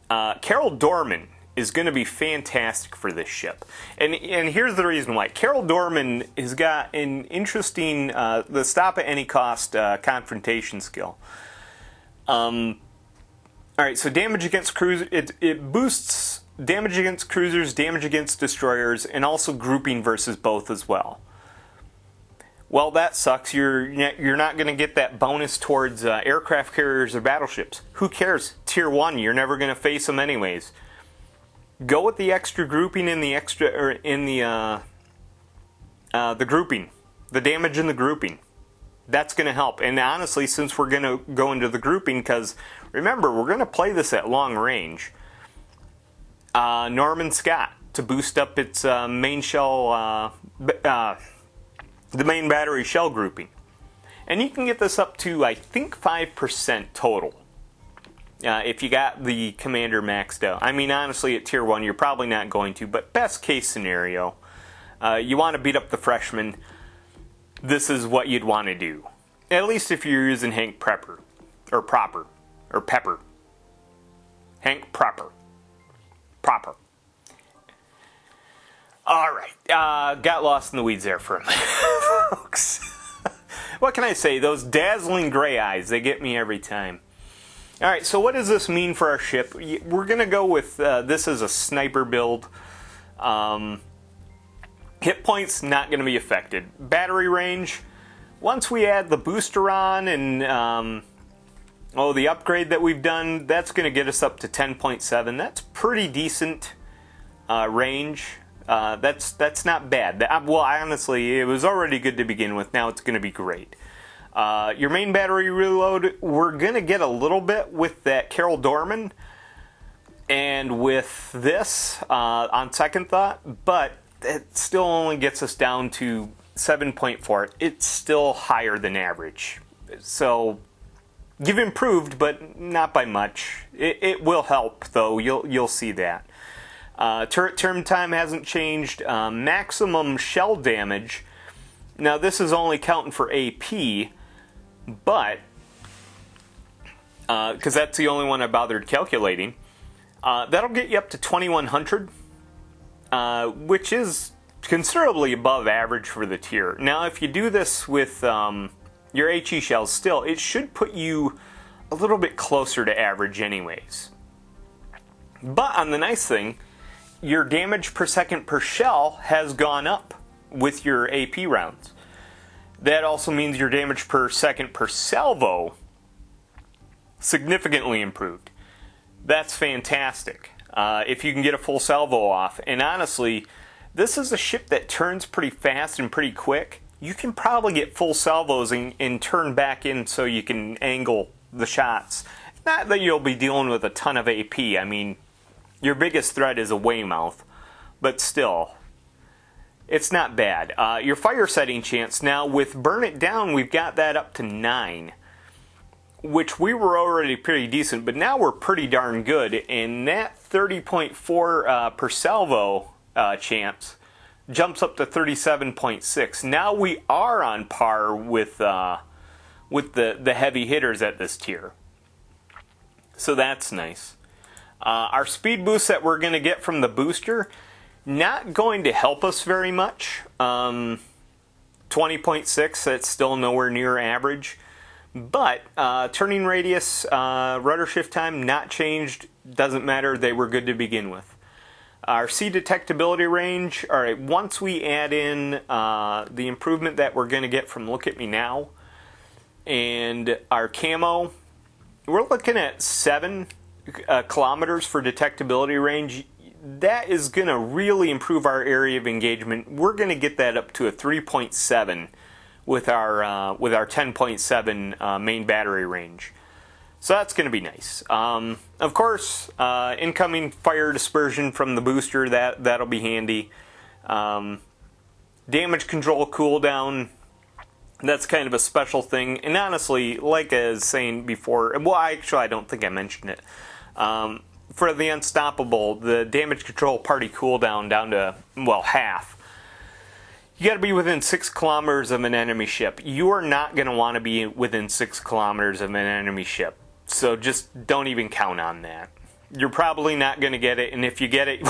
S2: Carol Dorman is going to be fantastic for this ship. And here's the reason why. Carol Dorman has got an interesting, the stop at any cost confrontation skill. Alright, so damage against cruisers, it boosts damage against cruisers, damage against destroyers, and also grouping versus both as well. Well, that sucks. You're not going to get that bonus towards aircraft carriers or battleships. Who cares? Tier 1, you're never going to face them anyways. Go with the extra grouping in the the grouping, the damage in the grouping. That's going to help. And honestly, since we're going to go into the grouping, because remember, we're going to play this at long range. Norman Scott to boost up its main shell. The main battery shell grouping. And you can get this up to, I think, 5% total. If you got the commander maxed out. I mean, honestly, at Tier 1, you're probably not going to, but best case scenario, you want to beat up the freshmen, this is what you'd want to do. At least if you're using Henk Propper. Or Propper. Or Pepper. Henk Propper. Propper. Alright, got lost in the weeds there for a minute, folks. What can I say? Those dazzling gray eyes, they get me every time. Alright, so what does this mean for our ship? We're going to go with this as a sniper build. Hit points, not going to be affected. Battery range, once we add the booster on and the upgrade that we've done, that's going to get us up to 10.7. That's pretty decent range. That's not bad. Well, honestly, it was already good to begin with. Now it's going to be great. Your main battery reload, we're going to get a little bit with that Carol Dorman and with this on second thought, but it still only gets us down to 7.4. It's still higher than average. So you've improved, but not by much. It will help, though. You'll see that. Turret turn time hasn't changed. Maximum shell damage. Now this is only counting for AP, but because that's the only one I bothered calculating. That'll get you up to 2100, which is considerably above average for the tier. Now, if you do this with your HE shells still, it should put you a little bit closer to average anyways. But on the nice thing, your damage per second per shell has gone up with your AP rounds. That also means your damage per second per salvo significantly improved. That's fantastic. If you can get a full salvo off. And honestly, this is a ship that turns pretty fast and pretty quick. You can probably get full salvos and turn back in so you can angle the shots. Not that you'll be dealing with a ton of AP. I mean, your biggest threat is a Weymouth, but still, it's not bad. Your fire setting chance, now with Burn It Down, we've got that up to 9, which we were already pretty decent, but now we're pretty darn good, and that 30.4 per salvo chance jumps up to 37.6. Now we are on par with the heavy hitters at this tier. So that's nice. Our speed boost that we're going to get from the booster, not going to help us very much. 20.6, that's still nowhere near average. But turning radius, rudder shift time, not changed. Doesn't matter, they were good to begin with. Our sea detectability range, alright, once we add in the improvement that we're going to get from Look At Me Now, and our camo, we're looking at 7 kilometers for detectability range. That is going to really improve our area of engagement. We're going to get that up to a 3.7 with our 10.7 main battery range. So that's going to be nice. Of course, incoming fire dispersion from the booster, that'll be handy. Damage control cooldown, that's kind of a special thing. And honestly, like I was saying before, well, I don't think I mentioned it. For the Unstoppable, the damage control party cooldown down to, well, half. You got to be within 6 kilometers of an enemy ship. You are not going to want to be within 6 kilometers of an enemy ship. So just don't even count on that. You're probably not going to get it, and if you get it,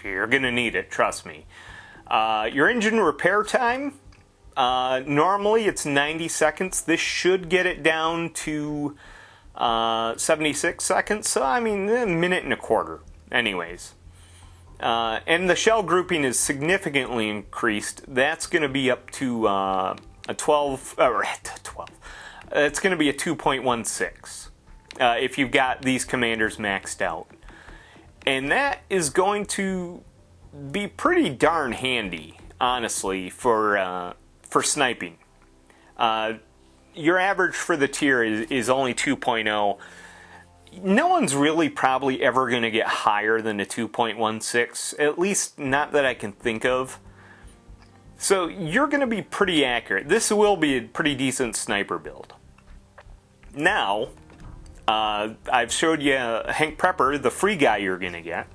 S2: you're going to need it, trust me. Your engine repair time, normally it's 90 seconds. This should get it down to 76 seconds, so I mean a minute and a quarter anyways. And the shell grouping is significantly increased. That's going to be up to a 12. It's going to be a 2.16 if you've got these commanders maxed out, and that is going to be pretty darn handy, honestly, for sniping. Your average for the tier is only 2.0. No one's really probably ever going to get higher than a 2.16, at least not that I can think of. So you're going to be pretty accurate. This will be a pretty decent sniper build. Now, I've showed you Henk Propper, the free guy you're going to get.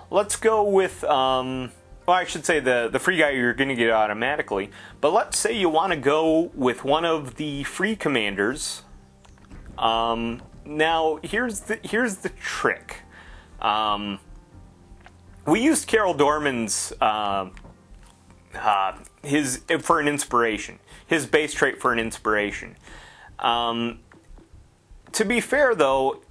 S2: Let's go with, well, I should say the free guy you're going to get automatically. But let's say you want to go with one of the free commanders. Now, here's the trick. We used Carol Dorman's his for an inspiration, his base trait for an inspiration. To be fair, though,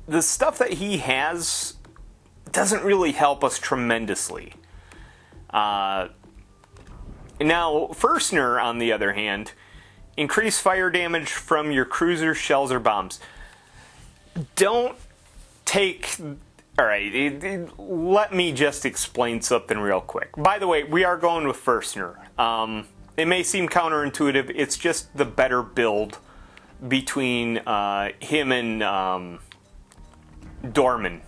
S2: the stuff that he has doesn't really help us tremendously. Now, Furstner, on the other hand, increase fire damage from your cruisers, shells, or bombs. Don't take... Alright, let me just explain something real quick. By the way, we are going with Furstner. It may seem counterintuitive. It's just the better build between him and Dorman.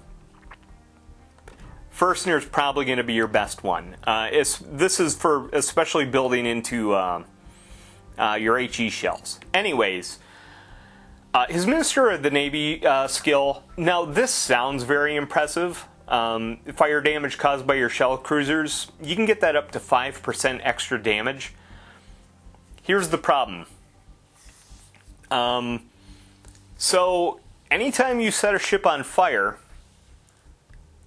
S2: Furstner is probably going to be your best one. This is for especially building into your HE shells. Anyways, his Minister of the Navy skill. Now, this sounds very impressive. Fire damage caused by your shell cruisers. You can get that up to 5% extra damage. Here's the problem. So, anytime you set a ship on fire,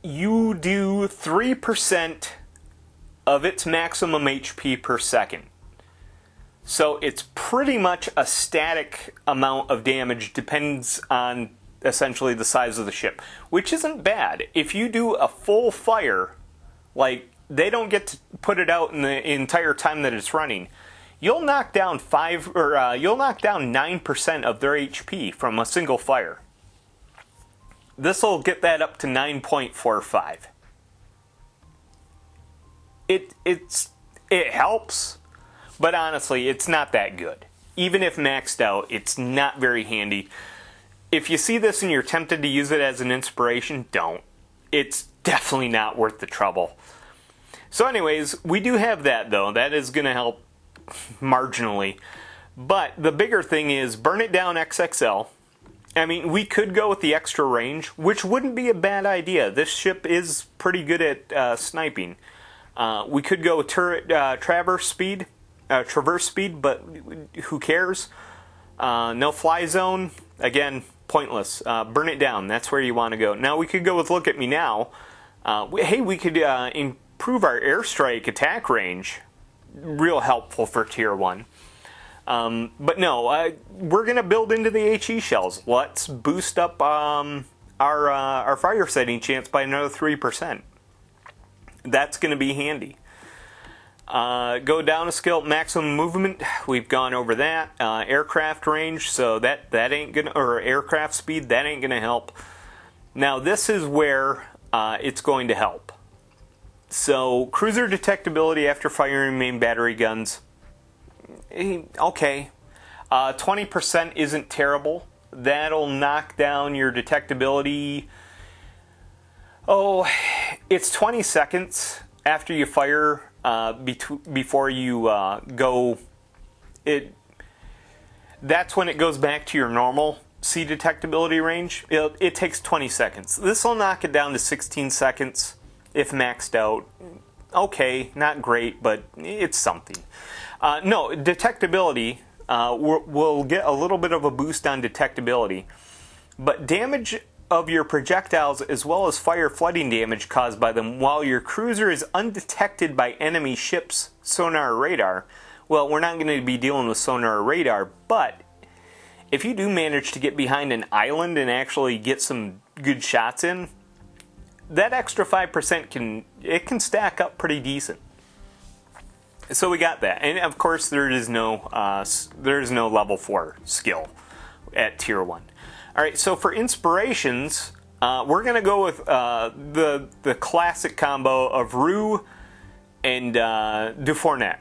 S2: you do 3% of its maximum HP per second. So it's pretty much a static amount of damage, depends on essentially the size of the ship, which isn't bad. If you do a full fire, like they don't get to put it out in the entire time that it's running, you'll knock down 9% of their HP from a single fire. This will get that up to 9.45. It helps, but honestly, it's not that good. Even if maxed out, it's not very handy. If you see this and you're tempted to use it as an inspiration, don't. It's definitely not worth the trouble. So anyways, we do have that though. That is going to help marginally. But the bigger thing is Burn It Down XXL. I mean, we could go with the extra range, which wouldn't be a bad idea. This ship is pretty good at sniping. We could go with turret traverse speed, but who cares? No fly zone, again, pointless. Burn it down, that's where you want to go. Now, we could go with Look at Me Now. Hey, we could improve our airstrike attack range. Real helpful for Tier 1. But no, we're going to build into the HE shells. Let's boost up our fire setting chance by another 3%. That's going to be handy. Go down a skill, maximum movement. We've gone over that. Aircraft range, so that ain't gonna, or aircraft speed, that ain't gonna help. Now this is where it's going to help. So cruiser detectability after firing main battery guns. Okay, 20% isn't terrible. That'll knock down your detectability. Oh, it's 20 seconds after you fire before you go. That's when it goes back to your normal C detectability range. It takes 20 seconds. This will knock it down to 16 seconds if maxed out. Okay, not great, but it's something. No, detectability, we'll get a little bit of a boost on detectability, but damage of your projectiles as well as fire flooding damage caused by them while your cruiser is undetected by enemy ships, sonar, or radar. Well, we're not going to be dealing with sonar or radar, but if you do manage to get behind an island and actually get some good shots in, that extra 5% can stack up pretty decent. So we got that, and of course there is no level 4 skill at Tier 1. All right, so for inspirations, we're gonna go with the classic combo of Rue and Dufournet.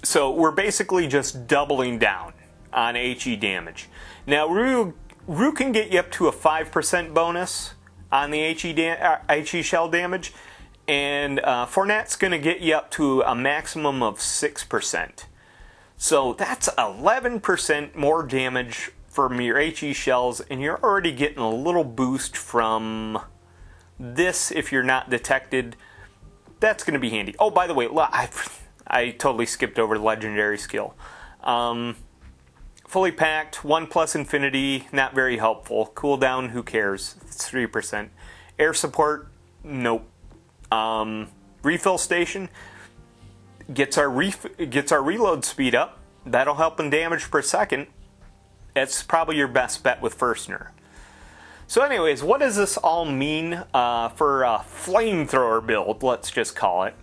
S2: So we're basically just doubling down on HE damage. Now Rue can get you up to a 5% bonus on the HE shell damage. And Fournette's going to get you up to a maximum of 6%. So that's 11% more damage from your HE shells, and you're already getting a little boost from this if you're not detected. That's going to be handy. Oh, by the way, I totally skipped over the legendary skill. Fully packed, 1+ infinity, not very helpful. Cooldown, who cares? It's 3%. Air support, nope. Refill station gets our reload speed up. That'll help in damage per second. It's probably your best bet with Furstner. So anyways, what does this all mean for a flamethrower build, let's just call it?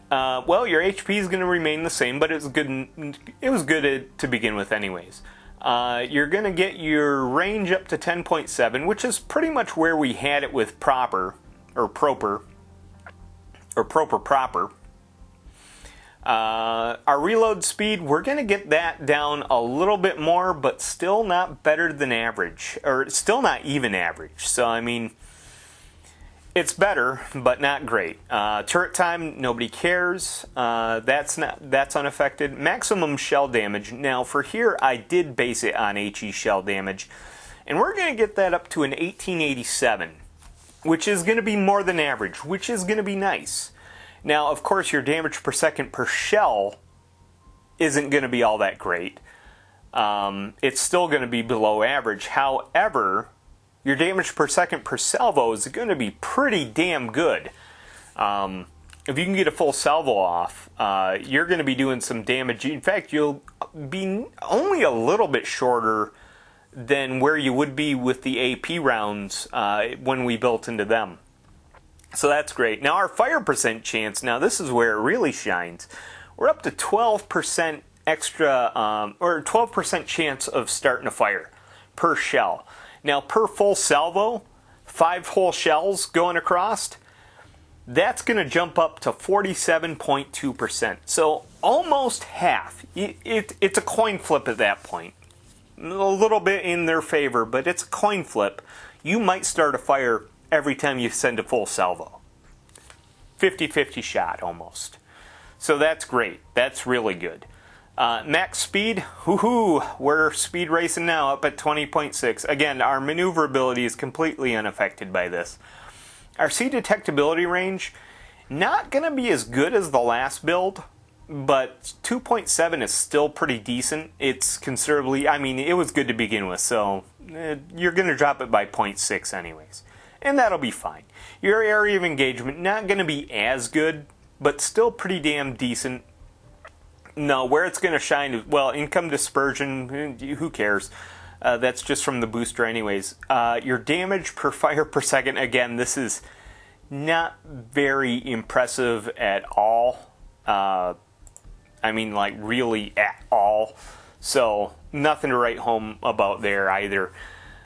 S2: Well, your HP is going to remain the same, but it was good to begin with anyways. You're going to get your range up to 10.7, which is pretty much where we had it with Propper. Our reload speed, we're going to get that down a little bit more, but still not better than average, or still not even average. So, I mean, it's better, but not great. Turret time, nobody cares. That's unaffected. Maximum shell damage. Now, for here, I did base it on HE shell damage, and we're going to get that up to an 1887, which is going to be more than average, which is going to be nice. Now, of course, your damage per second per shell isn't going to be all that great. It's still going to be below average. However, your damage per second per salvo is going to be pretty damn good. If you can get a full salvo off, you're going to be doing some damage. In fact, you'll be only a little bit shorter than where you would be with the AP rounds when we built into them. So that's great. Now our fire percent chance, now this is where it really shines. We're up to 12% extra, or 12% chance of starting a fire per shell. Now per full salvo, 5 whole shells going across, that's going to jump up to 47.2%. So almost half. It's a coin flip at that point. A little bit in their favor, but it's a coin flip. You might start a fire every time you send a full salvo. 50-50 shot almost. So that's great. That's really good. Max speed, woohoo, we're speed racing now up at 20.6. Again, our maneuverability is completely unaffected by this. Our sea detectability range, not going to be as good as the last build, but 2.7 is still pretty decent. It's considerably, I mean, it was good to begin with, so you're going to drop it by 0.6 anyways. And that'll be fine. Your area of engagement, not going to be as good, but still pretty damn decent. No, where it's going to shine is, well, income dispersion, who cares? That's just from the booster anyways. Your damage per fire per second, again, this is not very impressive at all. I mean, like, really at all. So, nothing to write home about there either.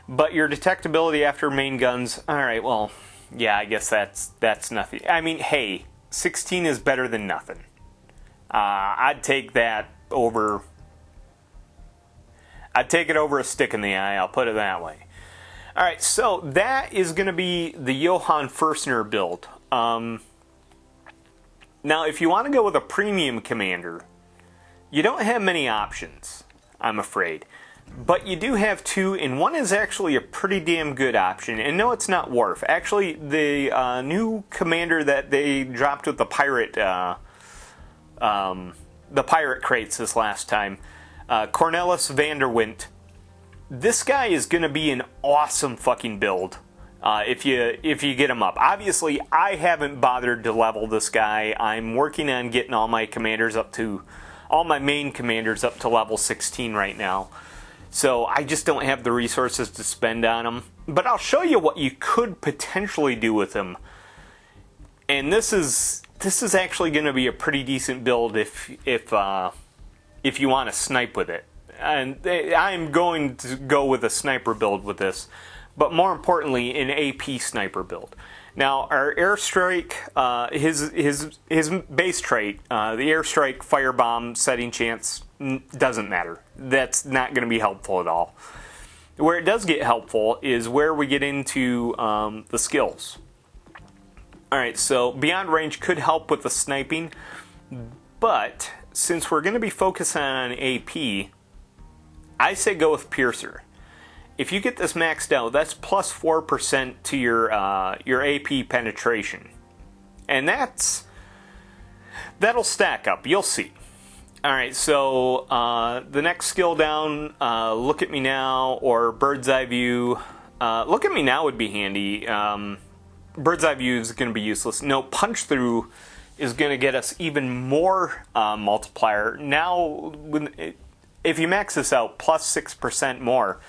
S2: But your detectability after main guns, alright, well, yeah, I guess that's nothing. I mean, hey, 16 is better than nothing. I'd take that over... I'd take it over a stick in the eye, I'll put it that way. Alright, so that is going to be the Johan Furstner build. Now, if you want to go with a premium commander, you don't have many options, I'm afraid. But you do have 2, and one is actually a pretty damn good option. And no, it's not Worf. Actually, the new commander that they dropped with the pirate crates this last time, Cornelis van der Windt. This guy is going to be an awesome fucking build if you get him up. Obviously, I haven't bothered to level this guy. I'm working on getting all my main commanders up to level 16 right now. So I just don't have the resources to spend on him. But I'll show you what you could potentially do with him. And this is actually going to be a pretty decent build if you want to snipe with it. And I'm going to go with a sniper build with this. But more importantly, an AP sniper build. Now, our airstrike, his base trait, the airstrike firebomb setting chance, doesn't matter. That's not going to be helpful at all. Where it does get helpful is where we get into the skills. Alright, so beyond range could help with the sniping, but since we're going to be focusing on AP, I say go with Piercer. If you get this maxed out, that's plus 4% to your AP penetration. And that'll stack up, you'll see. Alright, so the next skill down, Look at Me Now, or Bird's Eye View. Look at Me Now would be handy. Bird's Eye View is going to be useless. No, Punch Through is going to get us even more multiplier. Now, if you max this out, plus 6% more.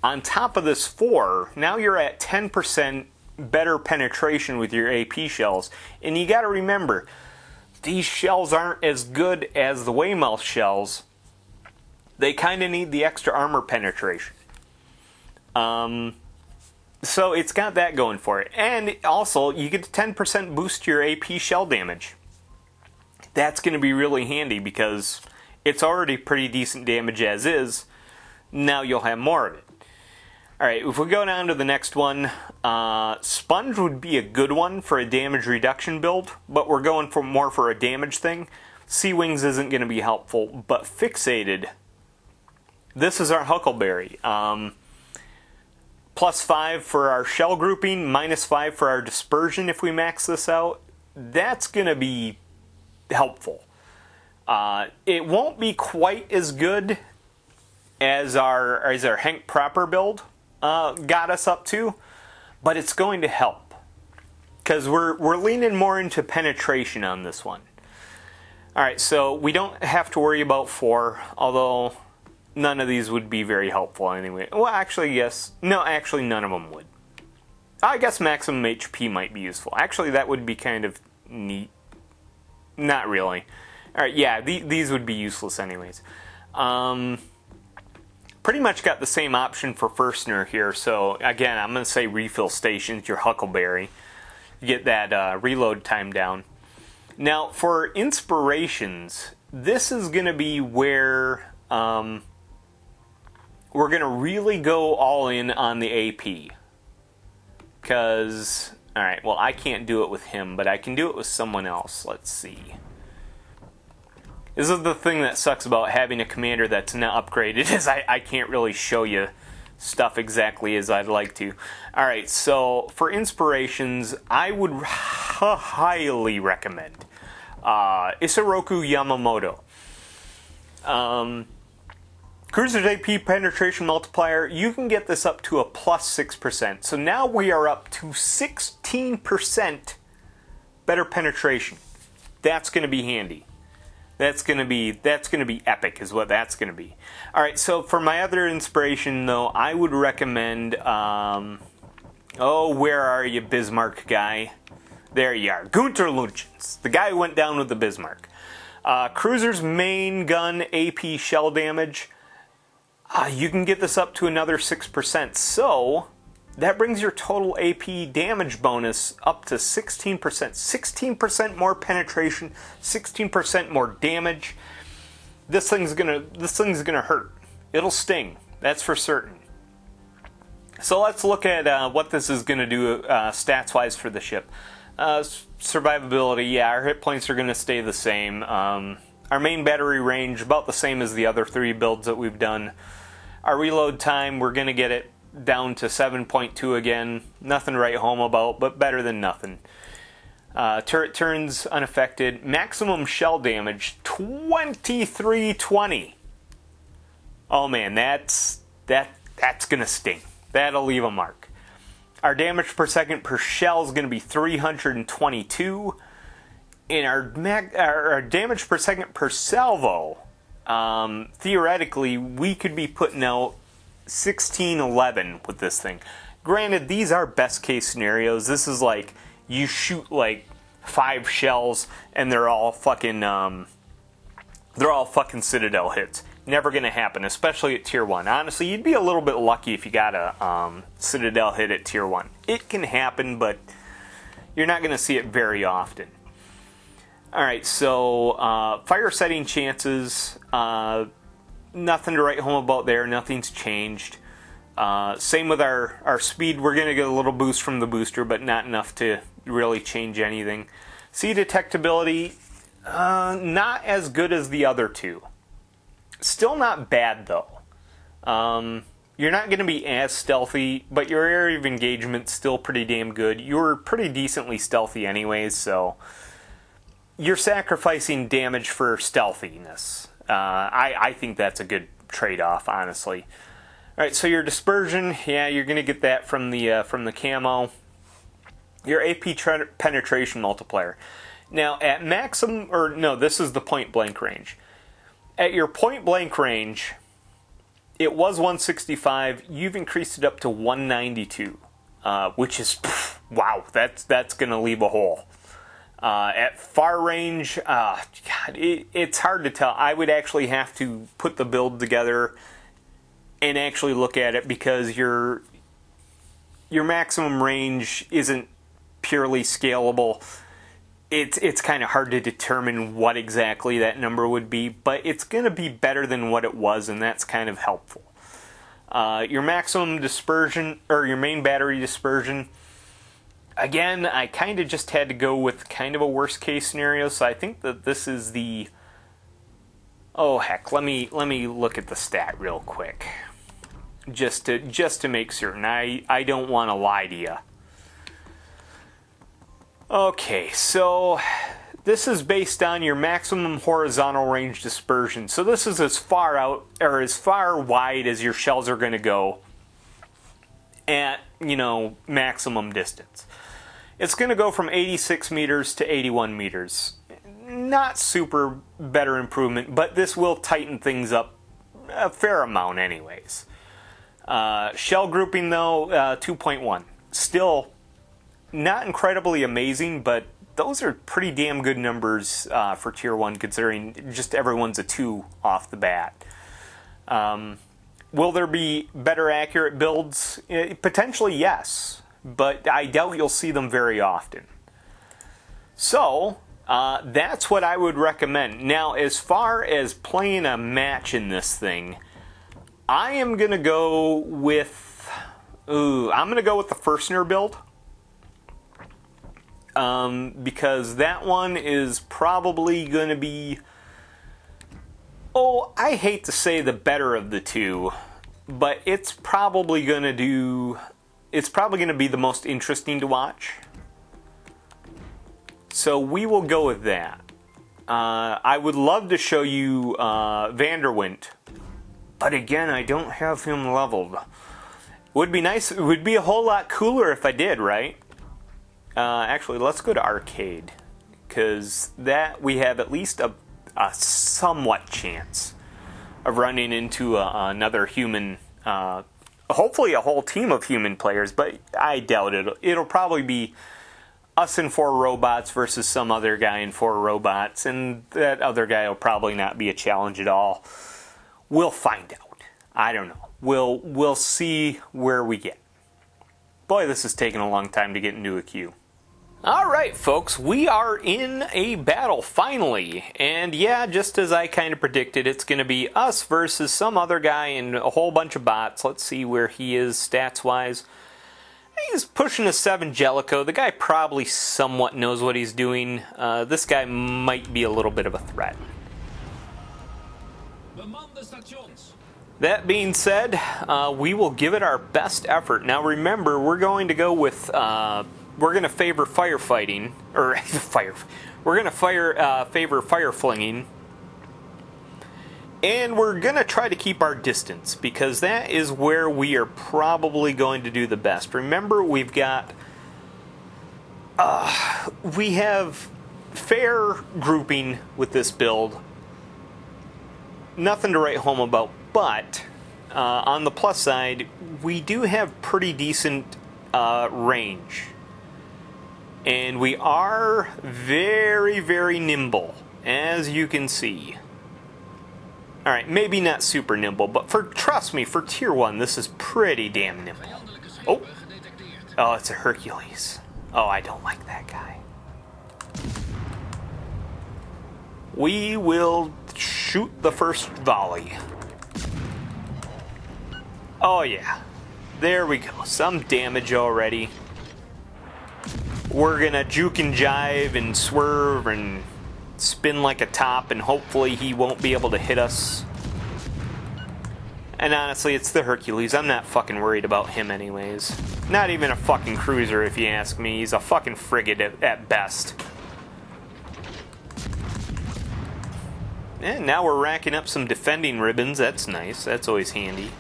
S2: On top of this 4, now you're at 10% better penetration with your AP shells. And you got to remember, these shells aren't as good as the Weymouth shells. They kind of need the extra armor penetration. So it's got that going for it. And also, you get a 10% boost to your AP shell damage. that's going to be really handy because it's already pretty decent damage as is. Now you'll have more of it. Alright, if we go down to the next one, Sponge would be a good one for a damage reduction build, but we're going for more for a damage thing. Sea Wings isn't going to be helpful, but Fixated, this is our Huckleberry. +5 for our shell grouping, -5 for our dispersion if we max this out. That's going to be helpful. It won't be quite as good as our Henk Propper build got us up to, but it's going to help because we're leaning more into penetration on this one. Alright, so we don't have to worry about 4, although none of these would be very helpful anyway. Well, actually, yes. No, actually, none of them would. I guess maximum HP might be useful. Actually, that would be kind of neat. Not really. Alright, yeah, these would be useless anyways. Pretty much got the same option for Furstner here, so again, I'm going to say refill stations, your Huckleberry. You get that reload time down. Now, for inspirations, this is going to be where we're going to really go all in on the AP. Because, alright, well, I can't do it with him, but I can do it with someone else. Let's see. This is the thing that sucks about having a commander that's not upgraded, is I can't really show you stuff exactly as I'd like to. Alright, so for inspirations, I would highly recommend Isoroku Yamamoto. Cruiser's AP penetration multiplier, you can get this up to a +6%. So now we are up to 16% better penetration. That's going to be handy. That's gonna be epic, is what that's gonna be. All right, so for my other inspiration, though, I would recommend. Oh, where are you, Bismarck guy? There you are, Gunter Lunchens, the guy who went down with the Bismarck. Cruiser's main gun AP shell damage. You can get this up to another 6%. So that brings your total AP damage bonus up to 16%. 16% more penetration, 16% more damage. This thing's gonna hurt. It'll sting. That's for certain. So let's look at what this is gonna do stats-wise for the ship. Survivability, yeah, our hit points are gonna stay the same. Our main battery range about the same as the other 3 builds that we've done. Our reload time, we're gonna get it down to 7.2 again. Nothing to write home about, but better than nothing. Turret turns unaffected. Maximum shell damage 2320. Oh man, that's gonna sting. That'll leave a mark. Our damage per second per shell is gonna be 322, and our damage per second per salvo. Theoretically, we could be putting out 1611 with this thing. Granted, these are best case scenarios. This is like you shoot like 5 shells and they're all fucking Citadel hits. Never gonna happen, especially at tier 1. Honestly, you'd be a little bit lucky if you got a Citadel hit at tier 1. It can happen, but you're not gonna see it very often. Alright, so fire setting chances, nothing to write home about there. Nothing's changed. Same with our speed. We're going to get a little boost from the booster, but not enough to really change anything. Sea detectability, not as good as the other 2. Still not bad, though. You're not going to be as stealthy, but your area of engagement's still pretty damn good. You're pretty decently stealthy anyways, so you're sacrificing damage for stealthiness. I think that's a good trade-off, honestly. All right, so your dispersion, yeah, you're going to get that from the camo. Your AP penetration multiplier. Now, at maximum, or no, this is the point-blank range. At your point-blank range, it was 165. You've increased it up to 192, which is, wow, that's going to leave a hole. At far range, God, it's hard to tell. I would actually have to put the build together and actually look at it because your maximum range isn't purely scalable. it's kind of hard to determine what exactly that number would be, but it's going to be better than what it was, and that's kind of helpful. Your maximum dispersion, or your main battery dispersion, again, I kind of just had to go with kind of a worst case scenario, so I think that this is the... Oh heck, let me look at the stat real quick, just to make certain. I don't want to lie to you. Okay, so this is based on your maximum horizontal range dispersion. So this is as far out, or as far wide as your shells are going to go at, maximum distance. It's going to go from 86 meters to 81 meters. Not super better improvement, but this will tighten things up a fair amount anyways. Shell grouping though, 2.1. Still not incredibly amazing, but those are pretty damn good numbers for Tier 1, considering just everyone's a 2 off the bat. Will there be better accurate builds? Potentially yes, but I doubt you'll see them very often. So, that's what I would recommend. Now, as far as playing a match in this thing, I am going to go with... I'm going to go with the Furstner build. Because that one is probably going to be... I hate to say the better of the two, but it's probably going to be the most interesting to watch. So we will go with that. I would love to show you Windt, but again, I don't have him leveled. Would be nice. It would be a whole lot cooler if I did, right? Actually, let's go to arcade, because that we have at least a somewhat chance of running into another human. Hopefully, a whole team of human players, but I doubt it. It'll probably be us and 4 robots versus some other guy and 4 robots, and that other guy will probably not be a challenge at all. We'll find out. I don't know. We'll see where we get. Boy, this is taking a long time to get into a queue. Alright folks, we are in a battle finally, and yeah, just as I kind of predicted, it's going to be us versus some other guy and a whole bunch of bots. Let's see where he is stats wise. He's pushing a 7 Jellicoe. The guy probably somewhat knows what he's doing. This guy might be a little bit of a threat. That being said, we will give it our best effort. Now remember, we're going to go with... we're going to favor firefighting, or we're going to favor fire flinging, and we're going to try to keep our distance, because that is where we are probably going to do the best. Remember, we have fair grouping with this build. Nothing to write home about, but on the plus side, we do have pretty decent range. And we are very, very nimble, as you can see. Alright, maybe not super nimble, but trust me, for Tier 1, this is pretty damn nimble. Oh, it's a Hercules. Oh, I don't like that guy. We will shoot the first volley. Oh yeah, there we go, some damage already. We're gonna juke and jive and swerve and spin like a top, and hopefully he won't be able to hit us. And honestly, it's the Hercules. I'm not fucking worried about him anyways. Not even a fucking cruiser if you ask me. He's a fucking frigate at best. And now we're racking up some defending ribbons. That's nice. That's always handy.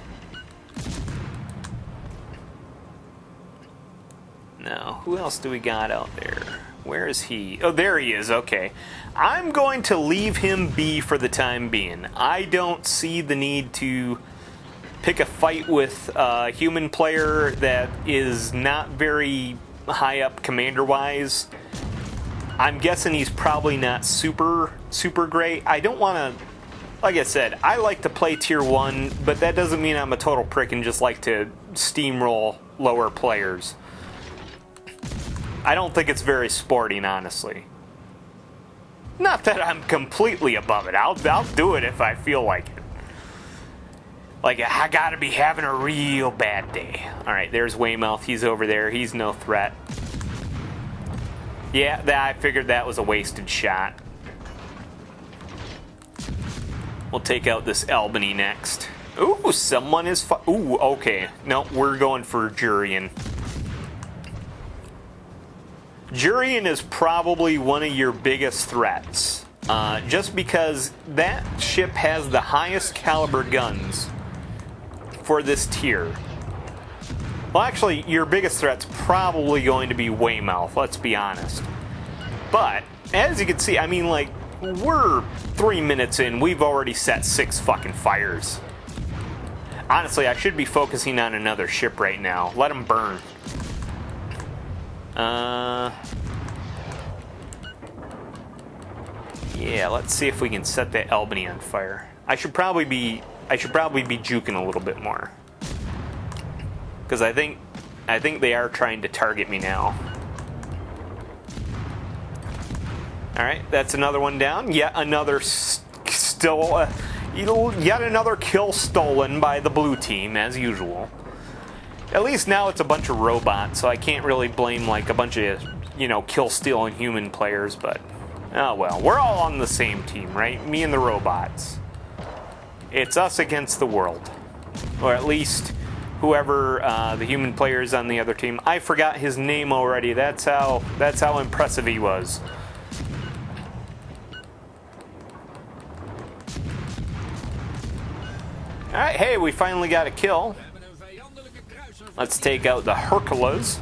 S2: Now, who else do we got out there? Where is he? Oh, there he is. Okay. I'm going to leave him be for the time being. I don't see the need to pick a fight with a human player that is not very high up commander-wise. I'm guessing he's probably not super great. I don't want to... Like I said, I like to play Tier 1, but that doesn't mean I'm a total prick and just like to steamroll lower players. I don't think it's very sporting, honestly. Not that I'm completely above it. I'll do it if I feel like it. Like, I gotta be having a real bad day. Alright, there's Weymouth. He's over there. He's no threat. Yeah, I figured that was a wasted shot. We'll take out this Albany next. Ooh, someone is... Ooh, okay. No, we're going for Jurien. Jurien is probably one of your biggest threats. Just because that ship has the highest caliber guns for this tier. Well, actually, your biggest threat's probably going to be Weymouth, let's be honest. But, as you can see, I mean, like, we're 3 minutes in, we've already set 6 fucking fires. Honestly, I should be focusing on another ship right now. Let them burn. Yeah, let's see if we can set that Albany on fire. I should probably be juking a little bit more. Because I think they are trying to target me now. Alright, that's another one down. Yet another yet another kill stolen by the blue team, as usual. At least now it's a bunch of robots, so I can't really blame like a bunch of, kill-stealing human players, but oh well. We're all on the same team, right? Me and the robots. It's us against the world. Or at least whoever the human player is on the other team. I forgot his name already. That's how impressive he was. Alright, hey, we finally got a kill. Let's take out the Hercules.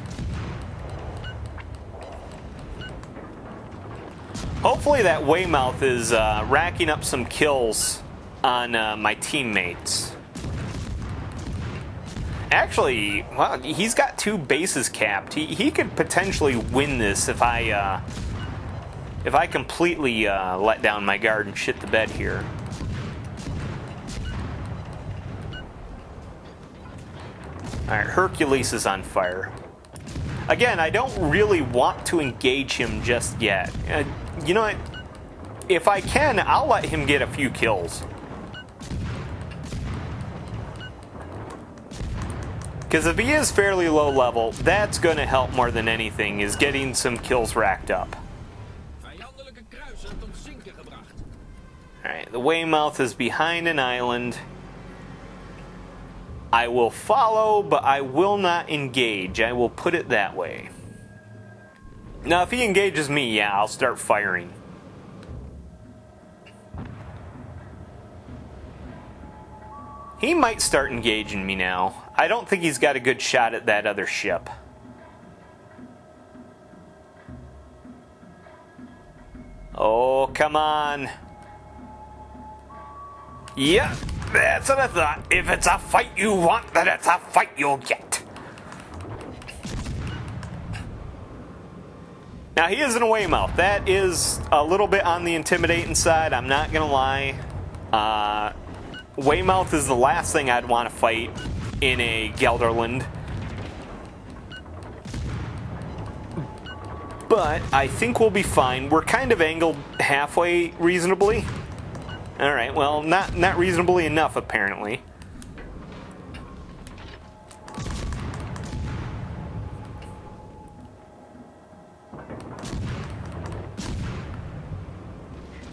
S2: Hopefully that Weymouth is racking up some kills on my teammates. Actually, well, he's got 2 bases capped. He could potentially win this if I completely let down my guard and shit the bed here. Alright, Hercules is on fire. Again, I don't really want to engage him just yet. You know what? If I can, I'll let him get a few kills. Because if he is fairly low level, that's going to help more than anything, is getting some kills racked up. Alright, the Weymouth is behind an island. I will follow, but I will not engage. I will put it that way. Now, if he engages me, yeah, I'll start firing. He might start engaging me now. I don't think he's got a good shot at that other ship. Oh, come on. Yep, that's what I thought. If it's a fight you want, then it's a fight you'll get. Now, he is in a Weymouth. That is a little bit on the intimidating side, I'm not going to lie. Weymouth is the last thing I'd want to fight in a Gelderland. But I think we'll be fine. We're kind of angled halfway reasonably. Alright, well, not reasonably enough, apparently.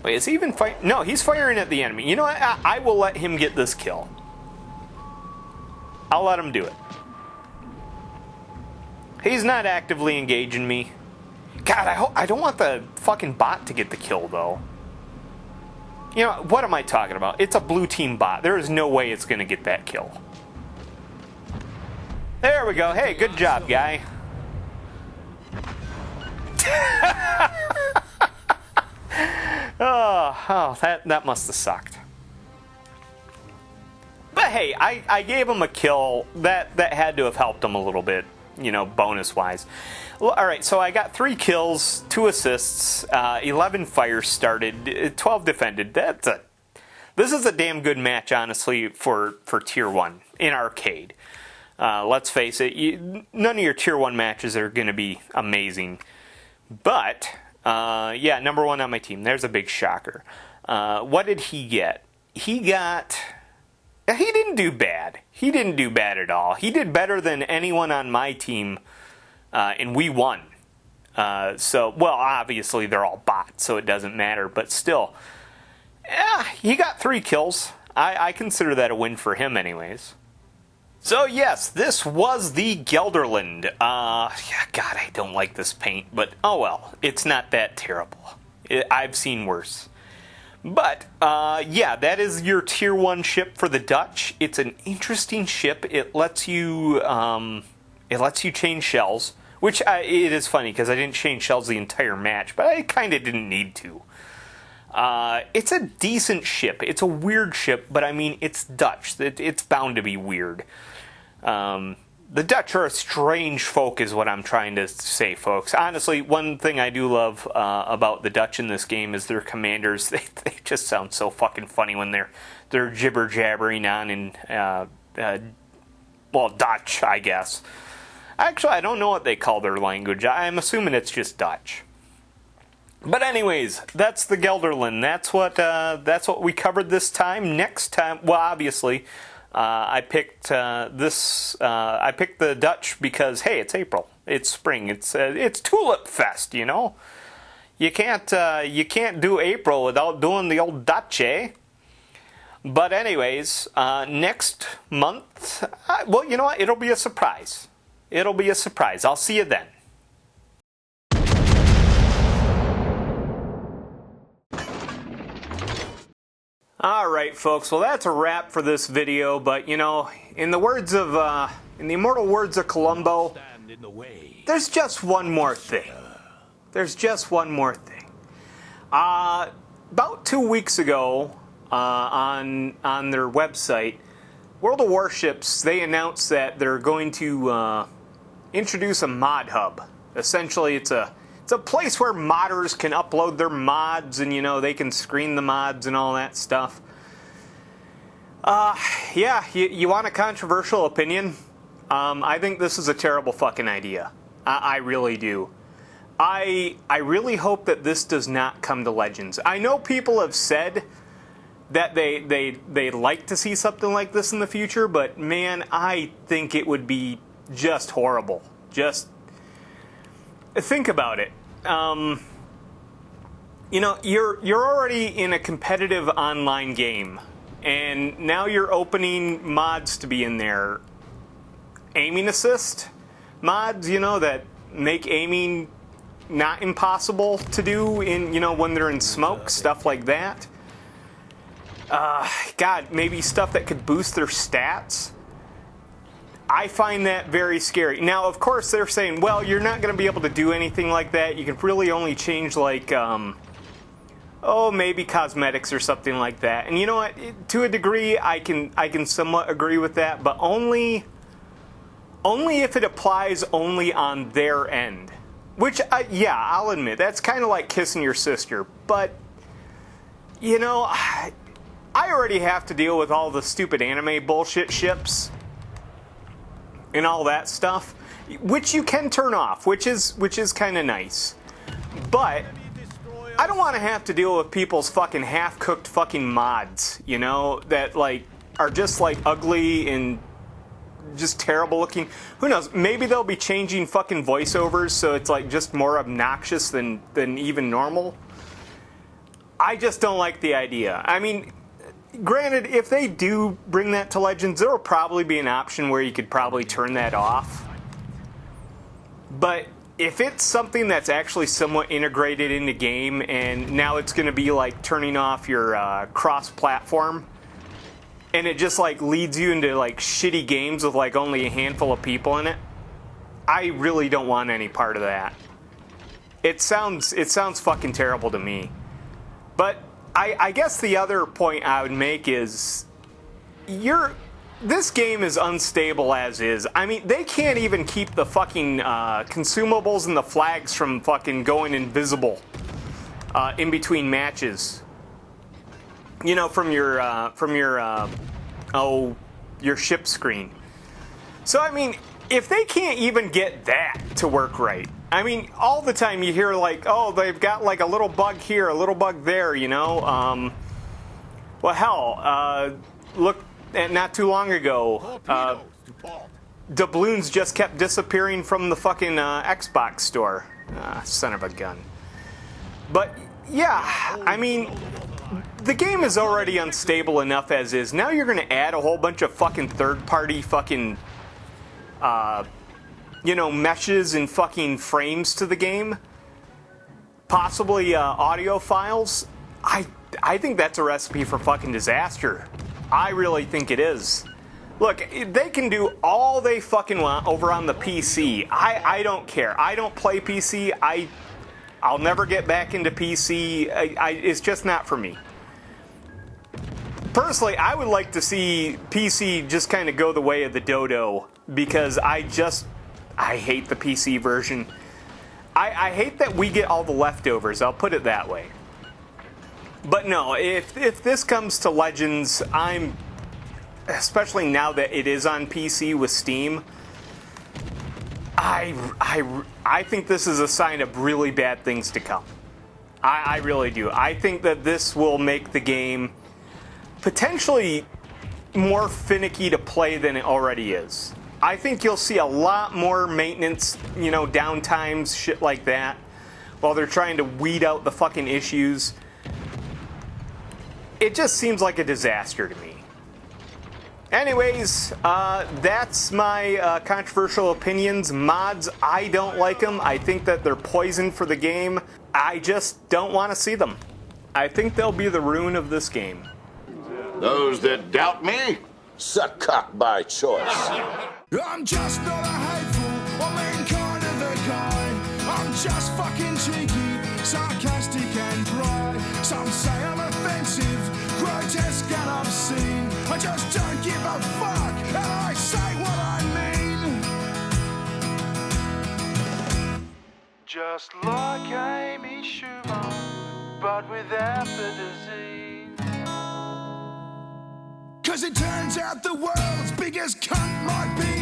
S2: Wait, is he even firing? No, he's firing at the enemy. You know what? I will let him get this kill. I'll let him do it. He's not actively engaging me. God, I don't want the fucking bot to get the kill, though. You know, what am I talking about? It's a blue team bot. There is no way it's going to get that kill. There we go. Hey, good job, guy. Oh, that must have sucked. But hey, I gave him a kill. That had to have helped him a little bit, you know, bonus-wise. Well, alright, so I got 3 kills, 2 assists, 11 fires started, 12 defended. This is a damn good match, honestly, for Tier 1 in Arcade. Let's face it, none of your Tier 1 matches are going to be amazing. But Yeah, number 1 on my team. There's a big shocker. What did he get? He didn't do bad. He didn't do bad at all. He did better than anyone on my team, and we won. Well, obviously they're all bots, so it doesn't matter, but still. Yeah, he got 3 kills. I consider that a win for him anyways. So yes, this was the Gelderland. Yeah, God, I don't like this paint, but oh well, it's not that terrible. I've seen worse. But, yeah, that is your Tier 1 ship for the Dutch. It's an interesting ship. It lets you change shells, which it is funny because I didn't change shells the entire match, but I kind of didn't need to. It's a decent ship. It's a weird ship, but I mean, it's Dutch. It's bound to be weird. The Dutch are a strange folk is what I'm trying to say, folks. Honestly, one thing I do love about the Dutch in this game is their commanders. They just sound so fucking funny when they're jibber-jabbering on in, well, Dutch, I guess. Actually, I don't know what they call their language. I'm assuming it's just Dutch. But anyways, that's the Gelderland. That's what we covered this time. Next time, well, obviously, I picked I picked the Dutch because hey, it's April, it's spring, it's Tulip Fest, you know. You can't do April without doing the old Dutch, eh? But anyways, next month, well, you know what? It'll be a surprise. It'll be a surprise. I'll see you then. Alright folks, well that's a wrap for this video, but you know, in the immortal words of Columbo, there's just one more thing. There's just one more thing. About 2 weeks ago, on their website, World of Warships, they announced that they're going to introduce a mod hub. Essentially, it's a place where modders can upload their mods and, you know, they can screen the mods and all that stuff. Yeah, you want a controversial opinion? I think this is a terrible fucking idea. I really do. I really hope that this does not come to Legends. I know people have said that they'd like to see something like this in the future, but man, I think it would be just horrible. Just think about it. You know, you're already in a competitive online game, and now you're opening mods to be in there. Aiming assist mods, you know, that make aiming not impossible to do in, you know, when they're in smoke, stuff like that. God, maybe stuff that could boost their stats. I find that very scary. Now, of course, they're saying, well, you're not going to be able to do anything like that. You can really only change, like, maybe cosmetics or something like that. And you know what? To a degree, I can somewhat agree with that, but only if it applies only on their end. Which, yeah, I'll admit, that's kind of like kissing your sister. But, you know, I already have to deal with all the stupid anime bullshit ships and all that stuff, which you can turn off, which is kind of nice. But I don't want to have to deal with people's fucking half-cooked fucking mods, you know, that like are just like ugly and just terrible looking. Who knows? Maybe they'll be changing fucking voiceovers so it's like just more obnoxious than even normal. I just don't like the idea. I mean, granted, if they do bring that to Legends, there will probably be an option where you could probably turn that off. But if it's something that's actually somewhat integrated in the game, and now it's going to be like turning off your cross-platform, and it just like leads you into like shitty games with like only a handful of people in it, I really don't want any part of that. It sounds fucking terrible to me. But I guess the other point I would make is this game is unstable as is. I mean, they can't even keep the fucking consumables and the flags from fucking going invisible in between matches. You know, from your ship screen. So I mean, if they can't even get that to work right, I mean, all the time you hear like, oh, they've got like a little bug here, a little bug there, you know? Well, hell, look, not too long ago, doubloons just kept disappearing from the fucking Xbox store. Son of a gun. But, yeah, I mean, the game is already unstable enough as is. Now you're gonna add a whole bunch of fucking third-party fucking, you know, meshes and fucking frames to the game. Possibly audio files. I think that's a recipe for fucking disaster. I really think it is. Look, they can do all they fucking want over on the PC. I don't care. I don't play PC. I'll never get back into PC. It's just not for me. Personally, I would like to see PC just kind of go the way of the dodo, because I hate the PC version. I hate that we get all the leftovers, I'll put it that way. But no, if this comes to Legends, especially now that it is on PC with Steam, I think this is a sign of really bad things to come. I really do. I think that this will make the game potentially more finicky to play than it already is. I think you'll see a lot more maintenance, you know, downtimes, shit like that, while they're trying to weed out the fucking issues. It just seems like a disaster to me. Anyways, that's my controversial opinions. Mods, I don't like them. I think that they're poison for the game. I just don't want to see them. I think they'll be the ruin of this game.
S3: Those that doubt me, suck cock by choice.
S1: I'm just not a hateful or mean kind of a guy. I'm just fucking cheeky, sarcastic and dry. Some say I'm offensive, grotesque and obscene. I just don't give a fuck, and I say what I mean. Just like Amy Schumer, but without the disease. 'Cause it turns out the world's biggest cunt might be